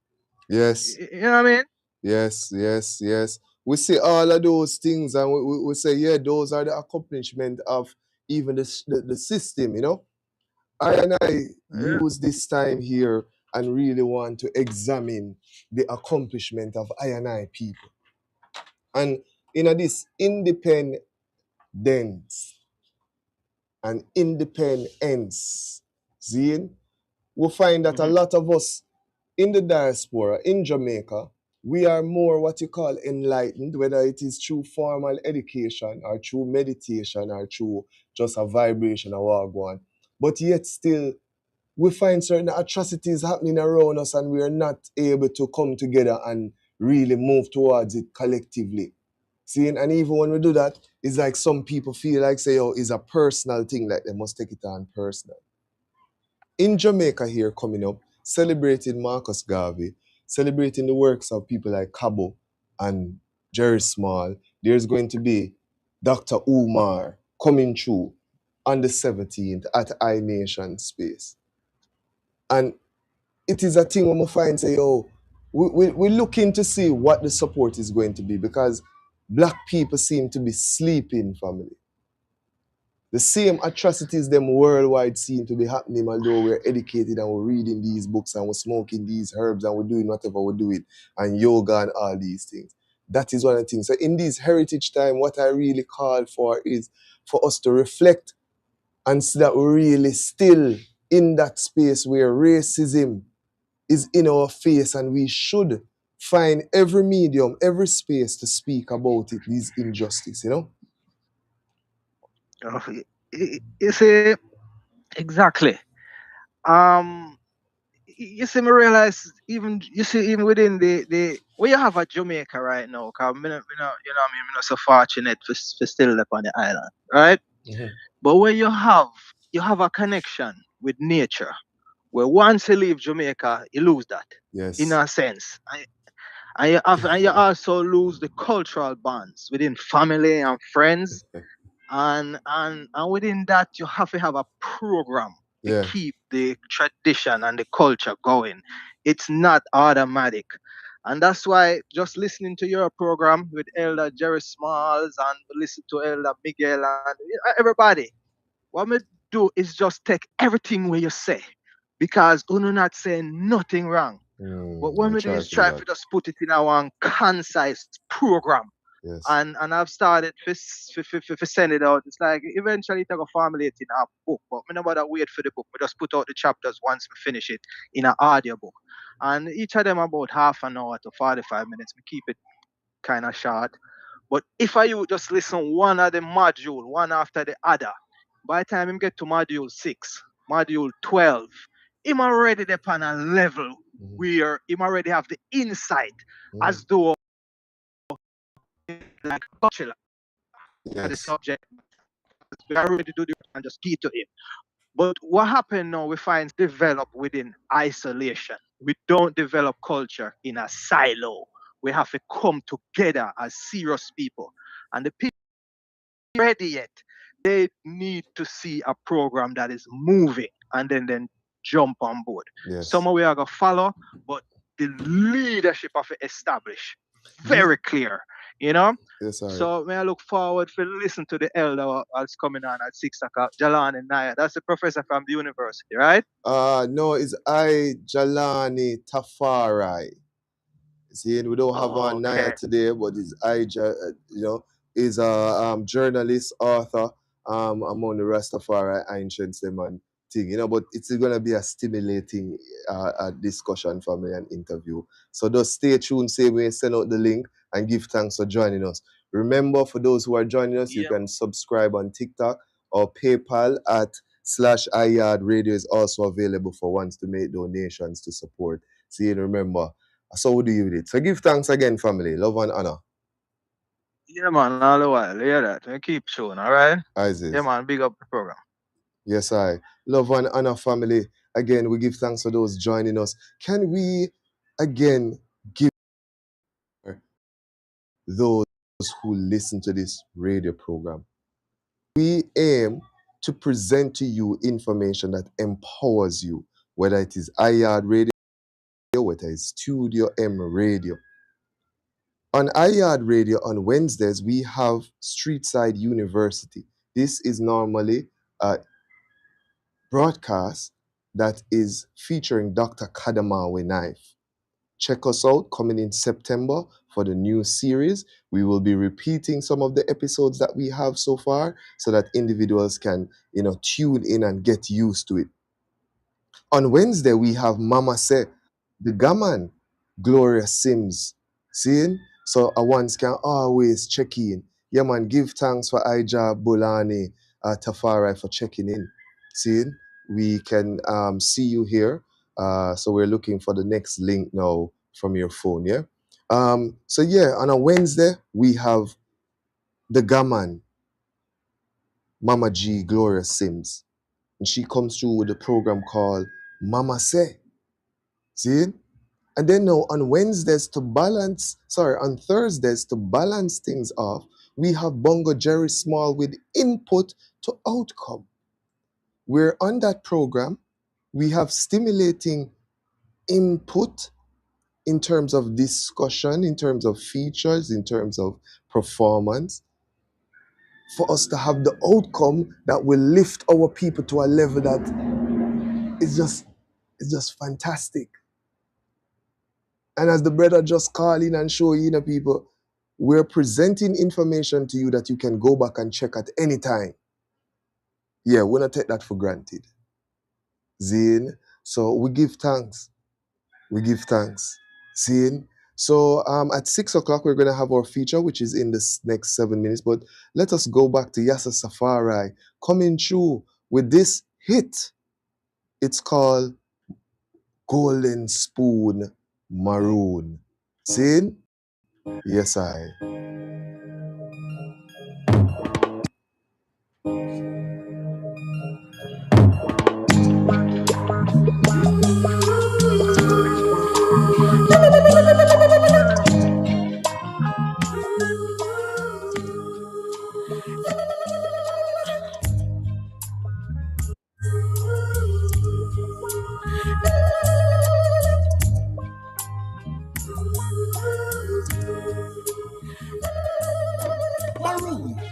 S1: Yes.
S7: You know what I mean?
S1: Yes, yes, yes. We see all of those things, and we say, yeah, those are the accomplishment of even the system, I use this time here and really want to examine the accomplishment of I people. And this independence and independence, seeing, we find that a lot of us in the diaspora, in Jamaica, we are more what you call enlightened, whether it is through formal education or through meditation or through just a vibration or wagwan. But yet still, we find certain atrocities happening around us and we are not able to come together and really move towards it collectively. Seeing, and even when we do that, it's like some people feel like, say, oh, it's a personal thing, like they must take it on personal. In Jamaica here coming up, celebrating Marcus Garvey, celebrating the works of people like Cabo and Jerry Small, there's going to be Dr. Umar coming through on the 17th at iNation Space. And it is a thing when we find, say, oh, we're looking to see what the support is going to be, because black people seem to be sleeping, family. The same atrocities them worldwide seem to be happening, although we're educated and we're reading these books and we're smoking these herbs and we're doing whatever we're doing, and yoga and all these things. That is one of the things. So in this heritage time, what I really call for is for us to reflect and see that we're really still in that space where racism is in our face, and we should find every medium, every space to speak about it, these injustice,
S7: You see, exactly. You see, me realize even within the where you have a Jamaica right now, cause me, me not so fortunate for still up on the island, right? But where you have a connection with nature, where once you leave Jamaica, you lose that.
S1: Yes.
S7: In a sense. And you also lose the cultural bonds within family and friends. And within that, you have to have a program to keep the tradition and the culture going. It's not automatic. And that's why just listening to your program with Elder Jerry Smalls and listen to Elder Miguel and everybody, what me do is just take everything where you say, because you're not saying nothing wrong. But when we do is try to just put it in our concise program.
S1: Yes.
S7: And I've started to send it out. It's like eventually it will formulate in a book, but we never wait for the book. We just put out the chapters once we finish it in an audio book. And each of them about half an hour to 45 minutes. We keep it kind of short. But if I would just listen one of the module, one after the other, by the time him get to module 6, module 12, him already upon a level where him already have the insight as though like bachelor the subject. We already do the and just key to him. But what happened now, we find develop within isolation. We don't develop culture in a silo. We have to come together as serious people. And the people ready yet, they need to see a program that is moving and then jump on board.
S1: Yes.
S7: Some of we are going to follow, but the leadership of it established. Very clear, you know?
S1: Yes, sir.
S7: So may I look forward to listen to the elder that's coming on at 6 o'clock, Jalan and Naya. That's the professor from the university, right?
S1: No, it's Jalani Tafari. See, we don't have on Naya today, but it's is a journalist, author, among the Rastafari ancients, them and thing, but it's going to be a stimulating discussion for me, an interview. So just stay tuned, say we send out the link and give thanks for joining us. Remember, for those who are joining us, you can subscribe on TikTok or PayPal at /iYard Radio is also available for ones to make donations to support. See, and remember, so we do with it. So give thanks again, family. Love and honor.
S7: Yeah, man, all the while. Hear that. We keep showing, all right?
S1: Isaac.
S7: Yeah, man, big up the program.
S1: Yes, I. Love and honor, family. Again, we give thanks for those joining us. Can we, again, give those who listen to this radio program? We aim to present to you information that empowers you, whether it is iYard Radio, whether it's Studio M Radio. On iYard Radio on Wednesdays, we have Streetside University. This is normally a broadcast that is featuring Dr. Kadamawe Knife. Check us out coming in September for the new series. We will be repeating some of the episodes that we have so far so that individuals can, tune in and get used to it. On Wednesday, we have Mama Say, the gaman, Gloria Sims. Seeing? So ones can always check in. Yeah, man, give thanks for Ija Bulani Tafari for checking in. Seeing? We can see you here. So we're looking for the next link now from your phone, yeah? So yeah, on a Wednesday, we have the gaman, Mama G, Gloria Sims. And she comes through with a program called Mama Say. See? And then now on Thursdays to balance things off, we have Bongo Jerry Small with input to outcome. We're on that program. We have stimulating input in terms of discussion, in terms of features, in terms of performance, for us to have the outcome that will lift our people to a level that is just fantastic. And as the brother just call in and show you, people, we're presenting information to you that you can go back and check at any time. Yeah, we're not take that for granted. Zine. So we give thanks. We give thanks. Zine. So at 6 o'clock, we're going to have our feature, which is in this next 7 minutes. But let us go back to Yassa Safari coming through with this hit. It's called Golden Spoon Maroon. Zine? Yes, I.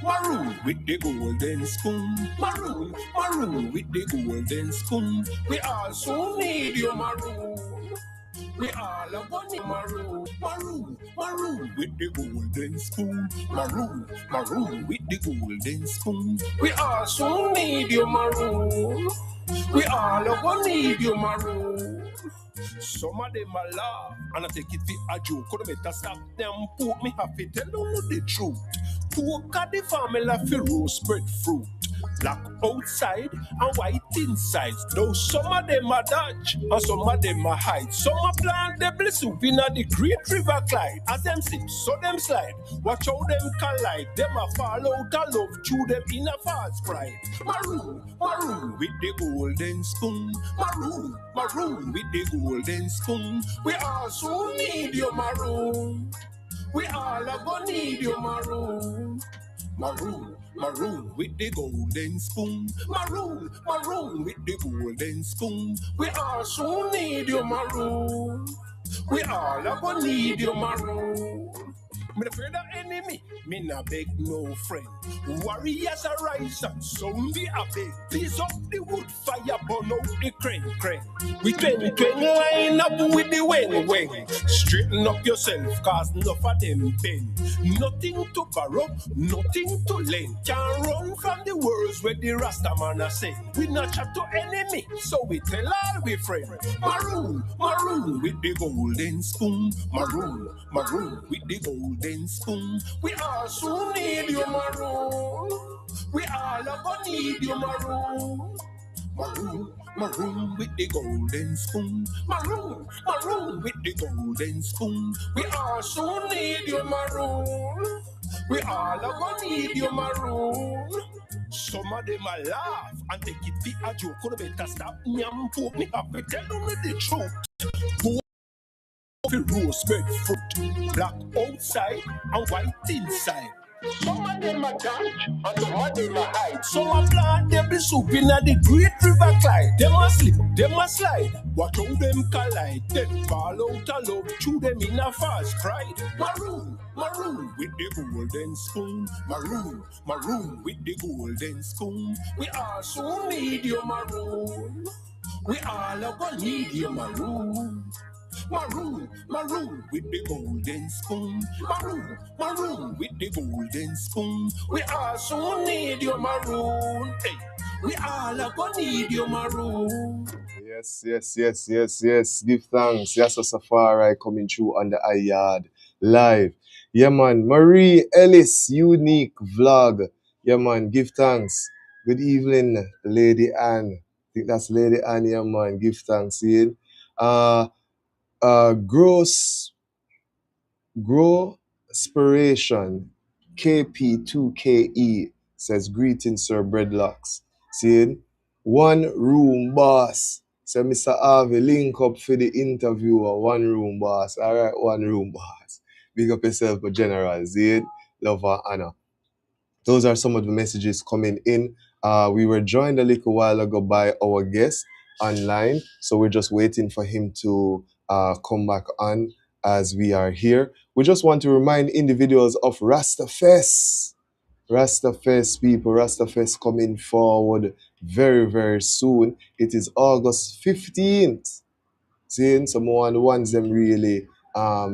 S6: Maroon with the golden spoon. Maroon with the golden spoon. We also need your maroon. We all are one maroon with the golden spoon. Maroon with the golden spoon. We also need your maroon. We all are one need your maroon. Some of them are laugh and I take it for a joke. Could better stop them poke me have to tell them the truth. Poke at the family for roast spread fruit.
S8: Black outside and white inside. Though some of them are dodge and some of them are hide. Some are plant devil soup in the great river Clyde. As them sip, so them slide. Watch how them collide. Them a fall out of love through them in a false pride. Maroon, maroon with the golden spoon. Maroon, maroon with the golden spoon. We all so need your maroon. We all are gonna need your maroon. Maroon, maroon with the golden spoon. Maroon, maroon with the golden spoon. We all so need your maroon. We all are gonna need your maroon. Me afraid of enemy, me not beg no friend. Warriors arise and zombie a beg. Piece up the wood fire, burn out the crane. We twang line up with the wing. Straighten up yourself, cause enough of them bend. Nothing to borrow, nothing to lend. Can't run from the words where the Rasta man are saying. We not chat to enemy, so we tell all we friend. Maroon, maroon with the golden spoon. Maroon, maroon with the golden spoon. We all soon need your maroon. We all are gonna need your maroon. Maroon, maroon with the golden spoon. Maroon, maroon with the golden spoon. We all soon need your maroon. We all are gonna need your maroon. Some of them a laugh and take it be a joke. Could better stop nyam poke me up and tell them the truth. Rose red fruit, black outside and white inside. Some of them are dodge and some of them are hide. Some are plant devil soup in the great river Clyde. Them a slip, them a slide. Watch how them collide. Them fall out of love through them in a false pride. Maroon, maroon with the golden spoon. Maroon, maroon with the golden spoon. We all so need your maroon. We all are gonna need your maroon. Maroon, maroon with the golden spoon. Maroon, maroon with the golden spoon. We also need your maroon. Hey, we all are gonna need your maroon.
S1: Yes. Give thanks. Yes, a Safari coming through on the Yaad live. Yeah, man. Marie Ellis, unique vlog. Yeah, man. Give thanks. Good evening, Lady Anne. I think that's Lady Anne, yeah, man. Give thanks. See? Grow Spiration KP2KE says greetings, Sir Breadlocks. See? One room boss. So Mr. Harvey, link up for the interviewer. One room boss. All right, one room boss. Big up yourself, a general. See? Love and honor. Those are some of the messages coming in. We were joined a little while ago by our guest online, so we're just waiting for him to come back on as we are here. We just want to remind individuals of Rastafest. Rastafest, people, Rastafest coming forward very, very soon. It is August 15th. Seeing someone wants them really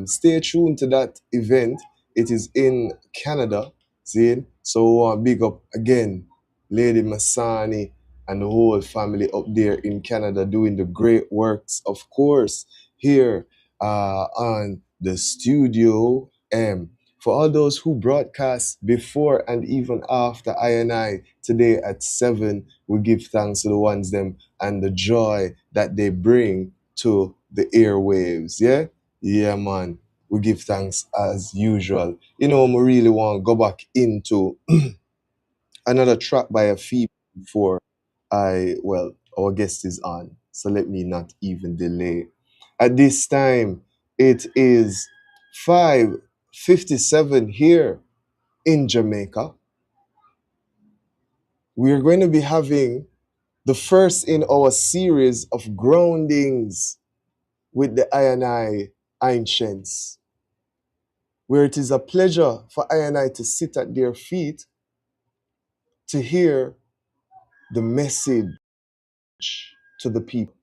S1: stay tuned to that event. It is in Canada. Seeing so big up again Lady Masani and the whole family up there in Canada doing the great works, of course, here on the Studio M. For all those who broadcast before and even after I today at 7, we give thanks to the ones them and the joy that they bring to the airwaves. Yeah, man. We give thanks as usual. You know, I really want to go back into another track by a female before our guest is on. So let me not even delay. At this time, it is 5:57 here in Jamaica. We're going to be having the first in our series of groundings with the I Ancients, where it is a pleasure for I to sit at their feet to hear the message to the people.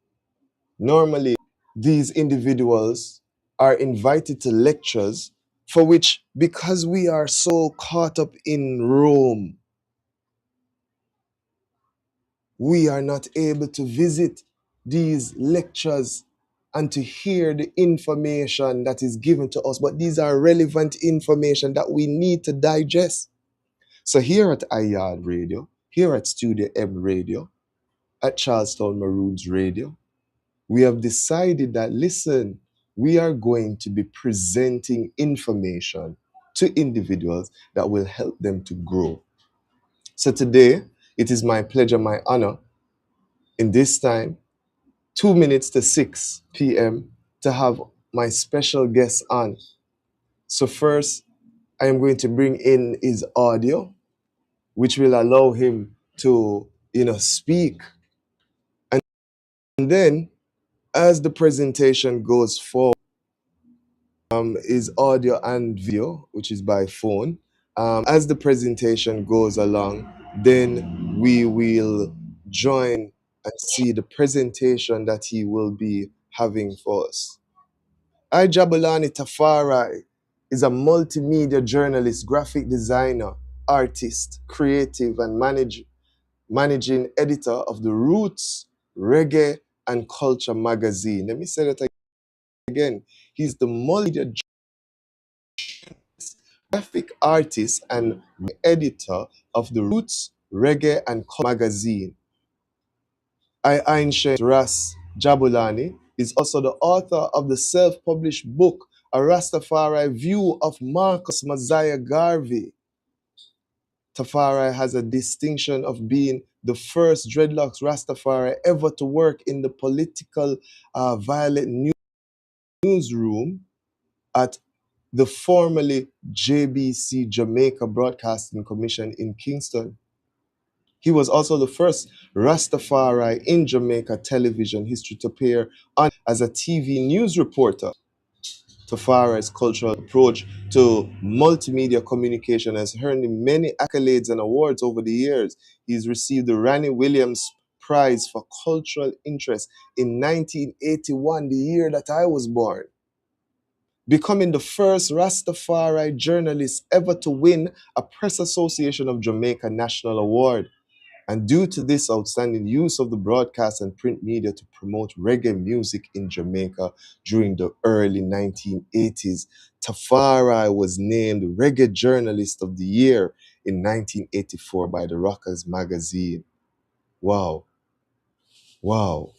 S1: Normally, these individuals are invited to lectures for which, because we are so caught up in Rome, we are not able to visit these lectures and to hear the information that is given to us. But these are relevant information that we need to digest. So here at Yaad Radio, here at Studio M Radio, at Charlestown Maroons Radio, we have decided that, listen, we are going to be presenting information to individuals that will help them to grow. So today, it is my pleasure, my honor, in this time, 2 minutes to 6 p.m., to have my special guest on. So first, I am going to bring in his audio, which will allow him to, speak. And then, as the presentation goes forward, is audio and video, which is by phone. As the presentation goes along, then we will join and see the presentation that he will be having for us. Jabulani Tafarai is a multimedia journalist, graphic designer, artist, creative, and managing editor of the Roots, Reggae, and Culture magazine. Let me say that again. He's the multimedia graphic artist and editor of the Roots, Reggae, and Culture magazine. Ancient Ras Jabulani is also the author of the self-published book, A Rastafari View of Marcus Messiah Garvey. Tafari has a distinction of being the first dreadlocks Rastafari ever to work in the political violent newsroom at the formerly JBC Jamaica Broadcasting Commission in Kingston. He was also the first Rastafari in Jamaica television history to appear on as a TV news reporter. Tafari's cultural approach to multimedia communication has earned him many accolades and awards over the years. He's received the Ranny Williams Prize for Cultural Interest in 1981, the year that I was born, becoming the first Rastafari journalist ever to win a Press Association of Jamaica National Award. And due to this outstanding use of the broadcast and print media to promote reggae music in Jamaica during the early 1980s, Tafari was named Reggae Journalist of the Year in 1984 by the Rockers magazine. Wow. Wow.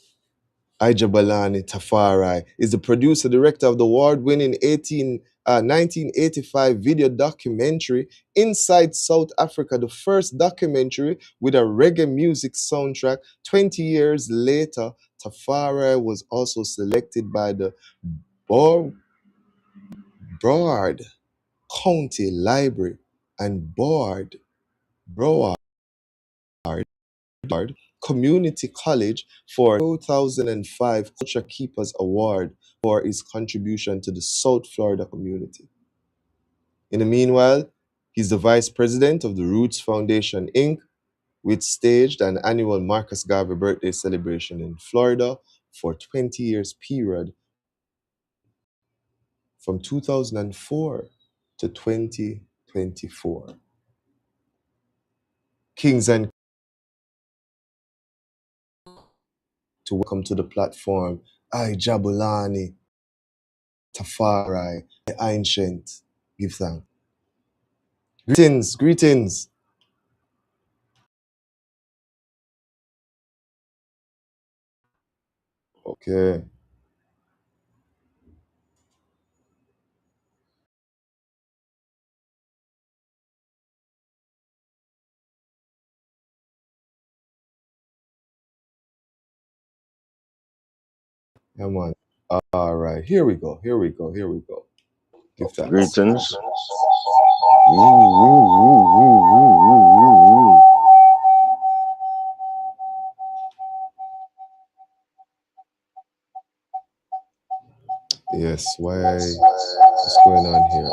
S1: Ijabalani Tafari is the producer director of the award-winning 1985 video documentary Inside South Africa, the first documentary with a reggae music soundtrack. 20 years later, Tafari was also selected by the Broward County Library and Broward Community College for 2005 Culture Keepers Award for his contribution to the South Florida community. In the meanwhile, he's the vice president of the Roots Foundation, Inc., which staged an annual Marcus Garvey birthday celebration in Florida for 20 years period from 2004 to 2024. Kings and to welcome to the platform, Jabulani Tafari, the ancient. Give thanks. Greetings, greetings. Okay. Come on. All right. Here we go. Here we go. Here we go. Give thanks.
S9: Greetings.
S1: Yes. What's going on here?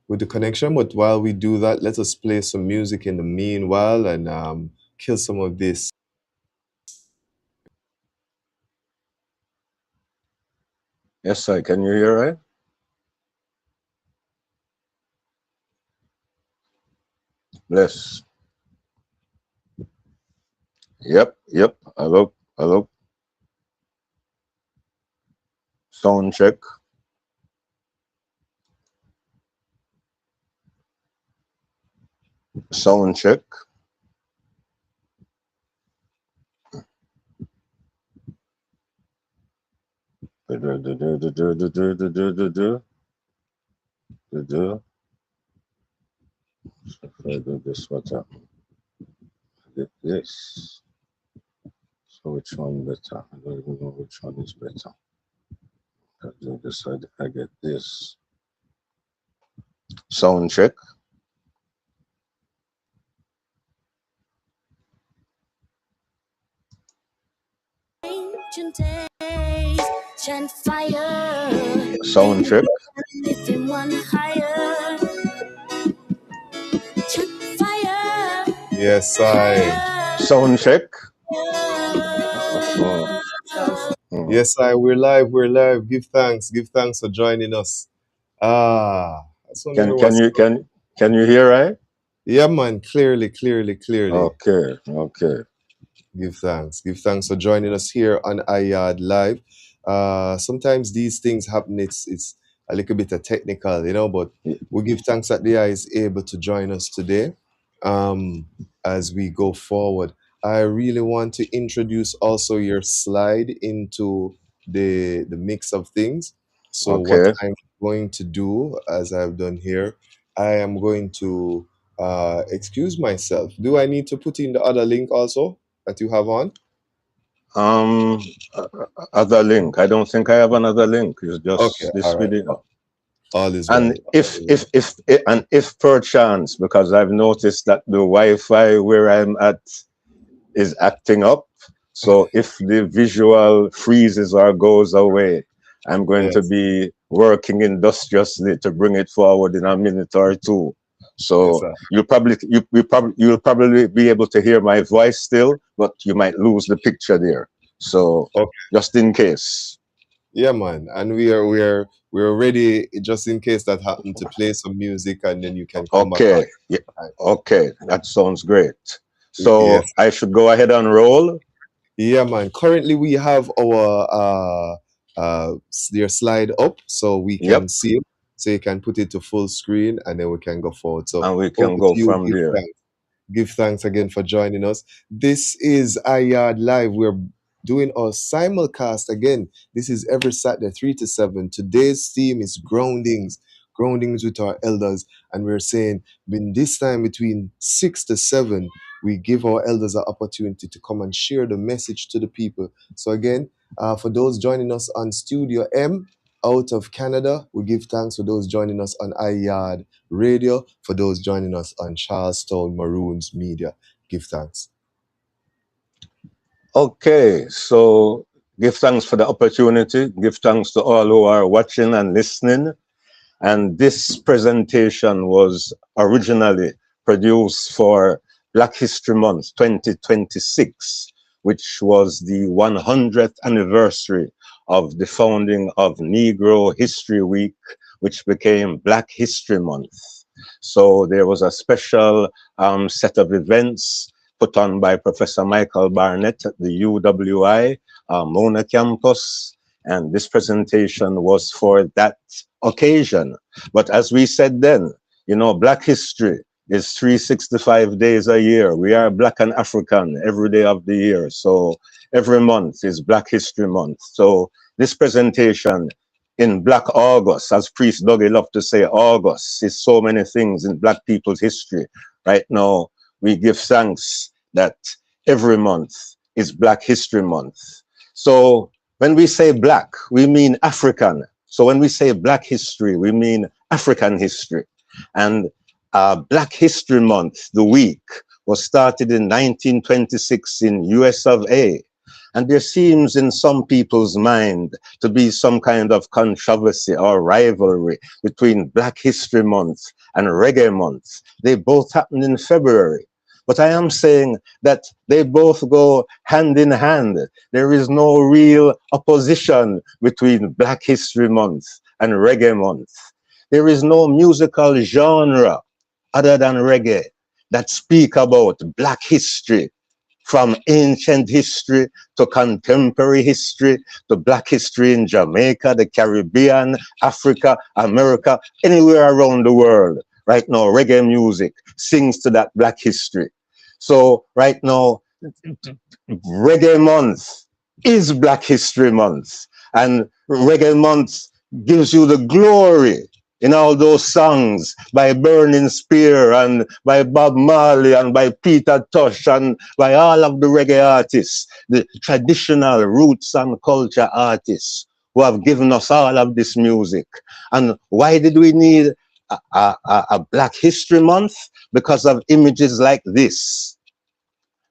S1: With the connection, but while we do that, let us play some music in the meanwhile and kill some of this.
S9: Yes, sir. Can you hear right? Bless. Yep, yep. Hello, hello. Sound check. Sound check. Do, do, do, do, do, do, do, do, do, do, do, do. If I do this, what's up? Get this. So which one better? I don't even know which one is better. I do this, I get this. Sound check.
S2: Ancient days, chant fire.
S9: Sound check.
S2: Lifting one higher. Chant fire.
S1: Yes, I.
S9: Sound check.
S1: Yes, I. We're live. We're live. Give thanks. Give thanks for joining us. That's one
S9: Can
S1: know
S9: can
S1: what's
S9: you
S1: up.
S9: can you hear right?
S1: Yeah, man. Clearly, clearly, clearly.
S9: Okay, okay.
S1: Give thanks. Give thanks for joining us here on Yaad Live. Sometimes these things happen. It's a little bit of technical, but we give thanks that the eye is able to join us today. As we go forward, I really want to introduce also your slide into the mix of things. So what
S9: Okay.
S1: I'm going to do, as I've done here, I am going to excuse myself. Do I need to put in the other link also that you have on?
S9: Um, other link. I don't think I have another link. It's
S1: Okay,
S9: just this
S1: all right.
S9: video.
S1: All is well.
S9: And if perchance, because I've noticed that the Wi-Fi where I'm at is acting up. So if the visual freezes or goes away, I'm going to
S1: Yes,
S9: be working industriously to bring it forward in a minute or two.
S1: yes,
S9: So
S1: sir.
S9: you'll probably be able to hear my voice still, but you might lose the picture there. So
S1: Okay,
S9: just in case.
S1: yeah, man. And we're ready just in case that happened to play some music, and then you can come back on.
S9: Okay. Yeah. Okay. That sounds great.
S1: Yes,
S9: So I should go ahead and roll.
S1: yeah, man. Currently, we have our your slide up, so we
S9: Yep.
S1: can see it. So you can put it to full screen, and then we can go forward. So
S9: And we
S1: over
S9: can
S1: to
S9: go
S1: you.
S9: from
S1: Give
S9: there.
S1: thanks. Give thanks again for joining us. This is iYard Live. We're doing our simulcast again. This is every Saturday, 3 to 7. Today's theme is groundings, groundings with our elders. And we're saying, in this time between 6 to 7, we give our elders an opportunity to come and share the message to the people. So, again, for those joining us on Studio M out of Canada, we give thanks for those joining us on iYard Radio, for those joining us on Charlestown Maroons Media. Give thanks.
S9: Okay, so give thanks for the opportunity. Give thanks to all who are watching and listening. And this presentation was originally produced for Black History Month 2026, which was the 100th anniversary of the founding of Negro History Week, which became Black History Month. So there was a special set of events put on by Professor Michael Barnett at the UWI Mona campus. And this presentation was for that occasion. But as we said then, Black history is 365 days a year. We are Black and African every day of the year. So every month is Black History Month. So this presentation in Black August, as Priest Dougie loved to say, August is so many things in Black people's history. Right now, we give thanks that every month is Black History Month. So when we say Black, we mean African. So when we say Black history, we mean African history. And Black History Month, the week, was started in 1926 in US of A. And there seems in some people's mind to be some kind of controversy or rivalry between Black History Month and Reggae Month. They both happen in February. But I am saying that they both go hand in hand. There is no real opposition between Black History Month and Reggae Month. There is no musical genre other than reggae that speak about Black history from ancient history to contemporary history to black history in Jamaica, the Caribbean, Africa, America, anywhere around the world. Right now, reggae music sings to that black history. So right now, Reggae Month is Black History Month. And Reggae Month gives you the glory in all those songs by Burning Spear and by Bob Marley and by Peter Tosh and by all of the reggae artists, the traditional roots and culture artists who have given us all of this music. And why did we need a Black History Month? Because of images like this.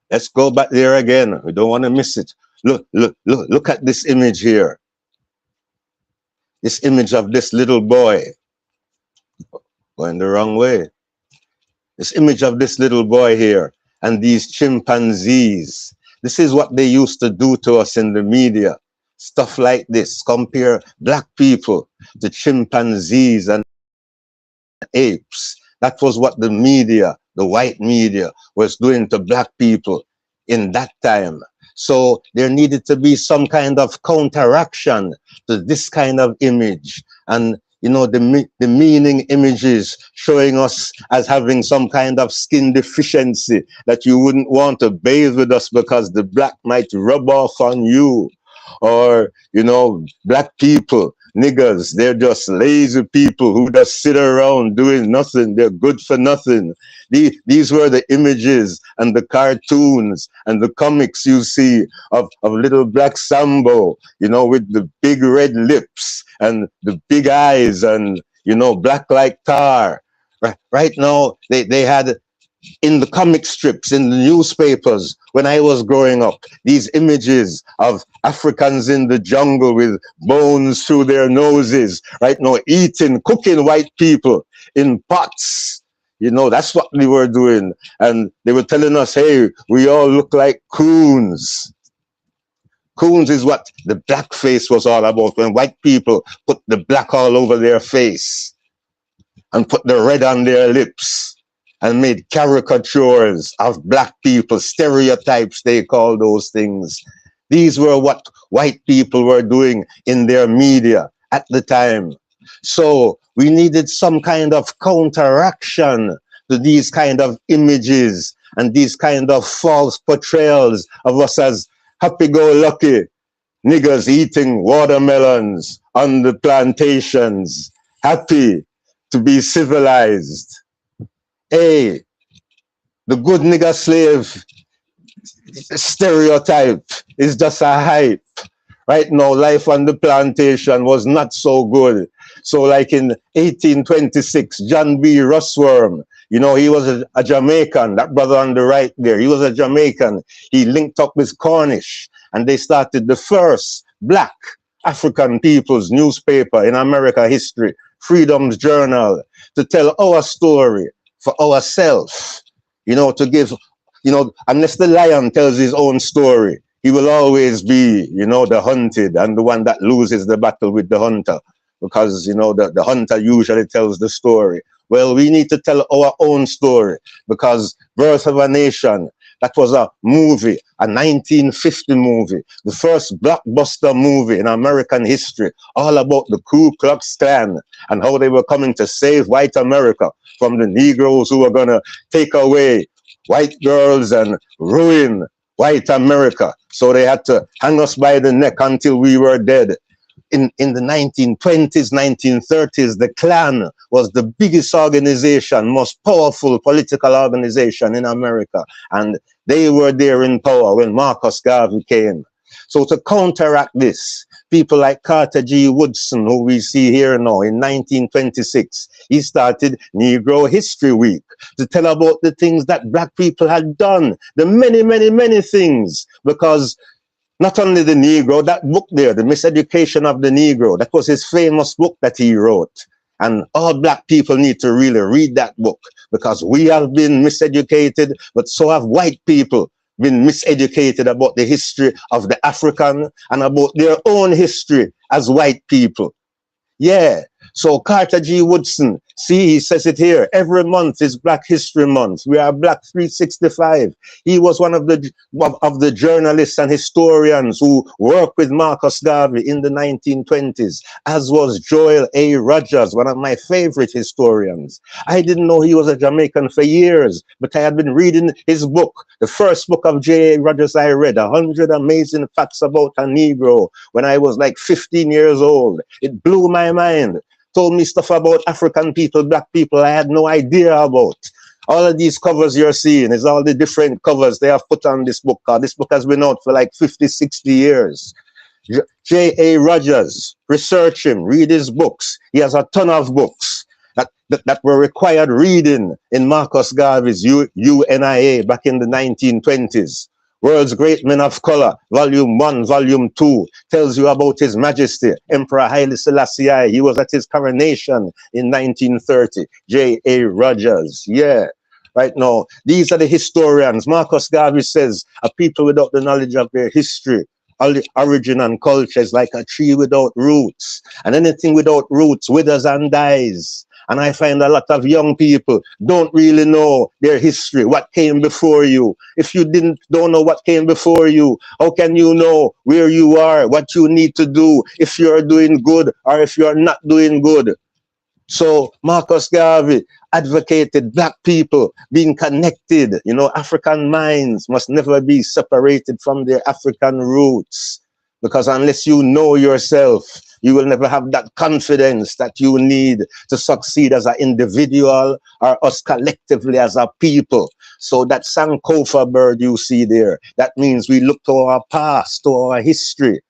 S9: Let's go back there again. We don't want to miss it. Look at this image here. This image of this little boy. Going the wrong way. This image of this little boy here and these chimpanzees. This is what they used to do to us in the media. Stuff like this. Compare black people to chimpanzees and apes. That was what the media, the white media, was doing to black people in that time. So there needed to be some kind of counteraction to this kind of image. And you know, the meaning images showing us as having some kind of skin deficiency that you wouldn't want to bathe with us because the black might rub off on you. Or, you know, black people, niggers, they're just lazy people who just sit around doing nothing. They're good for nothing. These were the images and the cartoons and the comics you see of little black Sambo, you know, with the big red lips and the big eyes and, you know, black like tar. Right now, they had in the comic strips, in the newspapers, when I was growing up, these images of Africans in the jungle with bones through their noses, right now, cooking white people in pots. You know, that's what they were doing. And they were telling us, hey, we all look like coons. Coons is what the black face was all about, when white people put the black all over their face and put the red on their lips and made caricatures of black people, stereotypes they call those things. These were what white people were doing in their media at the time. So we needed some kind of counteraction to these kind of images and these kind of false portrayals of us as happy-go-lucky niggers eating watermelons on the plantations, happy to be civilized. Hey, the good nigger slave stereotype is just a hype. Right now, life on the plantation was not so good. So like in 1826, John B. Russworm, you know, he was a Jamaican, that brother on the right there, he was a Jamaican. He linked up with Cornish and they started the first black African people's newspaper in America history, Freedom's Journal, to tell our story for ourselves, you know, to give, you know, unless the lion tells his own story, he will always be, you know, the hunted and the one that loses the battle with the hunter, because, you know, the hunter usually tells the story. Well, we need to tell our own story, because Birth of a Nation, that was a movie, a 1950 movie, the first blockbuster movie in American history, all about the Ku Klux Klan and how they were coming to save white America from the Negroes who were going to take away white girls and ruin white America. So they had to hang us by the neck until we were dead. In the 1920s, 1930s, the Klan was the biggest organization, most powerful political organization in America. And they were there in power when Marcus Garvey came. So to counteract this, people like Carter G. Woodson, who we see here now, in 1926, he started Negro History Week to tell about the things that black people had done, the many, many, many things, because not only the Negro, that book there, The Miseducation of the Negro, that was his famous book that he wrote. And all black people need to really read that book, because we have been miseducated, but so have white people been miseducated about the history of the African and about their own history as white people. Yeah, so Carter G. Woodson See, he says it here. Every month is Black History Month. We are Black 365. He was one of the journalists and historians who worked with Marcus Garvey in the 1920s, as was Joel A. Rogers, one of my favorite historians. I didn't know he was a Jamaican for years, but I had been reading his book, the first book of J. A. Rogers I read, 100 Amazing Facts About a Negro, when I was like 15 years old. It blew my mind. Told me stuff about African people, Black people I had no idea about. All of these covers you're seeing is all the different covers they have put on this book. This book has been out for like 50, 60 years. J. A. Rogers, research him, read his books. He has a ton of books that were required reading in Marcus Garvey's UNIA back in the 1920s. World's Great Men of Color, Volume 1, Volume 2, tells you about His Majesty, Emperor Haile Selassie. He was at his coronation in 1930. J. A. Rogers, yeah. Right now, these are the historians. Marcus Garvey says, a people without the knowledge of their history, origin and culture is like a tree without roots. And anything without roots withers and dies. And I find a lot of young people don't really know their history, what came before you. If you don't know what came before you, how can you know where you are, what you need to do, if you're doing good or if you're not doing good? So Marcus Garvey advocated Black people being connected. You know, African minds must never be separated from their African roots, because unless you know yourself, you will never have that confidence that you need to succeed as an individual or us collectively as a people. So that Sankofa bird you see there, that means we look to our past, to our history,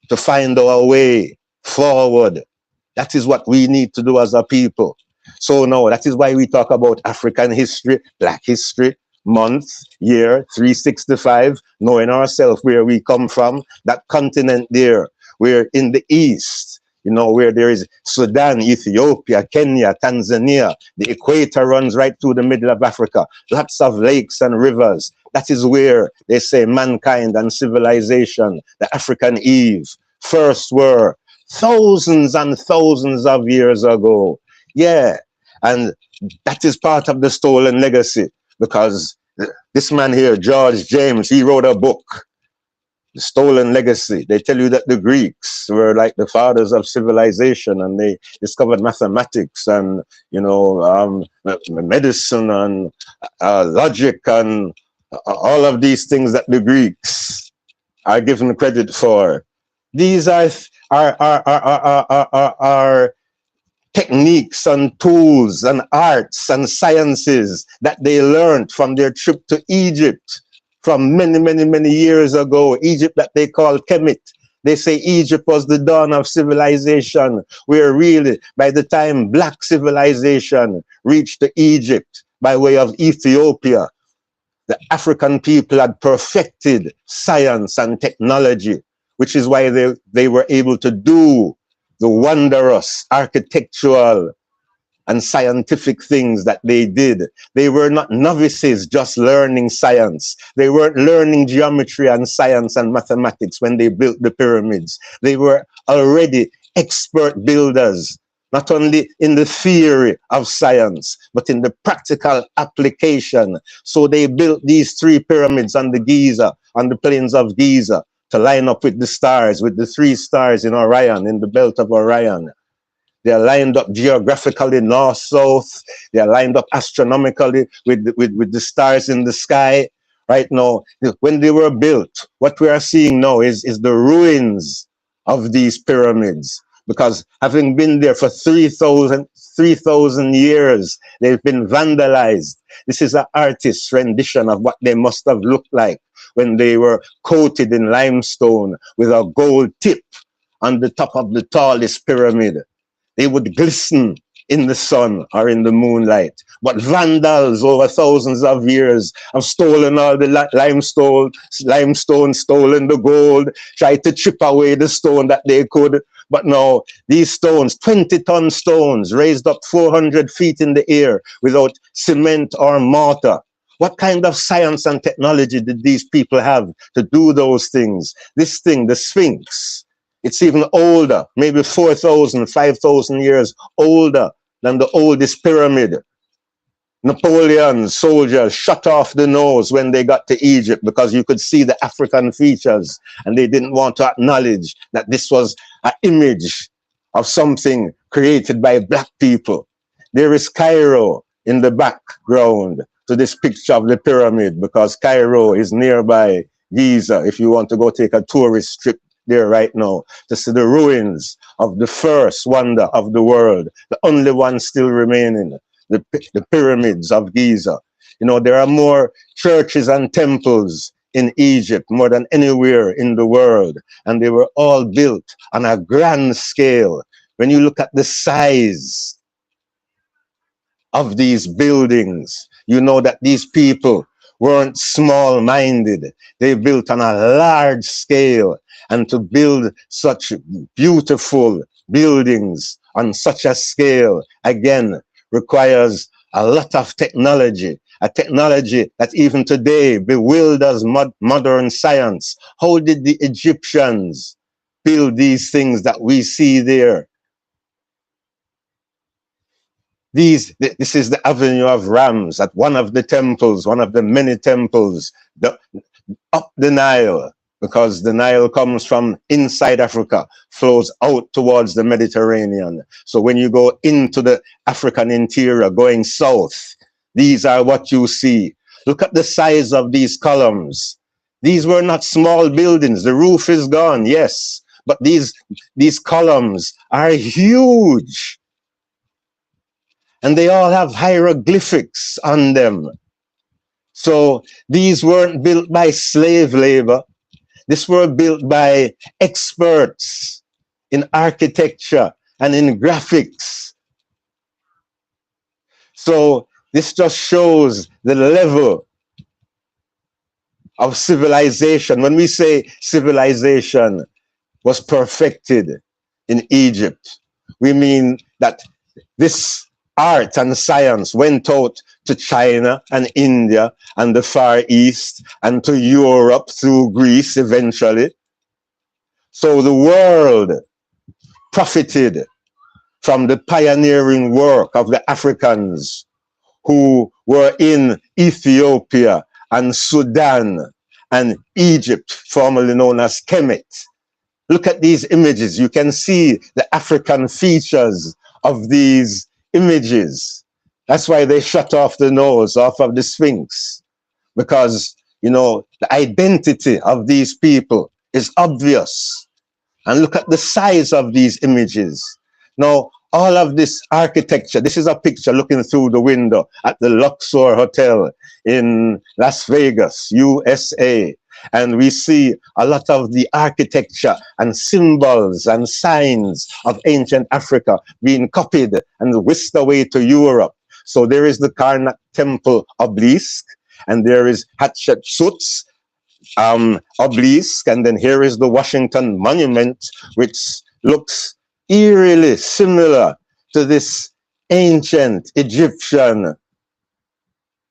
S9: to find our way forward. That is what we need to do as a people. So now, that is why we talk about African history, Black history, month, year, 365, knowing ourselves where we come from, that continent there. We're in the east, you know, where there is Sudan, Ethiopia, Kenya, Tanzania. The equator runs right through the middle of Africa. Lots of lakes and rivers. That is where they say mankind and civilization, the African Eve, first were thousands and thousands of years ago. Yeah, and that is part of the stolen legacy, because this man here, George James, he wrote a book, The Stolen Legacy. They tell you that the Greeks were like the fathers of civilization, and they discovered mathematics and, you know, medicine and logic and all of these things that the Greeks are given credit for. These are techniques and tools and arts and sciences that they learned from their trip to Egypt from many, many, many years ago. Egypt that they call Kemet. They say Egypt was the dawn of civilization, where really, by the time Black civilization reached to Egypt by way of Ethiopia, the African people had perfected science and technology, which is why they were able to do the wondrous architectural and scientific things that they did. They were not novices just learning science. They weren't learning geometry and science and mathematics when they built the pyramids. They were already expert builders, not only in the theory of science, but in the practical application. So they built these 3 pyramids on the Giza, on the plains of Giza, to line up with the stars, with the 3 stars in Orion, in the belt of Orion. They are lined up geographically north, south. They are lined up astronomically with the stars in the sky. Right now, when they were built, what we are seeing now is the ruins of these pyramids. Because having been there for 3,000 years, they've been vandalized. This is an artist's rendition of what they must have looked like when they were coated in limestone with a gold tip on the top of the tallest pyramid. They would glisten in the sun or in the moonlight. But vandals over thousands of years have stolen all the limestone, stolen the gold, tried to chip away the stone that they could. But now these stones, 20-ton stones, raised up 400 feet in the air without cement or mortar. What kind of science and technology did these people have to do those things? This thing, the Sphinx, it's even older, maybe 4,000, 5,000 years older than the oldest pyramid. Napoleon's soldiers shut off the nose when they got to Egypt because you could see the African features, and they didn't want to acknowledge that this was an image of something created by black people. There is Cairo in the background to this picture of the pyramid because Cairo is nearby Giza. If you want to go take a tourist trip there right now to see the ruins of the first wonder of the world, the only one still remaining, the pyramids of Giza. You know, there are more churches and temples in Egypt, more than anywhere in the world, and they were all built on a grand scale. When you look at the size of these buildings, you know that these people weren't small-minded. They built on a large scale, and to build such beautiful buildings on such a scale, again, requires a lot of technology, a technology that even today bewilders modern science. How did the Egyptians build these things that we see there? This is the Avenue of Rams at one of the temples, one of the many temples, up the Nile, because the Nile comes from inside Africa, flows out towards the Mediterranean. So when you go into the African interior, going south, these are what you see. Look at the size of these columns. These were not small buildings. The roof is gone, yes, but these columns are huge. And they all have hieroglyphics on them. So these weren't built by slave labor. These were built by experts in architecture and in graphics. So this just shows the level of civilization. When we say civilization was perfected in Egypt, we mean that this art and science went out to China and India and the Far East and to Europe through Greece eventually. So the world profited from the pioneering work of the Africans who were in Ethiopia and Sudan and Egypt, formerly known as Kemet. Look at these images. You can see the African features of these images. That's why they shut off the nose off of the Sphinx, because, you know, the identity of these people is obvious. And look at the size of these images. Now, all of this architecture, this is a picture looking through the window at the Luxor Hotel in Las Vegas, USA. And we see a lot of the architecture and symbols and signs of ancient Africa being copied and whisked away to Europe. So there is the Karnak Temple obelisk, and there is Hatshepsut's obelisk, and then here is the Washington Monument, which looks eerily similar to this ancient Egyptian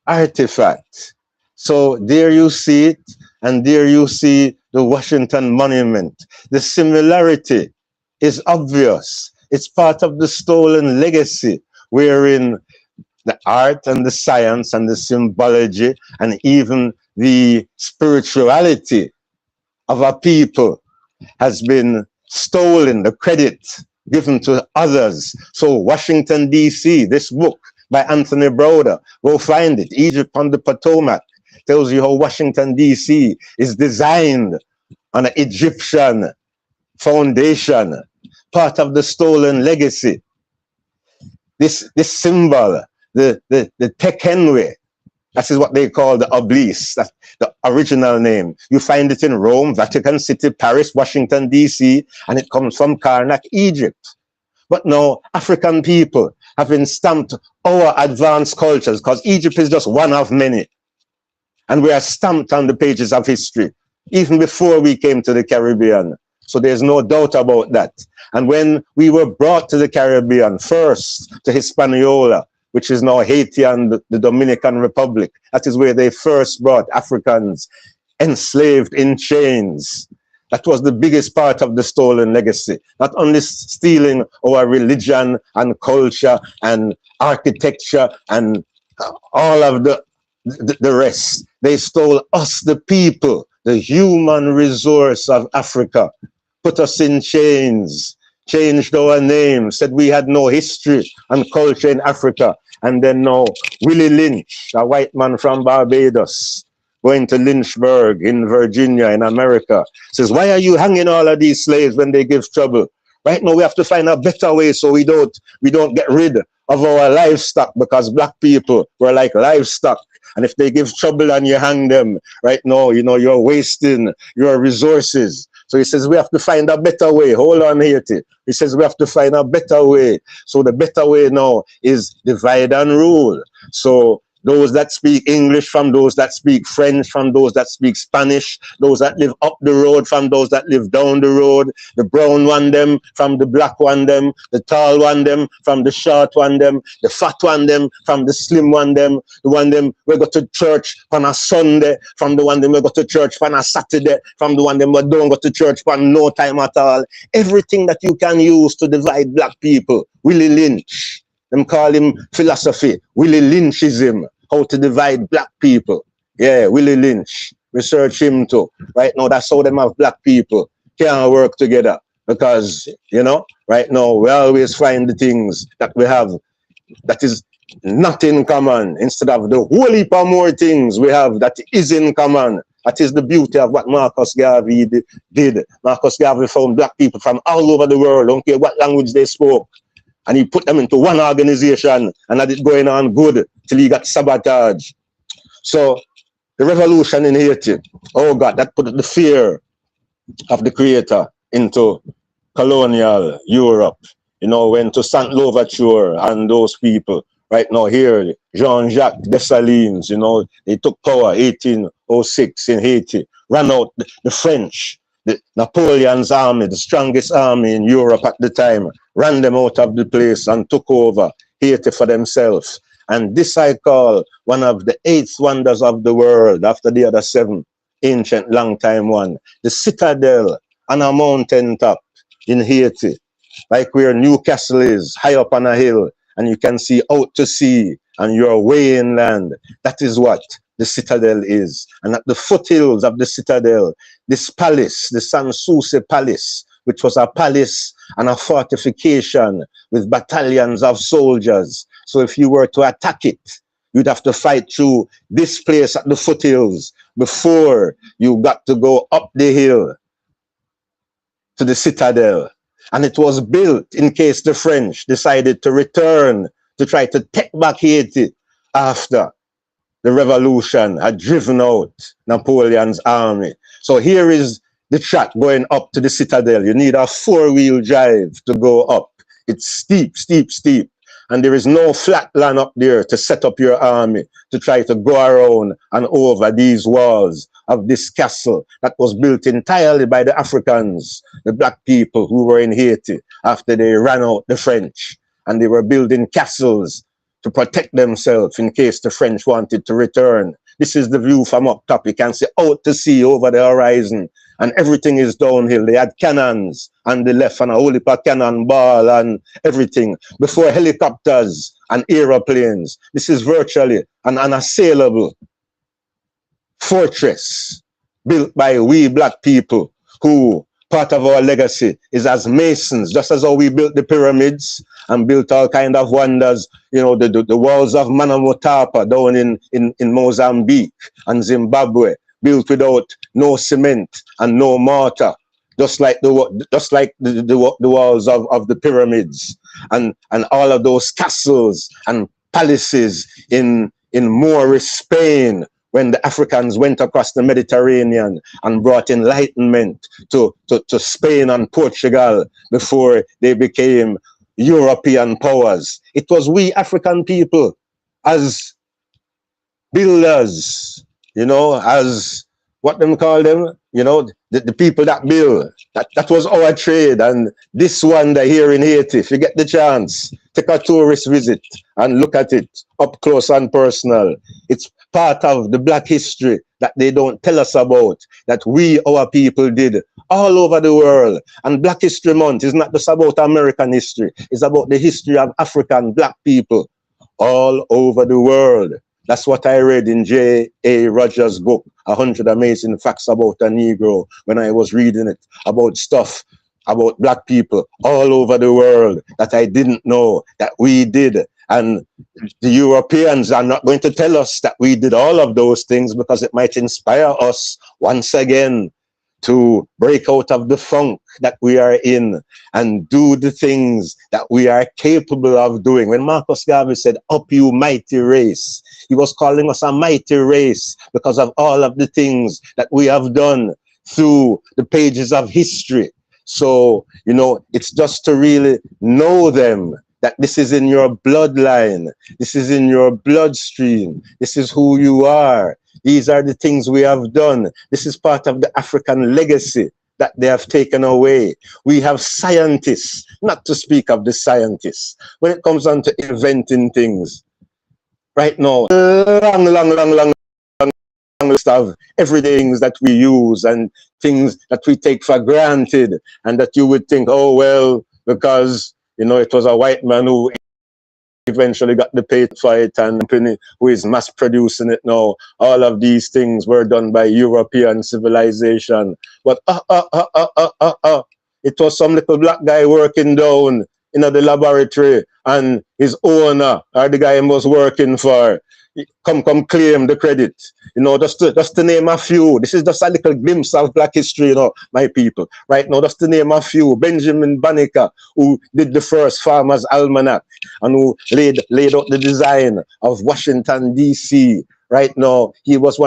S9: artifact. So there you see it, and there you see the Washington Monument. The similarity is obvious. It's part of the stolen legacy, wherein the art and the science and the symbology and even the spirituality of our people has been stolen, the credit given to others. So Washington, D.C., this book by Anthony Browder, go find it, Egypt on the Potomac, tells you how Washington, D.C. is designed on an Egyptian foundation, part of the stolen legacy. This symbol, the Tekenwe, that is what they call the obelisk, that's the original name. You find it in Rome, Vatican City, Paris, Washington, D.C., and it comes from Karnak, Egypt. But now, African people have been stamped our advanced cultures, because Egypt is just one of many. And we are stamped on the pages of history, even before we came to the Caribbean. So there's no doubt about that. And when we were brought to the Caribbean, first to Hispaniola, which is now Haiti and the Dominican Republic, that is where they first brought Africans enslaved in chains. That was the biggest part of the stolen legacy. Not only stealing our religion and culture and architecture and all of the rest. They stole us, the people, the human resource of Africa, put us in chains, changed our name, said we had no history and culture in Africa. And then now, Willie Lynch, a white man from Barbados, going to Lynchburg in Virginia in America, says, why are you hanging all of these slaves when they give trouble? Right now we have to find a better way so we don't get rid of our livestock, because black people were like livestock. And if they give trouble and you hang them, right now, you know, you're wasting your resources. So he says, we have to find a better way. Hold on, Haiti. He says, we have to find a better way. So the better way now is divide and rule. So those that speak English from those that speak French, from those that speak Spanish, those that live up the road from those that live down the road, the brown one them from the black one them, the tall one them from the short one them, the fat one them from the slim one them, the one them we go to church on a Sunday, from the one them we go to church on a Saturday, from the one them we don't go to church for no time at all. Everything that you can use to divide black people. Willie Lynch, them call him philosophy, Willie Lynchism, how to divide black people. Yeah, Willie Lynch, research him too. Right now, that's how them have black people can't work together, because, you know, right now we always find the things that we have that is not in common, instead of the whole heap of more things we have that is in common. That is the beauty of what Marcus Garvey did. Marcus Garvey found black people from all over the world, don't care what language they spoke, and he put them into one organization, and that is going on good till he got sabotaged. So the revolution in Haiti, oh God, that put the fear of the creator into colonial Europe. You know, went to Saint Louverture and those people. Right now here, Jean-Jacques Dessalines, you know, they took power 1806 in Haiti, ran out the French, the Napoleon's army, the strongest army in Europe at the time, ran them out of the place and took over Haiti for themselves. And this I call one of the 8 wonders of the world, after the other 7, ancient, long time one. The citadel on a mountain top in Haiti, like where Newcastle is, high up on a hill, and you can see out to sea, and you're way inland. That is what the citadel is. And at the foothills of the citadel, this palace, the Sanssouci Palace, which was a palace and a fortification with battalions of soldiers. So if you were to attack it, you'd have to fight through this place at the foothills before you got to go up the hill to the citadel. And it was built in case the French decided to return to try to take back Haiti after the revolution had driven out Napoleon's army. So here is the track going up to the citadel. You need a 4-wheel drive to go up. It's steep, steep, steep. And there is no flat land up there to set up your army to try to go around and over these walls of this castle that was built entirely by the Africans, the black people who were in Haiti after they ran out the French. And they were building castles to protect themselves in case the French wanted to return. This is the view from up top. You can see out to sea over the horizon, and everything is downhill. They had cannons on the left and a whole heap of cannonball and everything before helicopters and aeroplanes. This is virtually an unassailable fortress built by we black people, who part of our legacy is as masons, just as how we built the pyramids and built all kind of wonders, you know, the walls of Manamotapa down in Mozambique and Zimbabwe, built without no cement and no mortar, just like the walls of the pyramids, and all of those castles and palaces in Moorish Spain, when the Africans went across the Mediterranean and brought enlightenment to Spain and Portugal before they became European powers. It was we African people as builders, you know, as what them call them, you know, the people that build. That was our trade. And this wonder here in Haiti, if you get the chance, take a tourist visit and look at it up close and personal. It's part of the black history that they don't tell us about, that we, our people, did all over the world. And Black History Month is not just about American history. It's about the history of African Black people all over the world. That's what I read in J.A. Rogers' book, 100 Amazing Facts About a Negro, when I was reading it, about stuff about Black people all over the world that I didn't know that we did. And the Europeans are not going to tell us that we did all of those things, because it might inspire us once again to break out of the funk that we are in and do the things that we are capable of doing. When Marcus Garvey said, "Up you mighty race," he was calling us a mighty race because of all of the things that we have done through the pages of history. So, you know, it's just to really know them, that this is in your bloodline, this is in your bloodstream, this is who you are. These are the things we have done. This is part of the African legacy that they have taken away. We have scientists, not to speak of the scientists, when it comes on to inventing things. Right now, long list of everyday things that we use and things that we take for granted, and that you would think, oh, well, because, you know, it was a white man who eventually got the patent for it, and company who is mass producing it now. All of these things were done by European civilization. But it was some little black guy working down in the laboratory, and his owner, or the guy he was working for, come claim the credit. You know, just to name a few. This is just a little glimpse of Black history, you know, my people. Right now, just to name a few. Benjamin Banneker, who did the first Farmer's Almanac and who laid out the design of Washington, D.C. Right now, he was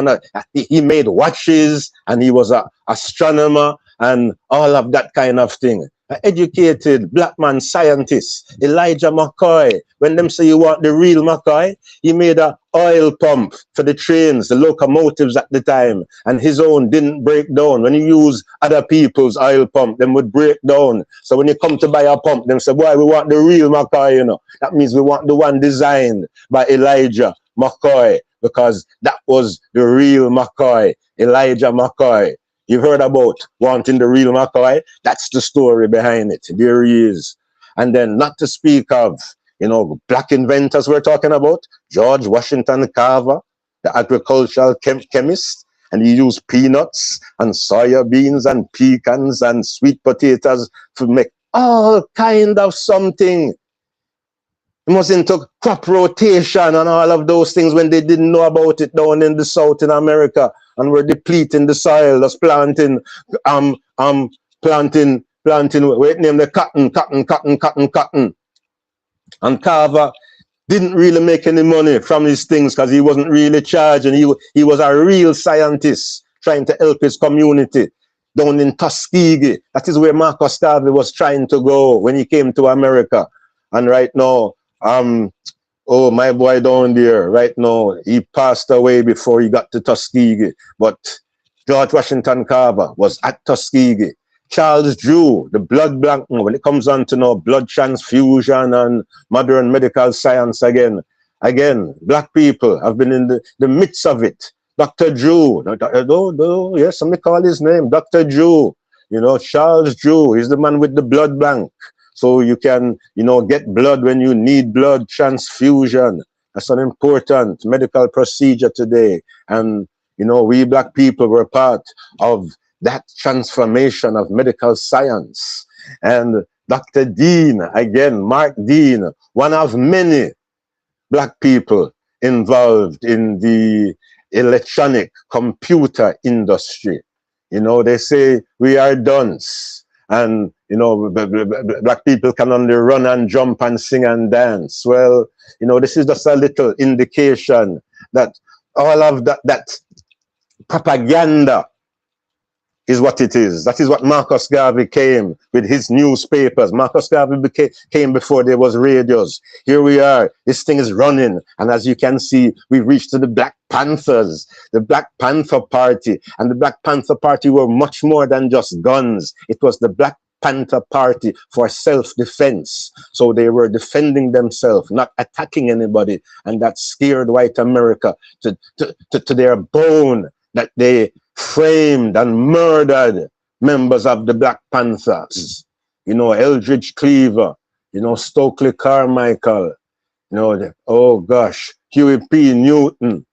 S9: he made watches, and he was an astronomer and all of that kind of thing. An educated black man scientist, Elijah McCoy. When them say you want the real McCoy, he made a oil pump for the trains, the locomotives at the time, and his own didn't break down. When you use other people's oil pump, them would break down. So when you come to buy a pump, them say, boy, we want the real McCoy, you know. That means we want the one designed by Elijah McCoy, because that was the real McCoy, Elijah McCoy. You've heard about wanting the real McCoy? That's the story behind it. There he is. And then, not to speak of, you know, black inventors we're talking about, George Washington Carver, the agricultural chemist, and he used peanuts and soya beans and pecans and sweet potatoes to make all kind of something. He was into crop rotation and all of those things when they didn't know about it down in the South in America, and were depleting the soil, just planting, wait, name the cotton. And Carver didn't really make any money from his things because he wasn't really charging. He was a real scientist trying to help his community down in Tuskegee. That is where Marcus Garvey was trying to go when he came to America. And right now, oh, my boy down there, right now, he passed away before he got to Tuskegee. But George Washington Carver was at Tuskegee. Charles Drew, the blood bank, when it comes on to know blood transfusion and modern medical science again, black people have been in the midst of it. Dr. Drew, yes, let me call his name, Dr. Drew. You know, Charles Drew, he's the man with the blood bank. So you can, you know, get blood when you need blood transfusion. That's an important medical procedure today. And, you know, we black people were part of that transformation of medical science. And Dr. Dean, again, Mark Dean, one of many black people involved in the electronic computer industry. You know, they say we are dunce. And, you know, black people can only run and jump and sing and dance. Well, you know, this is just a little indication that all of that propaganda is what it is. That is what Marcus Garvey came with his newspapers. Marcus Garvey came before there was radios. Here we are. This thing is running. And as you can see, we've reached to the Black Panthers, the Black Panther Party. And the Black Panther Party were much more than just guns. It was the Black Panther Party for self-defense. So they were defending themselves, not attacking anybody. And that scared white America to their bone, that they framed and murdered members of the Black Panthers, you know, Eldridge Cleaver, you know, Stokely Carmichael, you know, oh gosh, Huey P. Newton,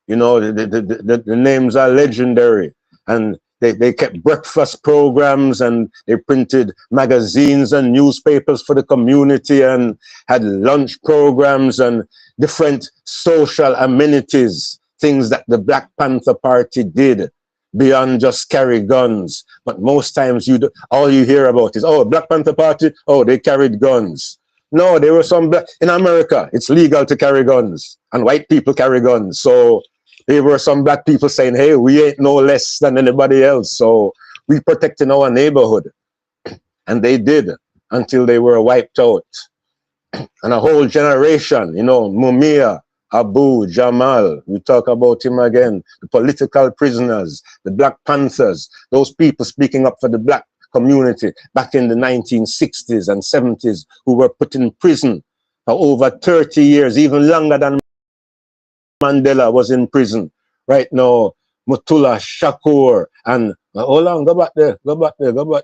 S9: you know, the names are legendary. And they kept breakfast programs and they printed magazines and newspapers for the community and had lunch programs and different social amenities, things that the Black Panther Party did beyond just carry guns. But most times all you hear about is, oh, Black Panther Party, oh, they carried guns. No, there were some in America, it's legal to carry guns and white people carry guns. So there were some black people saying, hey, we ain't no less than anybody else. So we protecting our neighborhood. And they did until they were wiped out. And a whole generation, you know, Mumia, Abu, Jamal, we talk about him again, the political prisoners, the Black Panthers, those people speaking up for the black community back in the 1960s and 70s who were put in prison for over 30 years, even longer than Mandela was in prison. Right now, Mutula Shakur and hold on, go back there. Mutula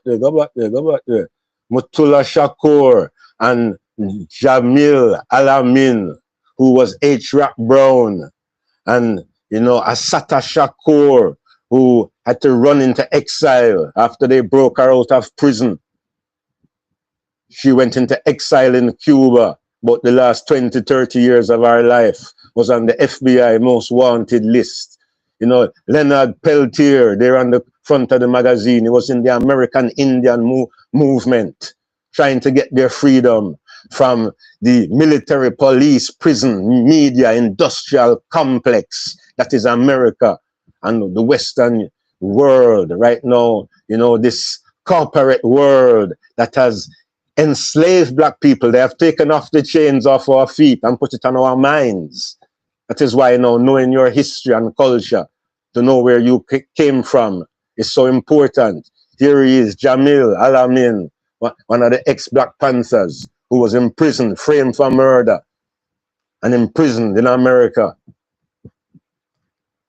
S9: Shakur and Jamil Alamin, who was H. Rap Brown, and you know, Asata Shakur, who had to run into exile after they broke her out of prison. She went into exile in Cuba, but the last 20, 30 years of her life was on the FBI most wanted list. You know, Leonard Peltier, there on the front of the magazine, he was in the American Indian movement, trying to get their freedom from the military, police, prison, media, industrial complex that is America and the Western world right now. You know, this corporate world that has enslaved black people. They have taken off the chains off our feet and put it on our minds. That is why, you know, knowing your history and culture, to know where you came from, is so important. Here he is, Jamil Alamin, one of the ex-Black Panthers, who was imprisoned, framed for murder, and imprisoned in America.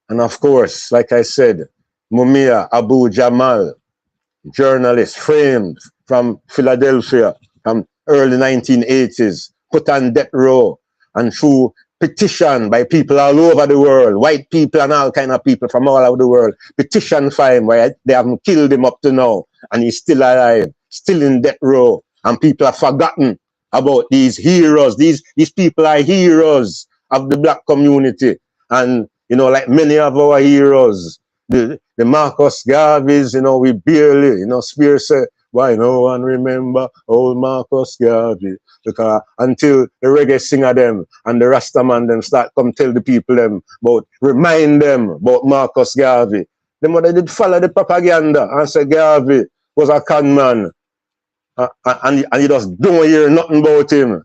S9: And of course, like I said, Mumia Abu Jamal, journalist, framed from Philadelphia, from early 1980s, put on death row, and through petition by people all over the world, white people and all kind of people from all over the world, petition for him, where they haven't killed him up to now, and he's still alive, still in death row, and people have forgotten about these heroes. These people are heroes of the black community, and you know, like many of our heroes, the Marcus Garveys, you know, we barely, you know, Spears said, why no one remember old Marcus Garvey? Because until the reggae singer them and the Rastaman them start come tell the people them about, remind them about Marcus Garvey. Them what they did follow the propaganda and say Garvey was a con man. And you just don't hear nothing about him.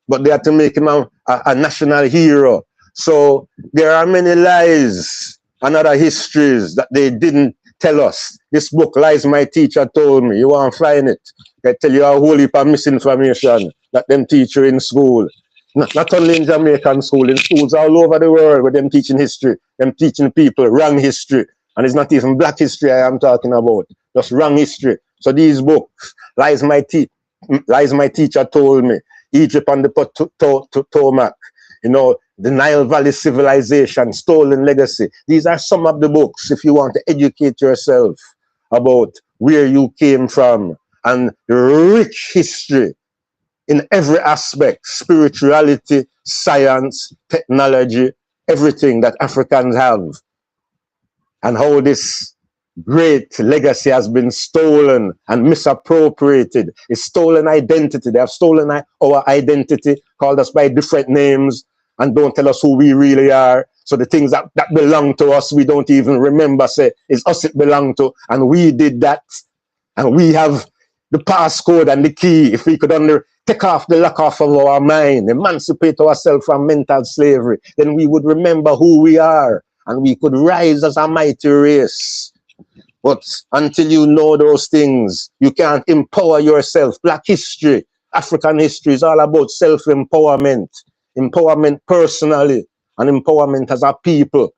S9: But they had to make him a national hero. So there are many lies and other histories that they didn't tell us. This book, Lies My Teacher Told Me, you want to find it. They tell you a whole heap of misinformation that them teach you in school. Not only in Jamaican school, in schools all over the world where them teaching history, them teaching people wrong history. And it's not even black history I am talking about, just wrong history. So these books, Lies My Teacher Told Me, Egypt and the Potomac, you know, the Nile Valley Civilization, Stolen Legacy. These are some of the books if you want to educate yourself about where you came from and the rich history in every aspect, spirituality, science, technology, everything that Africans have, and how this great legacy has been stolen and misappropriated. It's stolen identity. They have stolen our identity, called us by different names, and don't tell us who we really are. So the things that belong to us, we don't even remember, say, it's us it belong to, and we did that. And we have the passcode and the key. If we could only take off the lock off of our mind, emancipate ourselves from mental slavery, then we would remember who we are, and we could rise as a mighty race. But until you know those things, you can't empower yourself. Black history, African history is all about self-empowerment. Empowerment personally and empowerment as a people.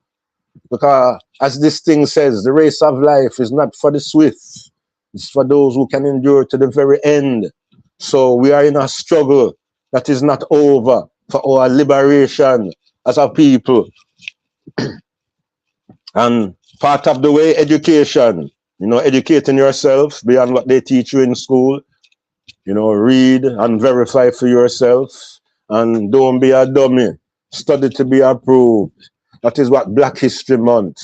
S9: Because as this thing says, the race of life is not for the swift, It's for those who can endure to the very end. So we are in a struggle that is not over for our liberation as a people. And part of the way, education, educating yourself beyond what they teach you in school, read and verify for yourself, and don't be a dummy. Study to be approved. That is what Black History Month,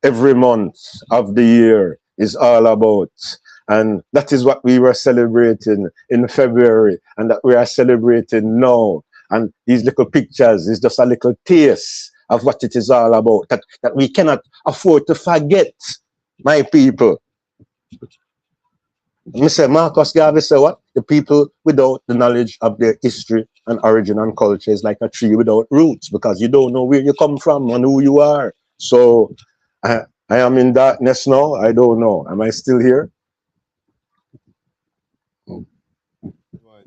S9: every month of the year, is all about. And that is what we were celebrating in February, and that we are celebrating now. And these little pictures is just a little taste of what it is all about, that we cannot afford to forget, my people. Mr. Marcus Garvey said what? The people without the knowledge of their history and origin and culture is like a tree without roots, because you don't know where you come from and who you are. So I am in darkness now. I don't know. Am I still here?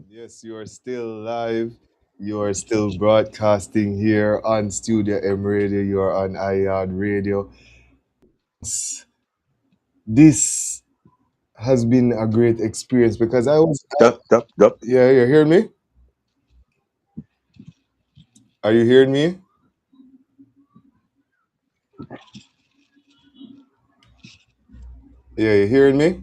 S1: Yes, you are still live. You are still broadcasting here on Studio M Radio. You are on Yaad Radio. This has been a great experience because
S9: Dup.
S1: Yeah, you hear me? Are you hearing me? Yeah, you hearing me?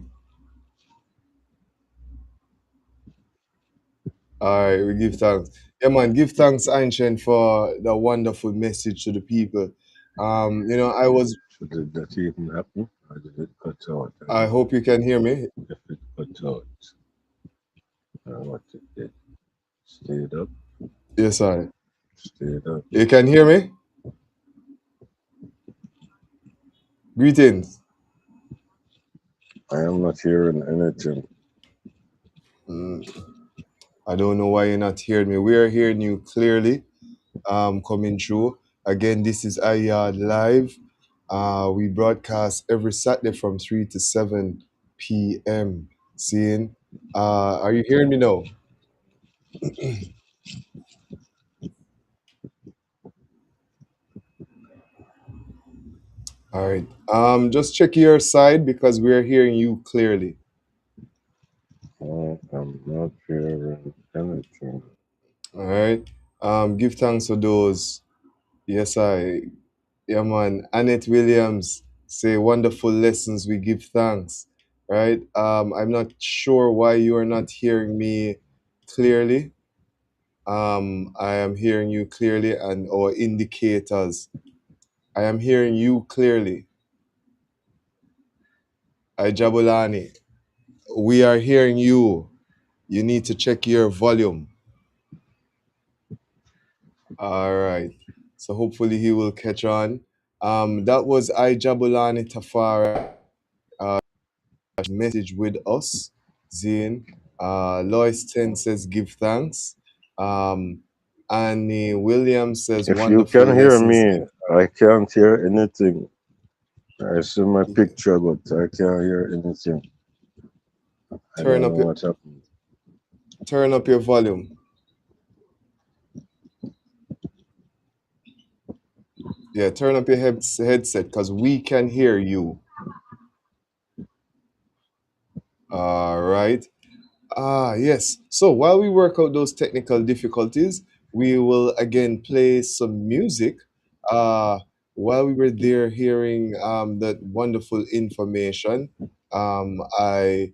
S1: All right, we give thanks. Yeah, man, give thanks, Ancient, for the wonderful message to the people. I was.
S9: Did that even happen? Or did it cut out?
S1: I hope you can hear me.
S9: If it cut out, what it did? Stayed up.
S1: Yes, I.
S9: Stayed up.
S1: You can hear me? Greetings.
S9: I am not hearing anything.
S1: I don't know why you're not hearing me. We are hearing you clearly, coming through. Again, this is Yaad Live. We broadcast every Saturday from 3 to 7 p.m. Seeing, are you hearing me now? All right. Just check your side because we're hearing you clearly.
S9: I'm not hearing anything.
S1: All right. Give thanks for those. Yes, yeah, man. Annette Williams say wonderful lessons. We give thanks. Right. I'm not sure why you are not hearing me clearly. I am hearing you clearly, and our indicators. I am hearing you clearly. Jabulani, we are hearing you. You need to check your volume. All right. So hopefully he will catch on. That was Jabulani Tafara message with us. Zane. Lois 10 says give thanks. Annie Williams says
S9: If you
S1: wonderful
S9: can hear
S1: lessons.
S9: me, I can't hear anything. I see my picture, but I can't hear anything. I don't know what's happening.
S1: Turn up your volume. Yeah, turn up your headset because we can hear you. All right. Yes. So while we work out those technical difficulties, we will again play some music. While we were there hearing that wonderful information, I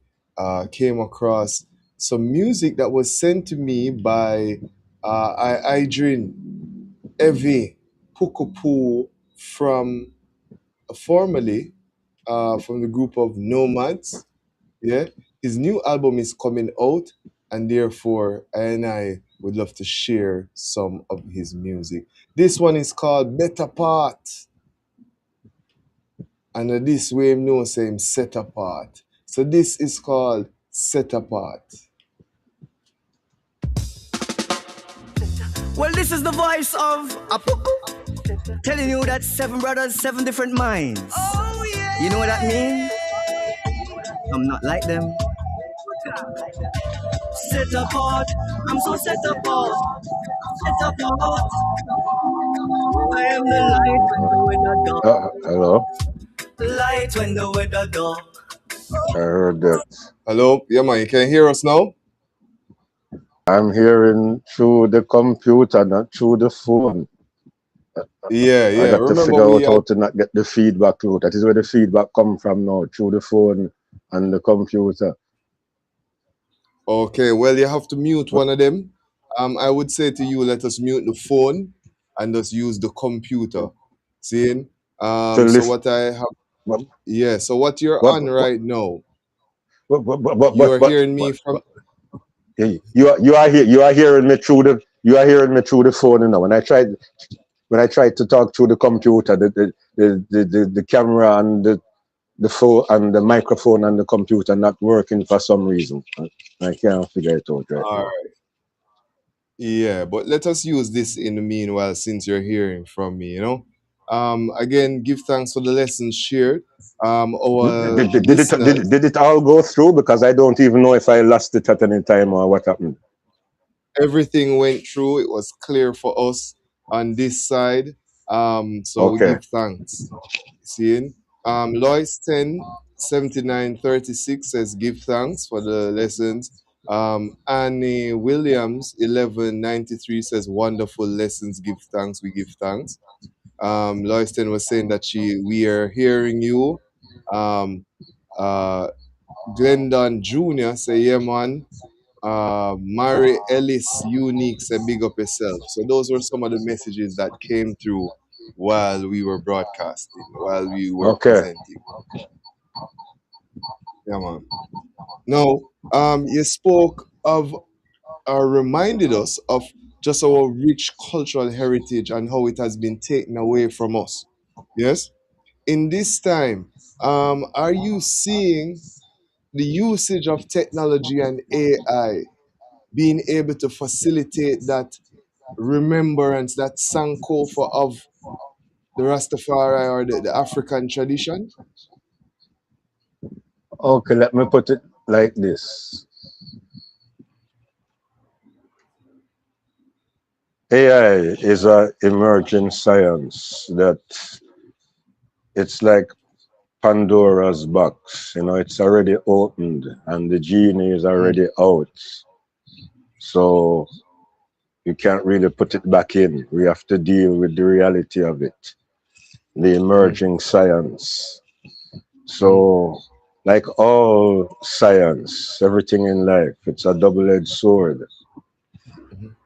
S1: came across some music that was sent to me by Idrin Evi Pukupu from formerly from the group of Nomads. Yeah, his new album is coming out, and therefore I would love to share some of his music. This one is called Better Part, and this way him know say him set apart. So this is called Set Apart.
S2: Well, this is the voice of Apuku telling you that 7 brothers, 7 different minds. Oh, yeah. You know what that means? I'm not like them. Set apart, I'm so set apart. Set apart. I am the light when the weather dark.
S9: Hello?
S2: Light when the weather dark.
S9: I heard that.
S1: Hello? Yeah, man, you can hear us now?
S9: I'm hearing through the computer, not through the phone.
S1: Yeah,
S9: I
S1: yeah.
S9: got to
S1: Remember
S9: figure
S1: we
S9: out how
S1: had
S9: to not get the feedback loop. That is where the feedback come from now, through the phone and the computer.
S1: okay, well you have to mute
S9: But
S1: one of them. I would say to you, let us mute the phone and just use the computer. Seeing?
S9: to
S1: So
S9: listen,
S1: what I have
S9: but,
S1: yeah, so what you're
S9: but,
S1: on
S9: but,
S1: right now,
S9: but, but, but, but,
S1: you're
S9: but, but,
S1: hearing me
S9: but,
S1: from
S9: but you are hearing me through the phone, you know. When I tried to talk through the computer, the camera and the phone and the microphone and the computer not working for some reason. I can't figure it out right
S1: all
S9: now.
S1: yeah, but let us use this in the meanwhile since you're hearing from me, you know. Again, give thanks for the lessons shared. Our listeners,
S9: Did it all go through? Because I don't even know if I lost it at any time or what happened.
S1: everything went through. It was clear for us on this side. So we
S9: Okay.
S1: give thanks. Seeing? Lois 10 79 36 says give thanks for the lessons. Annie Williams 1193 says wonderful lessons. Give thanks. We give thanks. Loiston was saying that we are hearing you. Um, Glendon Jr. say, yeah, man. Mary Ellis Unique say, big up yourself. So those were some of the messages that came through while we were broadcasting, while we were
S9: Okay.
S1: presenting. Yeah, man. Now, you spoke of or reminded us of just our rich cultural heritage and how it has been taken away from us. Yes? In this time, are you seeing the usage of technology and AI being able to facilitate that remembrance, that sankofa of the Rastafari or the African tradition?
S9: Okay, let me put it like this. AI is a emerging science that it's like Pandora's box. You know, it's already opened and the genie is
S1: Mm,
S9: already out. So you can't really put it back in. We have to deal with the reality of it, the
S1: mm,
S9: emerging science.
S1: mhm,
S9: So, like all science, everything in life, it's a double-edged sword.
S1: mhm,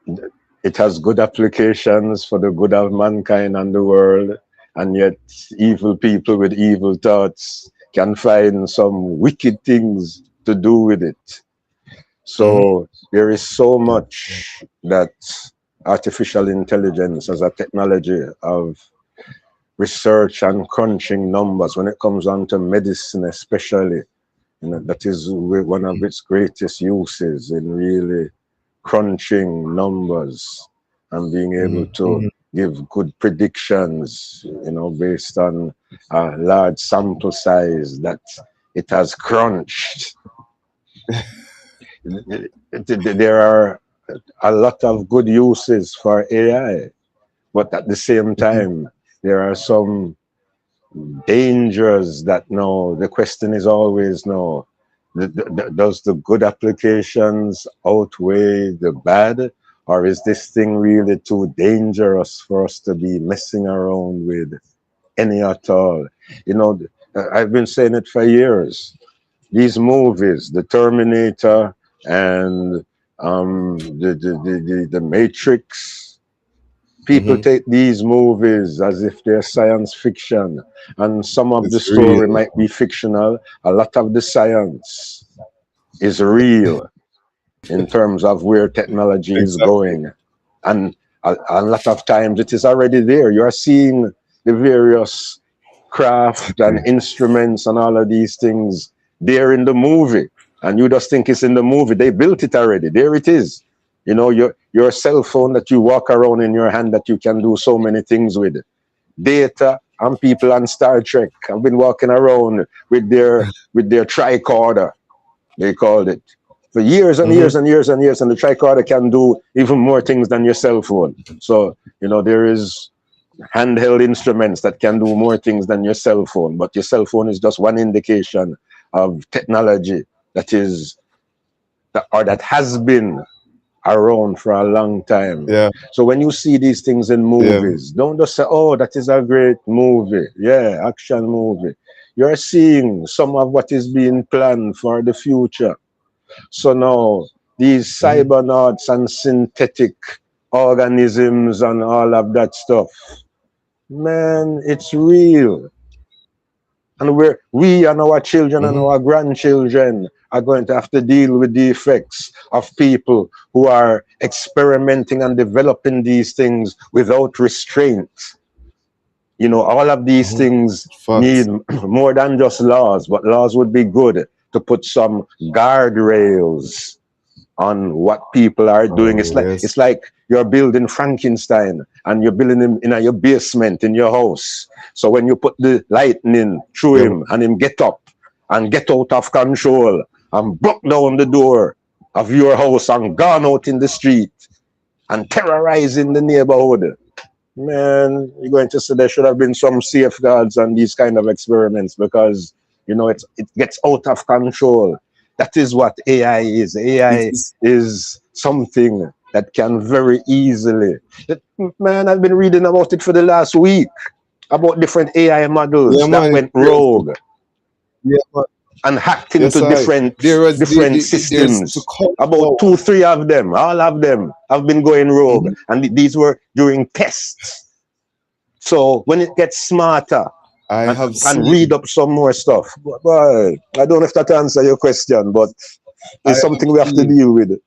S9: It has good applications for the good of mankind and the world, and yet evil people with evil thoughts can find some wicked things to do with it.
S1: mhm.
S9: So there is so much that artificial intelligence as a technology of research and crunching numbers when it comes on to medicine especially. You know, that is one of its greatest uses in really crunching numbers and being able
S1: Mhm,
S9: to
S1: mhm.
S9: give good predictions, you know, based on a large sample size that it has crunched. There are a lot of good uses for AI, but at the same time, there are some dangers that no, the question is always no, does the good applications outweigh the bad? Or is this thing really too dangerous for us to be messing around with any at all? You know, I've been saying it for years. These movies, The Terminator and the Matrix, people
S1: Mhm.
S9: take these movies as if they're science fiction, and some of the
S1: It's
S9: story
S1: real.
S9: might be fictional. A lot of the science is real in terms of where technology is
S1: Exactly.
S9: going. And a lot of times it is already there. You are seeing the various craft and instruments and all of these things there in the movie. And you just think it's in the movie. They built it already. There it is. You know, your cell phone that you walk around in your hand that you can do so many things with. Data and people on Star Trek have been walking around with their tricorder, they called it, for years and years
S1: Mhm.
S9: and years and years. And the tricorder can do even more things than your cell phone. So, you know, there is handheld instruments that can do more things than your cell phone, but your cell phone is just one indication of technology that is or that has been around for a long time.
S1: Yeah.
S9: So when you see these things in
S1: Yeah.
S9: movies, don't just say, "Oh, that is a great movie." Yeah, action movie. You're seeing some of what is being planned for the future. So now these cybernauts and synthetic organisms and all of that stuff, man, it's real. And we and our children and our grandchildren are going to have to deal with the effects of people who are experimenting and developing these things without restraint. You know, all of these things need
S1: Facts.
S9: more than just laws, but laws would be good to put some guardrails on what people are doing.
S1: Oh,
S9: It's
S1: yes.
S9: like you're building Frankenstein and you're building him in your basement in your house. So when you put the lightning through
S1: Yeah.
S9: him and him get up and get out of control and broke down the door of your house and gone out in the street and terrorizing the neighborhood, man, you're going to say there should have been some safeguards on these kind of experiments because you know it gets out of control. That is what AI is.
S1: It
S9: AI
S1: is.
S9: is something that can very easily. Man, I've been reading about it for the last week about different AI
S1: Yeah,
S9: models that
S1: man.
S9: went
S1: Yes.
S9: rogue
S1: Yeah, man.
S9: and hacked
S1: Yes,
S9: into
S1: I.
S9: different
S1: There's to
S9: systems.
S1: come
S9: About
S1: out.
S9: 2, 3 of them, all of them have been going rogue, and these were during tests. So when it gets smarter
S1: I
S9: and,
S1: have
S9: and
S1: seen.
S9: read up some more stuff, boy, I don't know if that answer your question, but
S1: I
S9: it's
S1: have
S9: something we have to
S1: seen.
S9: deal with.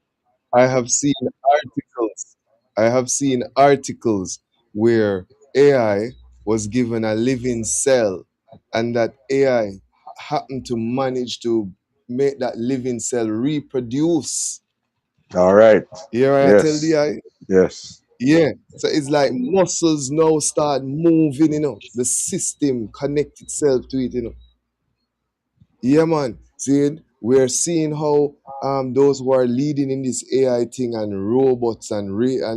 S1: I have seen articles. I have seen articles where AI was given a living cell, and that AI happened to manage to make that living cell reproduce.
S9: All right.
S1: Here I tell the
S9: Yes.
S1: I.
S9: Yes.
S1: Yeah. So it's like muscles now start moving, The system connect itself to it, Yeah, man. See, we're seeing how those who are leading in this AI thing and robots and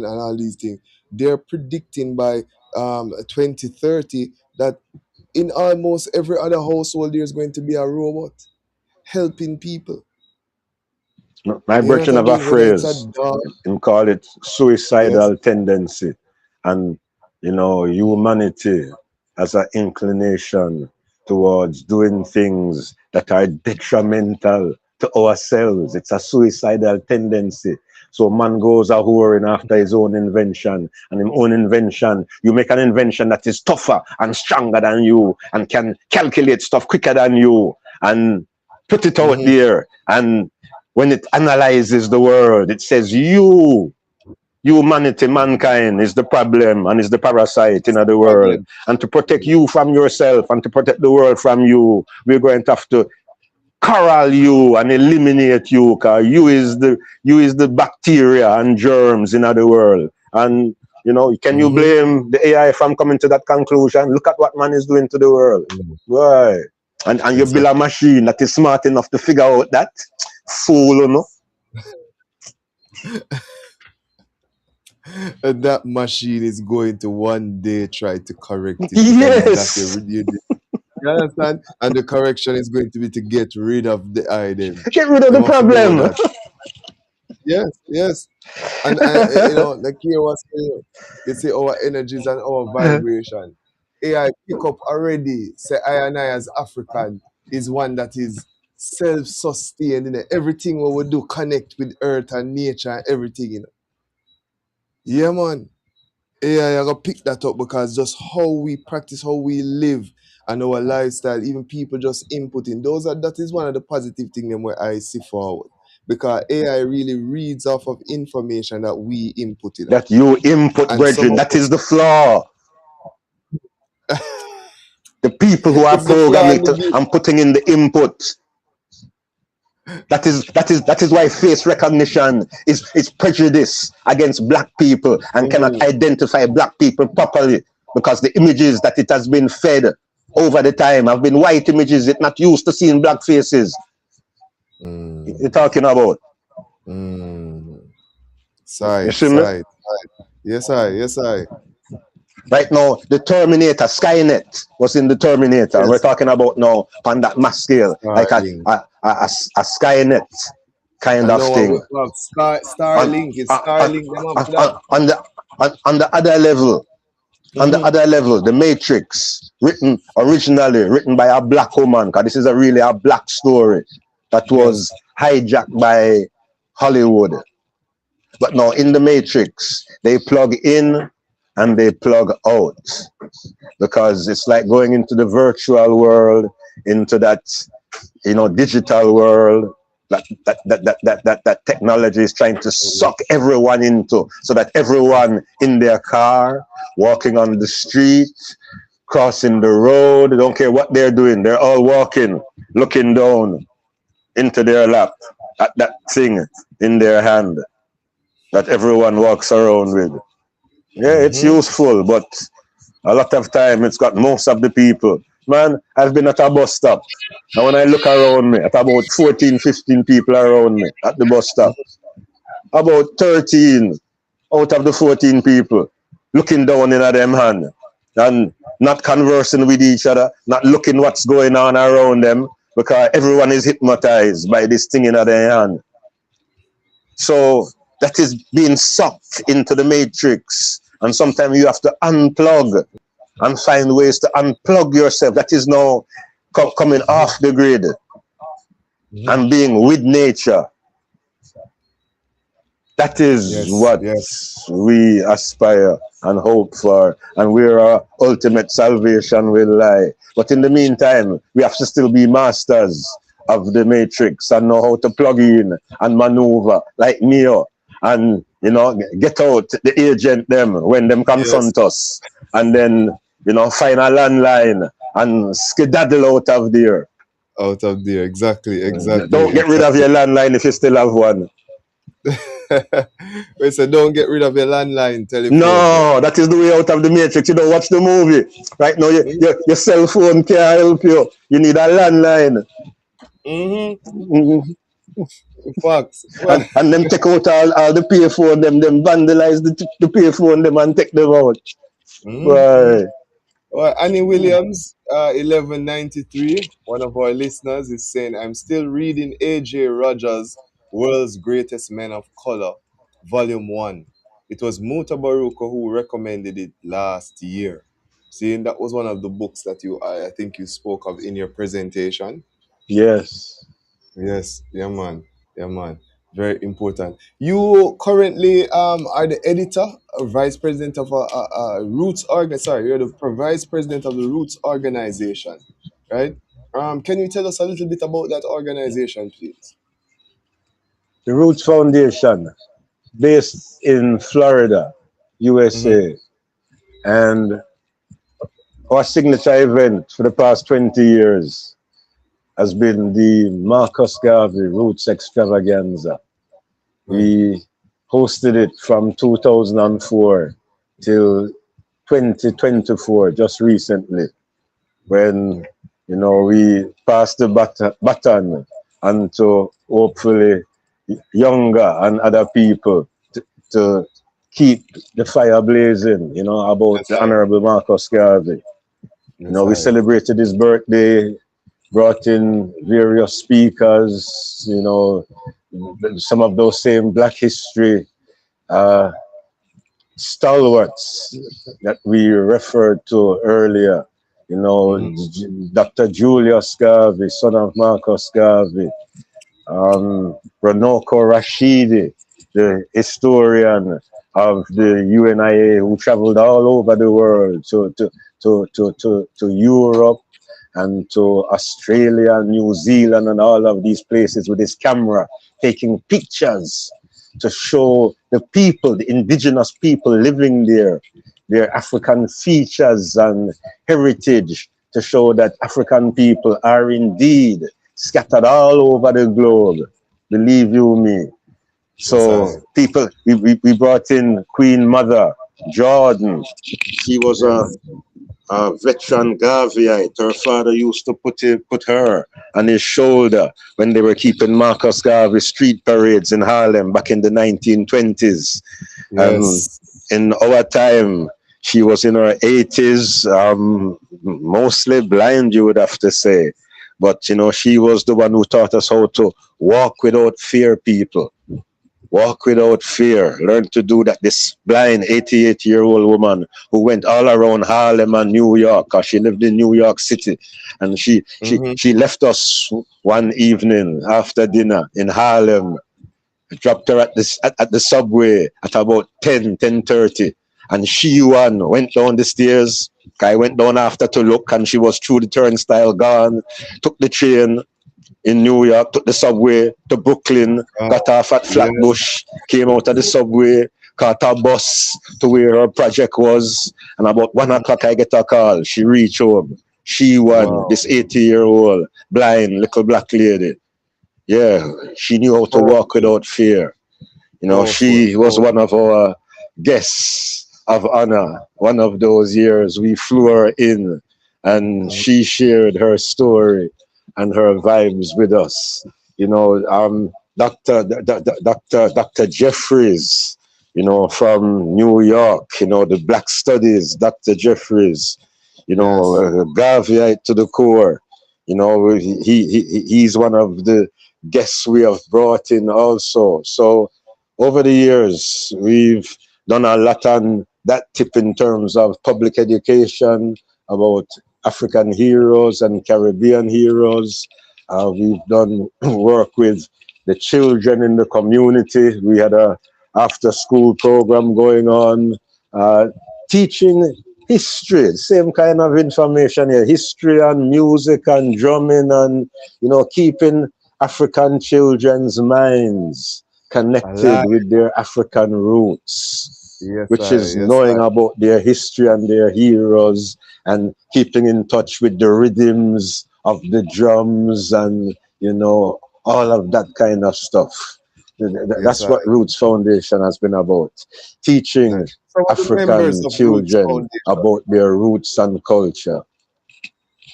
S1: all these things, they're predicting by 2030 that in almost every other household there's going to be a robot helping people.
S9: My
S1: You know what
S9: brethren
S1: I
S9: have a
S1: mean? Whether it's a
S9: phrase,
S1: dog.
S9: and call it
S1: Yes.
S9: suicidal tendency. And, you know, humanity has an inclination towards doing things that are detrimental to ourselves. It's a suicidal tendency. So man goes a whoring after his own invention. And his own invention, you make an invention that is tougher and stronger than you and can calculate stuff quicker than you and put it out there. And when it analyzes the world, it says humanity, mankind is the problem and is the parasite in the world.
S1: Problem.
S9: And to protect you from yourself and to protect the world from you, we're going to have to corral you and eliminate you, because you is the bacteria and germs in the world. And you know, can you blame the AI from coming to that conclusion? Look at what man is doing to the world. Right. And you build a machine that is smart enough to figure out that. Fool, you know.
S1: And that machine is going to one day try to correct it because it's that
S9: Yes.
S1: you understand? And the correction is going to be to get rid of the item.
S9: Get rid of the
S1: Them have to know
S9: problem.
S1: that. Yes, yes. And like here was saying, you see our energies and our vibration. AI pick up already. Say I and I as African is one that is self-sustained. Everything what we do connect with earth and nature and everything. Yeah, man. AI, I gotta pick that up because just how we practice, how we live, and our lifestyle, even people just inputting. That is one of the positive things where I see forward. Because AI really reads off of information that we input in.
S9: That you input,
S1: And some
S9: brethren,
S1: of
S9: that is
S1: us
S9: the flaw. The people who are
S1: it's the flaw in
S9: programming
S1: the game.
S9: and putting in the input. That is why face recognition is prejudice against black people and cannot identify black people properly, because the images that it has been fed over the time have been white images. It's not used to seeing black faces. You're talking about. You
S1: Side,
S9: see me?
S1: side. Yes, I.
S9: Right now, the Terminator, Skynet was in the Terminator.
S1: Yes.
S9: We're talking about now on that mass scale, like a Skynet kind of thing.
S1: Starlink, it's Starlink them up to that.
S9: On the other level, the Matrix, originally written by a black woman, because this is really a black story that was hijacked by Hollywood. But now in the Matrix, they plug in and they plug out, because it's like going into the virtual world, into that, digital world that technology is trying to suck everyone into, so that everyone in their car, walking on the street, crossing the road, don't care what they're doing, they're all walking, looking down into their lap at that thing in their hand that everyone walks around with. Yeah, it's useful, but a lot of time it's got most of the people. Man, I've been at a bus stop, and when I look around me, at about 14, 15 people around me at the bus stop, about 13 out of the 14 people looking down in them hand and not conversing with each other, not looking what's going on around them, because everyone is hypnotized by this thing in their hand. So that is being sucked into the matrix, and sometimes you have to unplug and find ways to unplug yourself. That is now coming off the grid and being with nature. That is what we aspire and hope for, and where our ultimate salvation will lie. But in the meantime, we have to still be masters of the matrix and know how to plug in and maneuver like Neo, and get out the agent them when them confront us, and then find a landline and skedaddle out of there.
S1: Exactly.
S9: Don't get rid of your landline if you still have one.
S1: We said don't get rid of your landline telephone.
S9: No, that is the way out of the matrix. You don't watch the movie. Right now, your cell phone can't help you. You need a landline.
S1: Facts.
S9: And them take out all the payphone, them vandalize the payphone, them and take them out. Right.
S1: Well, Annie Williams, 1193, one of our listeners, is saying, I'm still reading A.J. Rogers' World's Greatest Men of Color, Volume 1. It was Muta Baruka who recommended it last year. See, that was one of the books that I think you spoke of in your presentation.
S9: Yes.
S1: Yeah, man. Very important. You currently are the editor, vice president of a Roots you're the vice president of the Roots organization, right? Can you tell us a little bit about that organization, please?
S9: The Roots Foundation, based in Florida, USA, and our signature event for the past 20 years has been the Marcus Garvey Roots Extravaganza. We hosted it from 2004 till 2024, just recently, when we passed the baton and to hopefully younger and other people to keep the fire blazing, about the Honorable Marcus Garvey. We celebrated his birthday, brought in various speakers, some of those same Black history stalwarts that we referred to earlier, Dr. Julius Garvey, son of Marcus Garvey, Ranoko Rashidi, the historian of the UNIA, who traveled all over the world to Europe and to Australia, New Zealand, and all of these places with his camera, taking pictures to show the people, the indigenous people living there, their African features and heritage, to show that African people are indeed scattered all over the globe. Believe you me. So people, we brought in Queen Mother Jordan. She was a veteran Garveyite. Her father used to put her on his shoulder when they were keeping Marcus Garvey street parades in Harlem back in the 1920s. In our time, She was in her 80s, mostly blind, you would have to say. But, you know, she was the one who taught us how to walk without fear, people. Walk without fear. Learn to do that. This blind 88-year-old woman who went all around Harlem and New York, because she lived in New York City. And she left us one evening after dinner in Harlem, dropped her at the subway at about 10:30. And she went down the stairs. I went down after to look, and she was through the turnstile gone. Took the train in New York, took the subway to Brooklyn, got off at Flatbush, came out of the subway, caught a bus to where her project was, and about 1 o'clock I get a call. She reached home. She won, this 80-year-old blind little black lady. Yeah, she knew how to walk without fear. You know, she was one of our guests of honor. One of those years we flew her in, and she shared her story and her vibes with us. You know, Dr. Jeffries, you know, from New York, you know, the Black Studies, Dr. Jeffries, you know, Gaviite to the core. You know, he's one of the guests we have brought in also. So over the years, we've done a lot on that tip in terms of public education, about African heroes and Caribbean heroes. We've done work with the children in the community. We had a after-school program going on, teaching history, same kind of information here, history and music and drumming and, you know, keeping African children's minds connected with their African roots, which is knowing about their history and their heroes and keeping in touch with the rhythms of the drums and, you know, all of that kind of stuff. That's what Roots Foundation has been about, teaching African children about their roots and culture.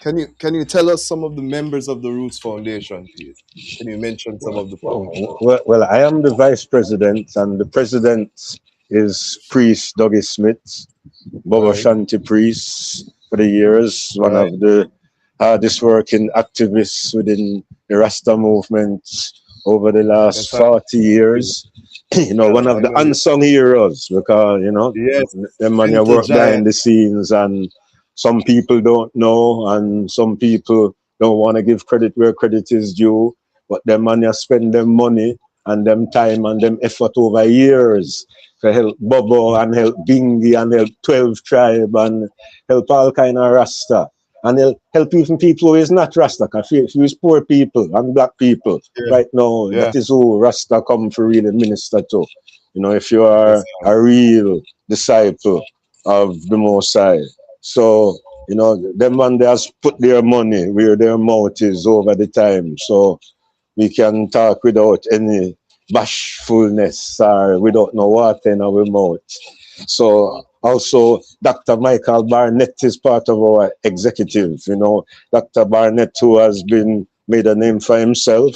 S1: Can you tell us some of the members of the Roots Foundation, please? Can you mention some of the
S9: Well, I am the vice president, and the president is Priest Dougie Smith, Bobo Shanti priest for the years, one of the hardest working activists within the Rasta movement over the last 40 years. You know, one of the unsung heroes, because, you know, them man you work behind the scenes, and some people don't know, and some people don't want to give credit where credit is due, but them man you spend them money and them time and them effort over years to help Bobo and help Bingi and help 12 Tribe and help all kind of Rasta. And help even people who is not Rasta, because if you is poor people and black people, right now, that is who Rasta come for really minister to. You know, if you are a real disciple of the Most High. So, you know, them man they has put their money where their mouth is over the time. So we can talk without any bashfulness or without no water in our mouth. So also, Dr. Michael Barnett is part of our executive. You know, Dr. Barnett, who has been made a name for himself,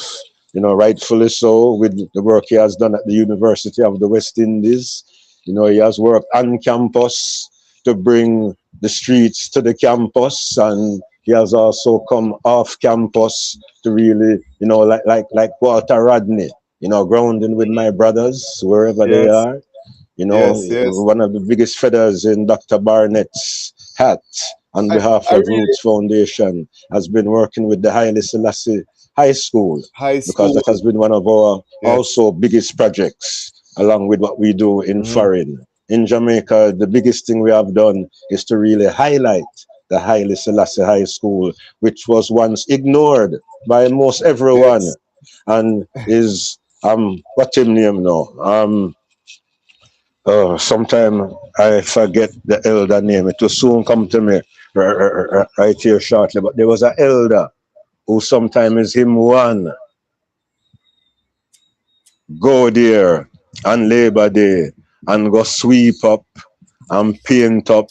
S9: you know, rightfully so, with the work he has done at the University of the West Indies. You know, he has worked on campus to bring the streets to the campus, and he has also come off campus to really, you know, like Walter Rodney, you know, grounding with my brothers wherever they are. You know, one of the biggest feathers in Dr. Barnett's hat on behalf of Roots Foundation has been working with the Haile Selassie High School, because that has been one of our also biggest projects, along with what we do in foreign. In Jamaica, the biggest thing we have done is to really highlight the Haile Selassie High School, which was once ignored by most everyone, and is, what's his name now? Sometime I forget the elder name. It will soon come to me right here shortly. But there was an elder who sometimes is him one. Go there on Labor Day and go sweep up and paint up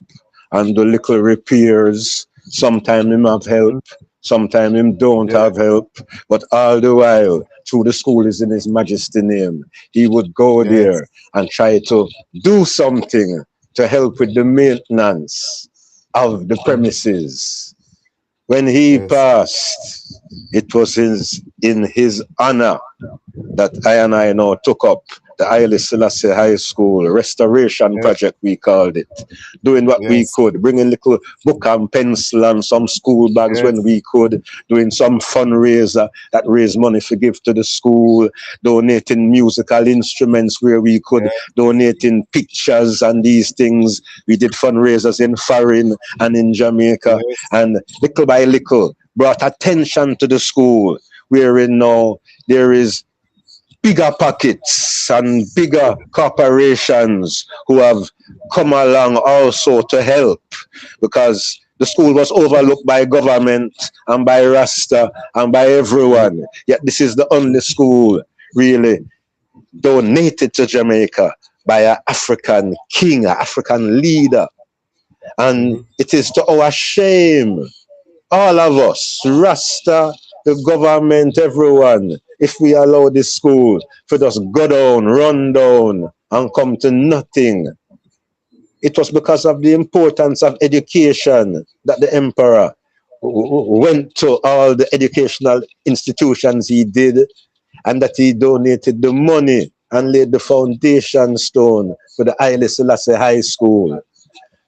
S9: and do little repairs. Sometimes him have help, sometimes him don't have help. But all the while, through the school is in His Majesty name, he would go there and try to do something to help with the maintenance of the premises. When he
S1: Yes.
S9: passed, it was in his honor that I and I now took up the Haile Selassie High School restoration
S1: Yes.
S9: project, we called it. Doing what we
S1: Yes.
S9: could, bringing little book and pencil and some school bags when
S1: Yes.
S9: we could, doing some fundraiser that raised money to give to the school, donating musical instruments where we could, donating pictures and these things. We did fundraisers in foreign and in Jamaica,
S1: Yes.
S9: and little by little brought attention to the school, wherein now there is bigger pockets and bigger corporations who have come along also to help, because the school was overlooked by government and by Rasta and by everyone. Yet this is the only school really donated to Jamaica by an African king, an African leader. And it is to our shame, all of us, Rasta, the government, everyone, if we allow this school for just go down, run down, and come to nothing. It was because of the importance of education that the emperor went to all the educational institutions he did, and that he donated the money and laid the foundation stone for the Haile Selassie High School.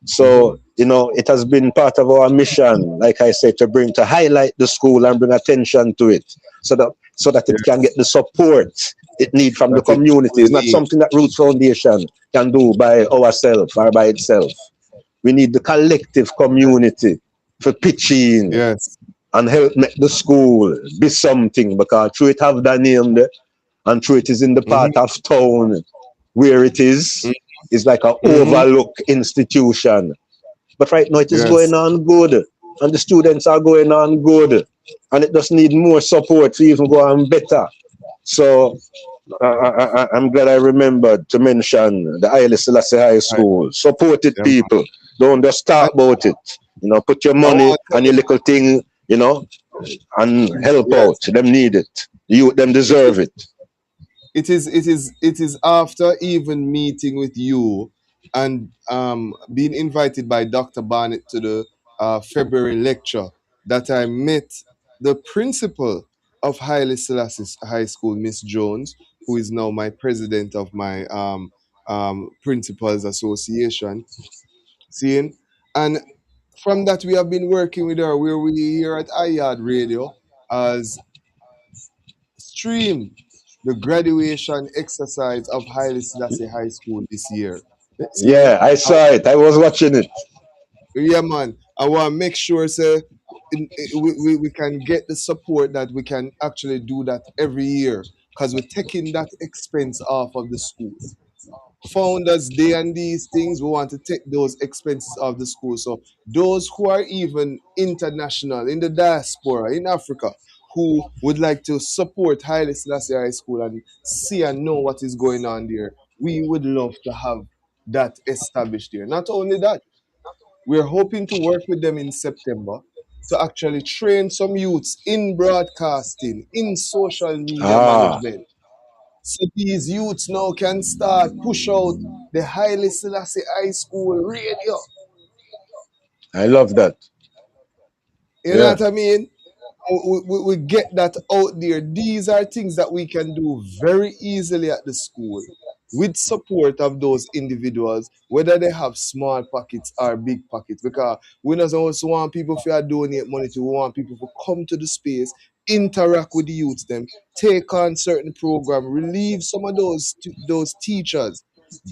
S9: So, it has been part of our mission, like I said, to highlight the school and bring attention to it, so that it can get the support it needs from the
S1: That it
S9: community.
S1: we
S9: It's not
S1: need.
S9: something that Roots Foundation can do by ourselves or by itself. We need the collective community for pitching
S1: Yes.
S9: and help make the school be something, because through it have the name there, and through it is in the part of town where it is. It's like an overlooked institution. But right now it is
S1: Yes.
S9: going on good, and the students are going on good, and it just need more support to even go on better. So I'm glad I remembered to mention the Haile Selassie High
S1: I,
S9: School. Support it,
S1: yeah, man.
S9: people. Don't just talk about it. Put your
S1: I
S9: money
S1: want to
S9: and your little thing, and help
S1: yes.
S9: out. Them need it. You them
S1: It,
S9: deserve it.
S1: it is after even meeting with you and being invited by Dr. Barnett to the February lecture that I met the principal of Haile Selassie High School, Miss Jones, who is now my president of my principals association. Seeing, and from that we have been working with her, where we here at Yaad Radio as stream the graduation exercise of Haile Selassie High School this year. See,
S9: Yeah, I saw it. I was watching it.
S1: yeah, man. I want to make sure, say, we can get the support that we can actually do that every year, because we're taking that expense off of the school. Founders Day and these things, we want to take those expenses off the school. So those who are even international, in the diaspora, in Africa, who would like to support Haile Selassie High School and see and know what is going on there, we would love to have that established there. Not only that, we're hoping to work with them in September to actually train some youths in broadcasting, in social media
S9: Ah,
S1: management. So these youths now can start push out the Haile Selassie High School radio.
S9: I love that.
S1: You know
S9: Yeah.
S1: what I mean? We get that out there. These are things that we can do very easily at the school with support of those individuals, whether they have small pockets or big pockets. Because we don't also want people to donate money to. We want people to come to the space, interact with the youths, them take on certain program, relieve some of those teachers,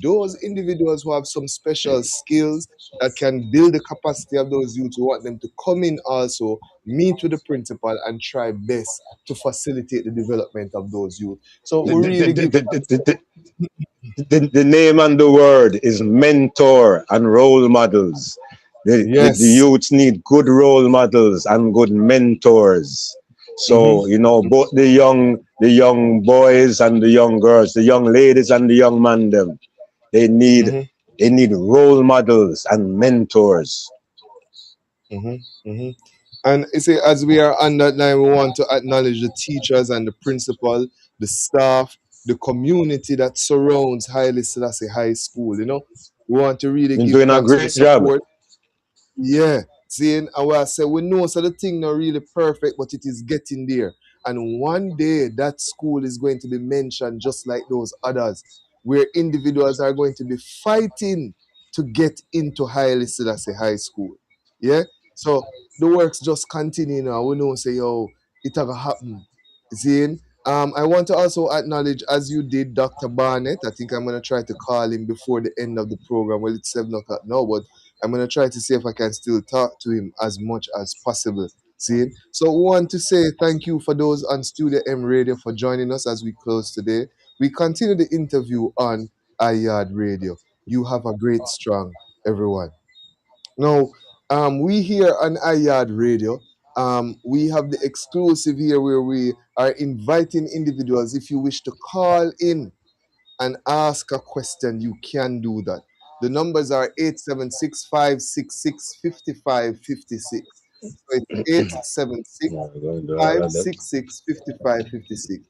S1: those individuals who have some special skills that can build the capacity of those youths. We want them to come in also, meet with the principal, and try best to facilitate the development of those youth. So
S9: The,
S1: we
S9: the, the,
S1: really
S9: the,
S1: give
S9: the,
S1: thanks.
S9: the, the, the name and the word is mentor and role models. The
S1: Yes.
S9: youths need good role models and good mentors.
S1: Mm-hmm.
S9: So, both the young boys and the young girls, the young ladies and the young man them, they need
S1: Mm-hmm.
S9: they need role models and mentors.
S1: Mm-hmm. Mm-hmm. And you see, as we are on that line, we want to acknowledge the teachers and the principal, the staff, the community that surrounds Haile Selassie High School. We want to really
S9: You're
S1: give
S9: doing a
S1: thanks for the
S9: great job.
S1: support. Yeah, seeing and what I say, we know so the thing not really perfect, but it is getting there. And one day that school is going to be mentioned just like those others, where individuals are going to be fighting to get into Haile Selassie High School. Yeah? So the works just continue now. We know say, yo, it have happen. Seeing? I want to also acknowledge, as you did, Dr. Barnett. I think I'm gonna try to call him before the end of the program. Well, it's 7 o'clock now, but I'm gonna try to see if I can still talk to him as much as possible. See? So we want to say thank you for those on Studio M Radio for joining us as we close today. We continue the interview on Yaad Radio. You have a great strong, everyone. Now, we here on Yaad Radio, we have the exclusive here where we are inviting individuals. If you wish to call in and ask a question, you can do that. The numbers are 876-566-5556. So it's 876
S9: Yeah, we're going to do all of that.
S1: 566 5556.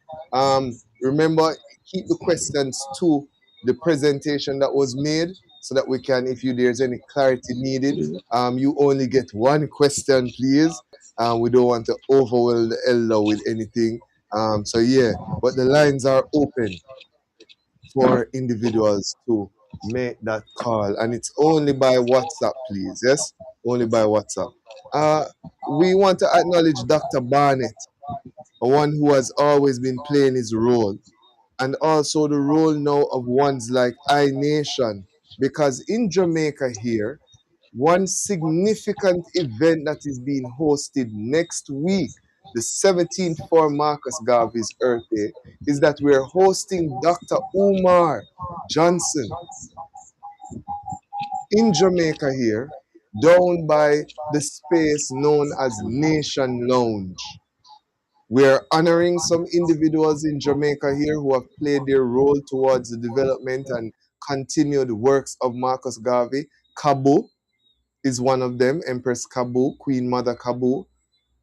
S1: Remember, keep the questions to the presentation that was made so that we can, if there's any clarity needed, you only get one question, please. We don't want to overwhelm the elder with anything. So yeah, but the lines are open for individuals to make that call, and it's only by WhatsApp, please. Yes, only by WhatsApp. Uh, we want to acknowledge Dr. Barnett, one who has always been playing his role, and also the role now of ones like iNation, because in Jamaica here, one significant event that is being hosted next week, the 17th for Marcus Garvey's Earth Day, is that we're hosting Dr. Umar Johnson in Jamaica here, down by the space known as Nation Lounge. We're honoring some individuals in Jamaica here who have played their role towards the development and continued works of Marcus Garvey. Kabu is one of them, Empress Kabu, Queen Mother Kabu.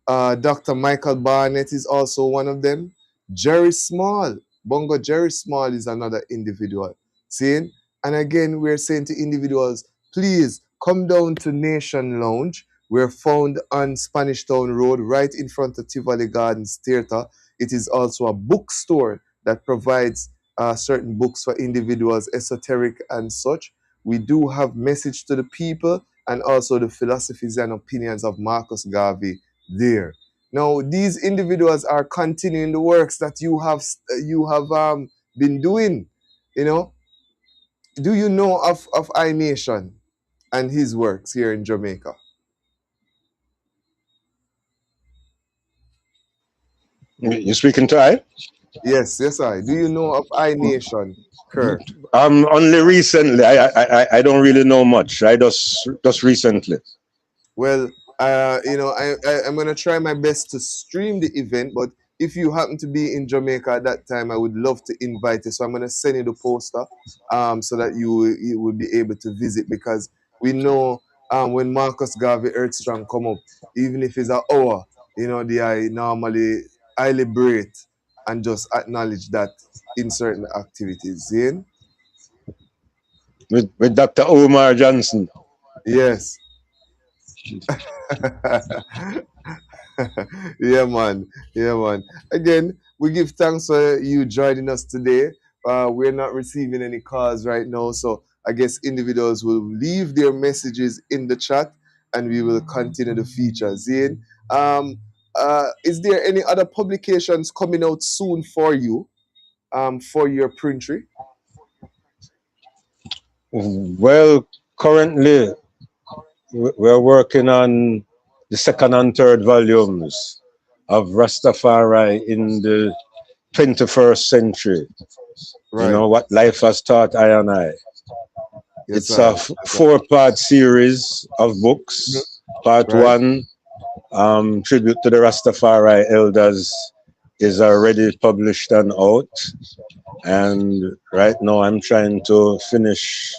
S1: Dr. Michael Barnett is also one of them. Jerry Small, Bongo Jerry Small is another individual. Seeing? And again, we're saying to individuals, please come down to Nation Lounge. We're found on Spanish Town Road, right in front of Tivoli Gardens Theatre. It is also a bookstore that provides certain books for individuals, esoteric and such. We do have Message to the People and also the philosophies and opinions of Marcus Garvey there. Now, these individuals are continuing the works that you have been doing. You know, do you know of iNation and his works here in Jamaica?
S9: You speaking to I?
S1: Yes, yes, I. Do you know of iNation, Kerr?
S9: Only recently. I don't really know much. I just recently.
S1: Well, I'm gonna try my best to stream the event, but if you happen to be in Jamaica at that time, I would love to invite you. So I'm gonna send you the poster, so that you will be able to visit, because we know when Marcus Garvey Earthstrong come up, even if it's an hour, I normally I liberate and just acknowledge that in certain activities. See?
S9: With Dr. Umar Johnson.
S1: Yes. Yeah, man. Yeah, man. Again, we give thanks for you joining us today. We're not receiving any calls right now, so I guess individuals will leave their messages in the chat, and we will continue the feature. Zane, is there any other publications coming out soon for you, for your printry?
S9: Well, currently we're working on the second and third volumes of Rastafari in the 21st century.
S1: Right.
S9: You know what life has taught I and I.
S1: Yes,
S9: It's a four-part series of books. Part
S1: Right.
S9: one, tribute to the Rastafari elders, is already published and out. And right now I'm trying to finish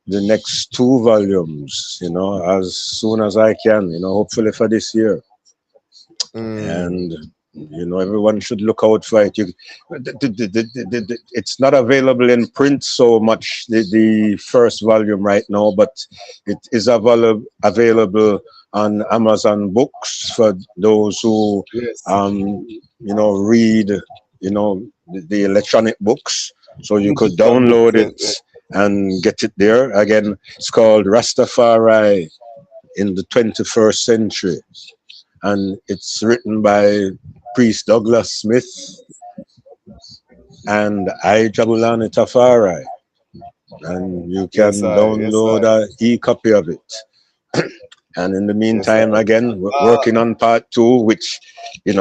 S9: the next two volumes, as soon as I can, hopefully for this year. And everyone should look out for it. It's not available in print so much, the first volume right now, but it is available on Amazon Books for those who
S1: Yes.
S9: read the electronic books. So you could
S1: Digital books.
S9: download it and get it there. Again, it's called Rastafari in the 21st Century, and it's written by Priest Douglas Smith and I Jabulani Tafari, and you can
S1: Yes, I. Yes,
S9: download
S1: I.
S9: an e-copy of it. And in the
S1: Yes, I.
S9: meantime, again, we're working on part 2, which, a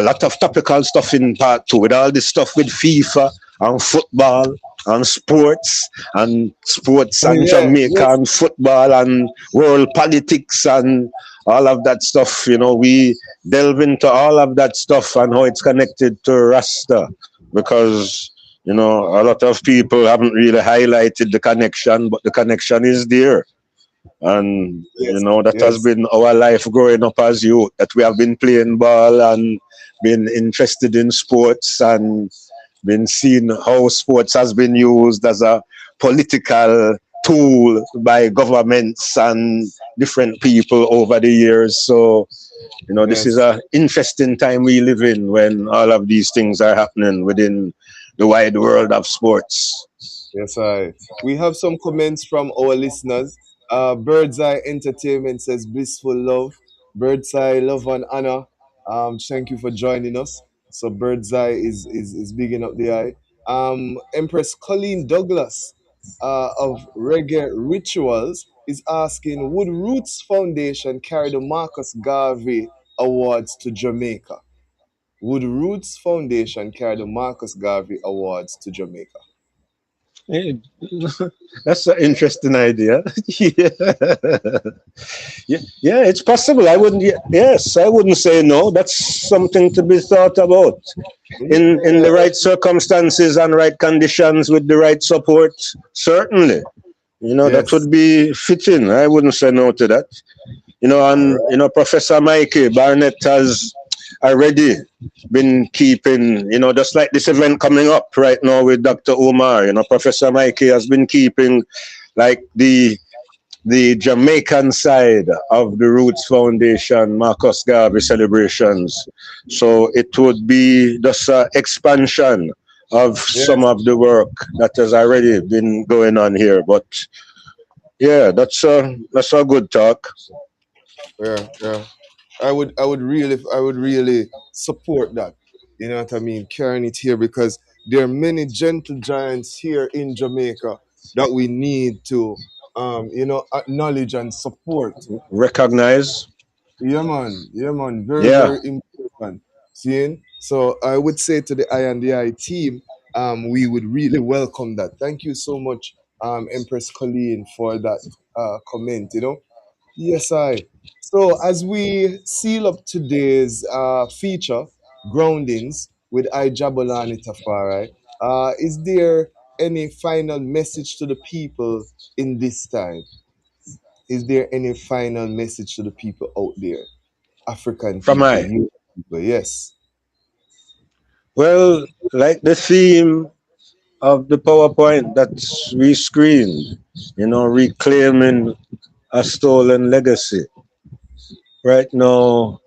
S9: lot of topical stuff in part 2, with all this stuff with FIFA and football and sports and
S1: Yeah.
S9: Jamaica
S1: Yes.
S9: and football and world politics and all of that stuff. We delve into all of that stuff and how it's connected to Rasta, because a lot of people haven't really highlighted the connection, but the connection is there. And
S1: Yes.
S9: that has
S1: Yes.
S9: been our life growing up as youth, that we have been playing ball and been interested in sports and been seeing how sports has been used as a political tool by governments and different people over the years. So this is
S1: Yes.
S9: an interesting time we live in, when all of these things are happening within the wide world of sports.
S1: Yes, I. We have some comments from our listeners. Bird's Eye Entertainment says blissful love. Bird's Eye love and honor. Thank you for joining us. So Bird's Eye is bigging up the eye. Empress Colleen Douglas of Reggae Rituals is asking, would Roots Foundation carry the Marcus Garvey Awards to Jamaica? Would Roots Foundation carry the Marcus Garvey Awards to Jamaica?
S9: Eh, That's an interesting idea. Yeah. Yeah, it's possible. Yes, I wouldn't say no. That's something to be thought about. In
S1: Yeah.
S9: the right circumstances and right conditions with the right support, certainly. That
S1: Yes.
S9: would be fitting. I wouldn't say no to that.
S1: All
S9: And
S1: right.
S9: Professor Mikey Barnett has already been keeping, just like this event coming up right now with Dr. Umar. Professor Mikey has been keeping like the Jamaican side of the Roots Foundation Marcus Garvey celebrations. So it would be just an expansion of some
S1: Yes.
S9: of the work that has already been going on here. But yeah, that's a good talk.
S1: Yeah. Yeah. I would really support that. You know what I mean? Carrying it here, because there are many gentle giants here in Jamaica that we need to, acknowledge and support.
S9: Recognize.
S1: Yeah, man. Yeah, man. Very,
S9: Yeah.
S1: very important. Seeing? So I would say to the I and the I team, we would really welcome that. Thank you so much, Empress Colleen, for that comment. Yes, I. So as we seal up today's feature, Groundings, with I Jabolani Tafari, is there any final message to the people in this time? Is there any final message to the people out there? African
S9: From
S1: people,
S9: I.
S1: youth people, yes.
S9: Well, like the theme of the PowerPoint that we screened, reclaiming a stolen legacy. Right now,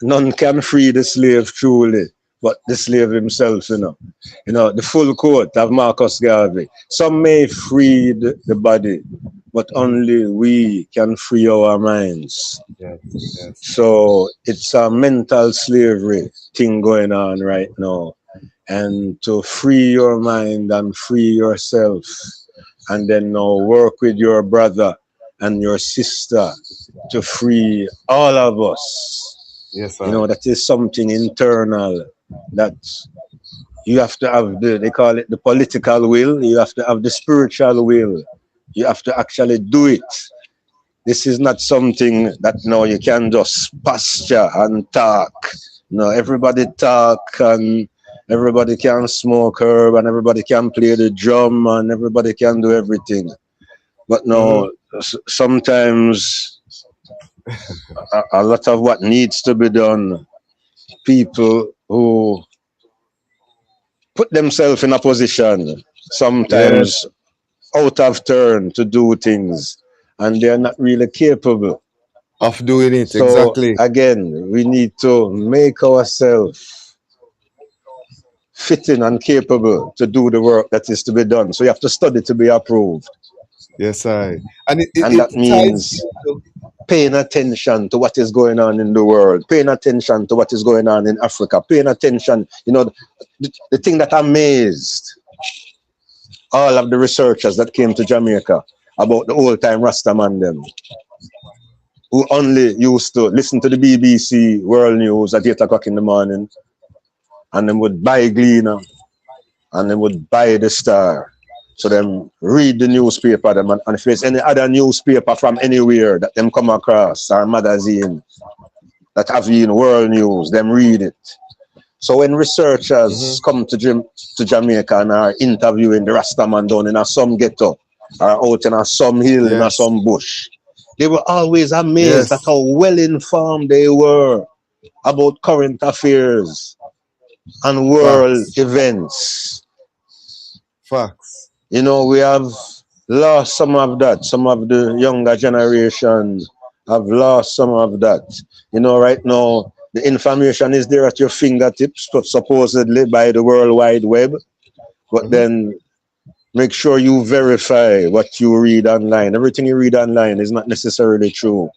S9: none can free the slave truly, but the slave himself. The full quote of Marcus Garvey. Some may free the body, but
S1: Mhm.
S9: only we can free our minds.
S1: Yes, yes,
S9: So it's a mental slavery thing going on right now. And to free your mind and free yourself, and then now work with your brother and your sister to free all of us.
S1: yes, I.
S9: That is something internal that you have to have they call it the political will, you have to have the spiritual will, you have to actually do it. This is not something that now you can just posture and talk. Everybody talk and everybody can smoke herb and everybody can play the drum and everybody can do everything. But
S1: Mm-hmm.
S9: no, sometimes a lot of what needs to be done people who put themselves in a position
S1: Yes.
S9: sometimes out of turn to do things, and they're not really capable.
S1: Of doing it,
S9: So
S1: exactly.
S9: again, we need to make ourselves fitting and capable to do the work that is to be done. So you have to study to be approved.
S1: Yes, I. And
S9: And that
S1: it ties
S9: means
S1: into,
S9: paying attention to what is going on in the world, paying attention to what is going on in Africa, paying attention, the thing that amazed all of the researchers that came to Jamaica about the old time Rastaman them, who only used to listen to the BBC World News at 8 o'clock in the morning, and then would buy Gleaner, and then would buy the Star. So them read the newspaper, them, and if there's any other newspaper from anywhere that them come across, or magazine that have in world news, them read it. So when researchers come to Jamaica and are interviewing the Rastaman down in a some ghetto, or out in a some hill, in a
S1: yes,
S9: some bush, they were always amazed at
S1: yes,
S9: how well informed they were about current affairs and world
S1: facts,
S9: events.
S1: facts.
S9: We have lost some of that. Some of the younger generation have lost some of that. Right now, the information is there at your fingertips, supposedly by the World Wide Web. But then make sure you verify what you read online. Everything you read online is not necessarily true.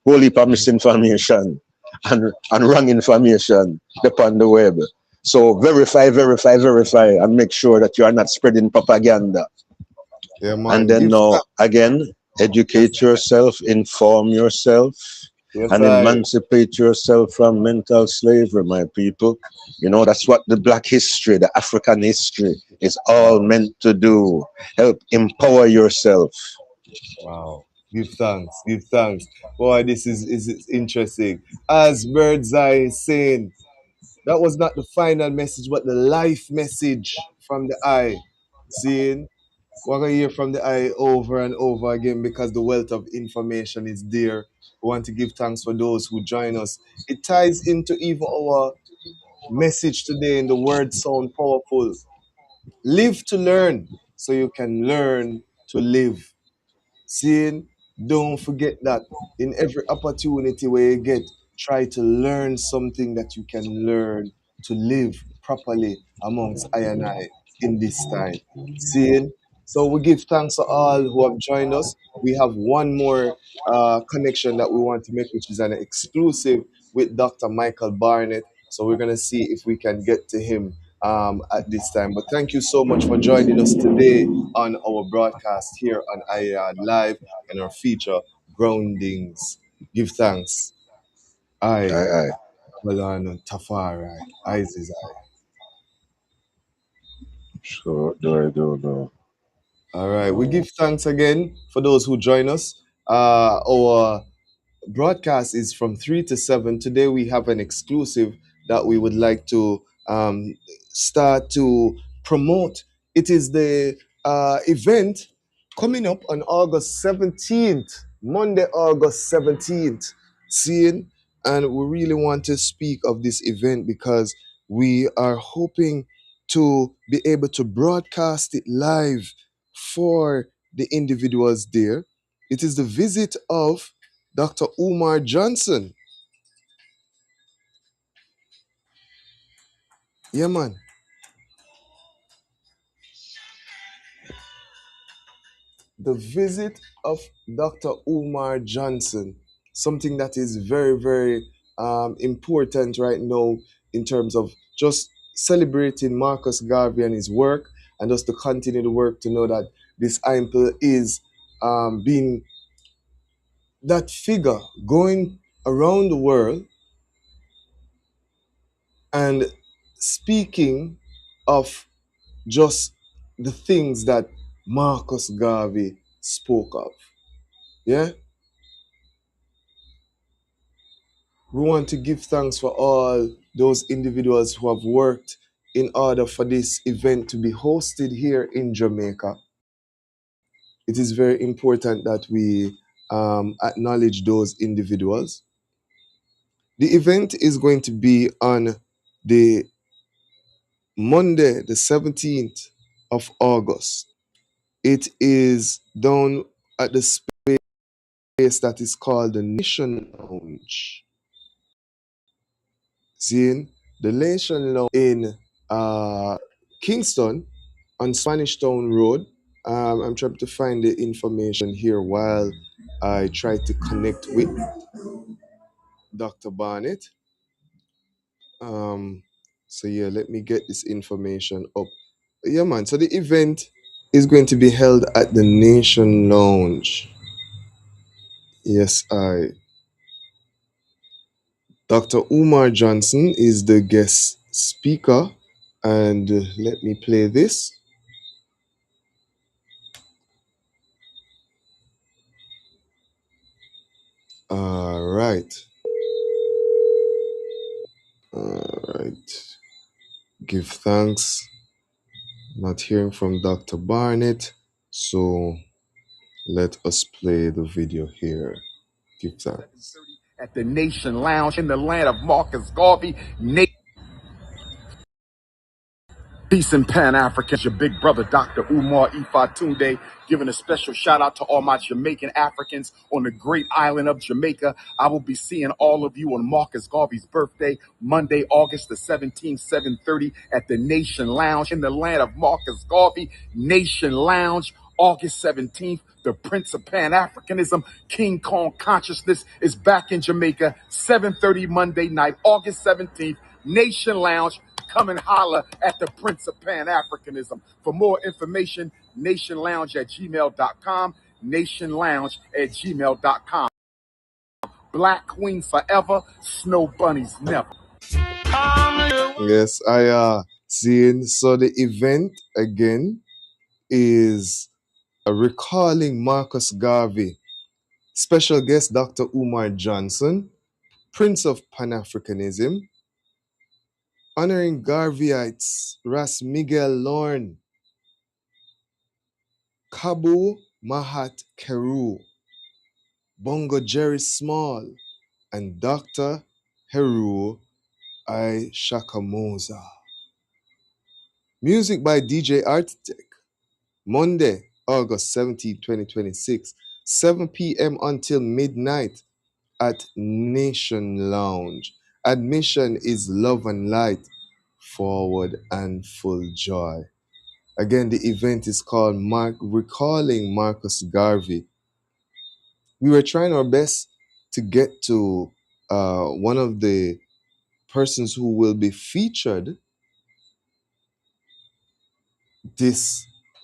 S9: Whole heap of misinformation and wrong information upon the web. So verify, and make sure that you are not spreading propaganda.
S1: Yeah,
S9: And
S1: man.
S9: then
S1: Give
S9: now,
S1: thanks.
S9: again, educate yourself, inform yourself,
S1: Yes,
S9: and
S1: I.
S9: emancipate yourself from mental slavery, my people. That's what the Black history, the African history is all meant to do. Help empower yourself.
S1: Wow. Give thanks. Give thanks. Boy, this is interesting. As Birdseye is saying, that was not the final message, but the life message from the eye. Seeing, we're going to hear from the eye over and over again because the wealth of information is there. We want to give thanks for those who join us. It ties into even our message today in the word sound powerful. Live to learn so you can learn to live. Seeing, don't forget that in every opportunity where you get, try to learn something that you can learn to live properly amongst I and I in this time. Seeing, so we give thanks to all who have joined us. We have one more connection that we want to make, which is an exclusive with Dr. Michael Barnett. So we're gonna see if we can get to him at this time. But thank you so much for joining us today on our broadcast here on IAD Live and our feature Groundings. Give thanks. I,
S9: Aye, aye.
S1: Malano Tafari, Isis.
S9: So, do.
S1: All right. We give thanks again for those who join us. Our broadcast is from 3 to 7. Today we have an exclusive that we would like to start to promote. It is the event coming up on August 17th, Monday, August 17th. Seeing, and we really want to speak of this event because we are hoping to be able to broadcast it live for the individuals there. It is the visit of Dr. Umar Johnson. Yeah, man. The visit of Dr. Umar Johnson. Something that is very, very important right now in terms of just celebrating Marcus Garvey and his work, and just to continue the work to know that this ample is being that figure going around the world and speaking of just the things that Marcus Garvey spoke of. Yeah? We want to give thanks for all those individuals who have worked in order for this event to be hosted here in Jamaica. It is very important that we acknowledge those individuals. The event is going to be on the Monday, the 17th of August. It is down at the space that is called the Nation Lounge. Seeing the Nation Lounge in Kingston on Spanish Town Road. I'm trying to find the information here while I try to connect with Dr. Barnett. So yeah, let me get this information up. Yeah, man. So the event is going to be held at the Nation Lounge. Yes, Dr. Umar Johnson is the guest speaker, and let me play this. All right. All right. Give thanks. Not hearing from Dr. Barnett, so let us play the video here. Give thanks.
S10: At the Nation Lounge in the land of Marcus Garvey. Peace and Pan-Africans, your big brother, Dr. Umar Ifatunde, giving a special shout out to all my Jamaican Africans on the great island of Jamaica. I will be seeing all of you on Marcus Garvey's birthday, Monday, August the 17th, 7:30 at the Nation Lounge in the land of Marcus Garvey. Nation Lounge, August 17th. The Prince of Pan-Africanism, King Kong Consciousness is back in Jamaica, 7:30 Monday night, August 17th, Nation Lounge. Come and holler at the Prince of Pan-Africanism. For more information, nationlounge@gmail.com, nationlounge@gmail.com. Black Queen forever, snow bunnies never.
S1: Yes, I seeing. So the event again is recalling Marcus Garvey. Special guest Dr. Umar Johnson, Prince of Pan-Africanism, honoring Garveyites, Ras Miguel Lorne, Kabu Mahat Keru, Bongo Jerry Small, and Dr. Heru I Shakamoza. Music by DJ Architect. Monday, August 17, 2026, 7 p.m. until midnight at Nation Lounge. Admission is love and light, forward and full joy. Again, the event is called Recalling Marcus Garvey. We were trying our best to get to one of the persons who will be featured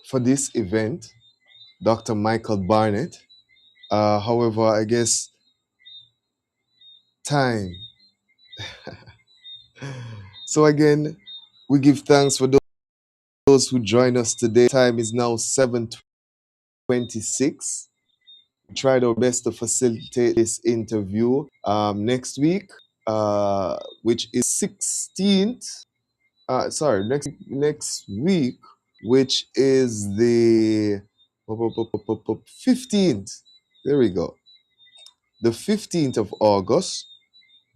S1: for this event, Dr. Michael Barnett. However, I guess time. So again, we give thanks for those who join us today. Time is now 7:26. We tried our best to facilitate this interview. Next week, which is 16th. Next week, which is the 15th. There we go. The 15th of August.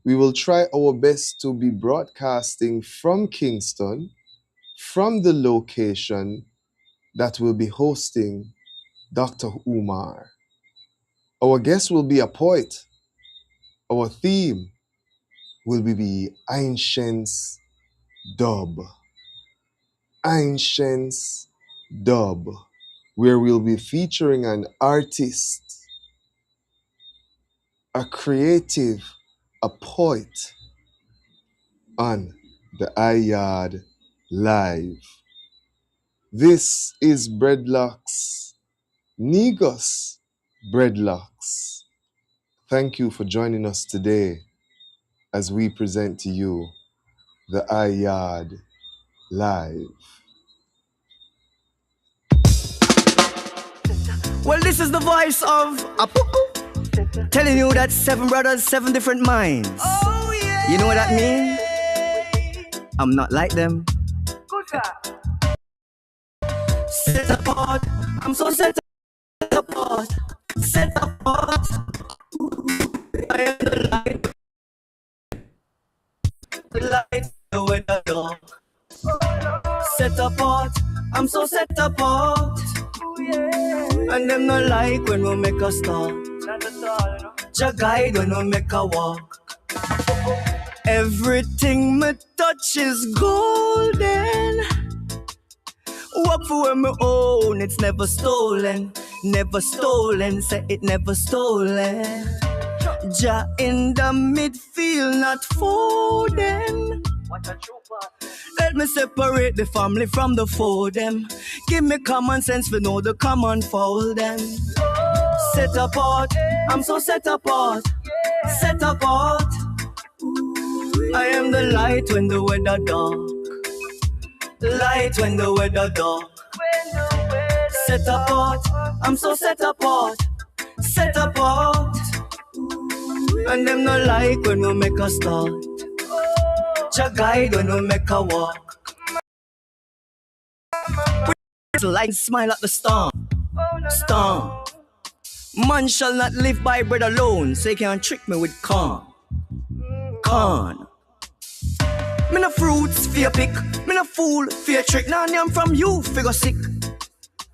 S1: We will try our best to be broadcasting from Kingston, from the location that will be hosting Dr. Umar. Our guest will be a poet. Our theme will be Ancients Dub. Ancients Dub, where we'll be featuring an artist, a creative, a poet on the Yaad Live. This is Breadlocks, Negos Breadlocks. Thank you for joining us today as we present to you the Yaad Live.
S2: Well, this is the voice of Apu, telling you that 7 brothers, 7 different minds. Oh, yeah. You know what that means? I'm not like them. Good job. Set apart, I'm so set apart. Set apart. I am the light. I'm so set apart. And them not like when we make a start. Jah guide when we make a walk. Everything me touch is golden. Work for when me own, it's never stolen. Never stolen, say it never stolen. Jah in the midfield, not folding. Let me separate the family from the foe them. Give me common sense for know the common fold them. Set apart, I'm so set apart. Set apart. I am the light when the weather dark. Light when the weather dark. Set apart, I'm so set apart. Set apart. And them no like when we make a start. Jah guide when we make a walk. It's like smile at the storm. Storm. Man shall not live by bread alone, so you can't trick me with corn. Corn. Me no fruits for your pick, me no fool for your trick. Now I'm from you, figure sick.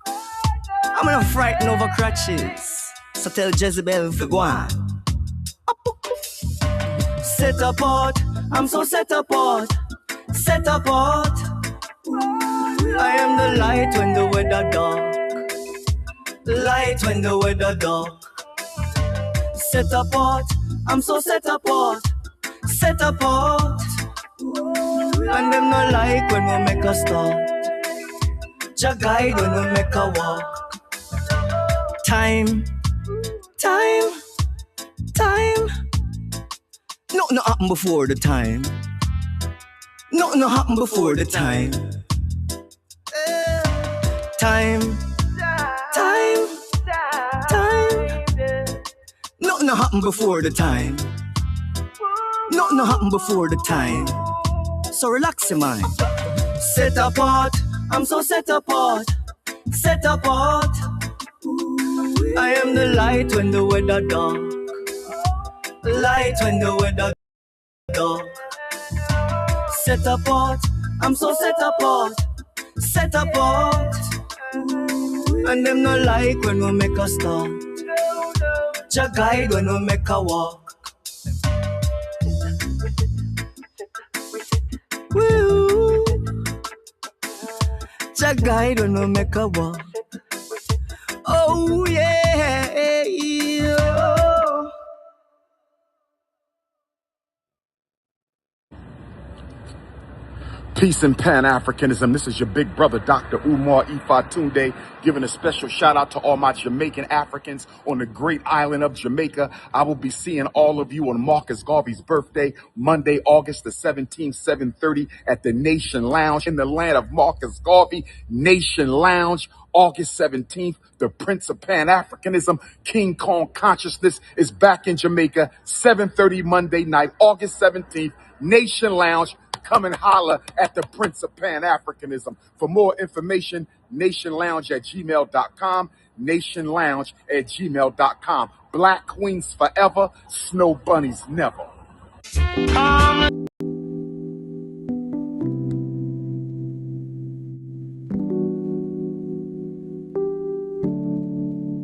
S2: I'm not frightened over crutches, so tell Jezebel for go on. Set apart, I'm so set apart. Set apart. I am the light when the weather dark. Light when the weather dark. Set apart, I'm so set apart. Set apart. And them no like when we make a start. Jah guide when we make a walk. Time, time, time. Nothing happen before the time. Nothing happen before the time. Time, time, time. Nothing happen before the time. Nothing happen before the time. So relax your mind. Set apart, I'm so set apart. Set apart. I am the light when the weather dark. Light when the weather dark. Set apart, I'm so set apart. Set apart. And them no like when we make a start. Jah guide when we make a walk. Woo. Jah guide when we make a walk. Oh yeah, yeah.
S10: Peace and Pan-Africanism. This is your big brother, Dr. Umar Ifatunde, giving a special shout out to all my Jamaican Africans on the great island of Jamaica. I will be seeing all of you on Marcus Garvey's birthday, Monday, August the 17th, 7:30 at the Nation Lounge in the land of Marcus Garvey. Nation Lounge, August 17th. The Prince of Pan-Africanism, King Kong Consciousness is back in Jamaica, 7:30 Monday night, August 17th, Nation Lounge. Come and holler at the Prince of Pan-Africanism. For more information, nationlounge@gmail.com, nationlounge@gmail.com. Black Queens forever, snow bunnies never.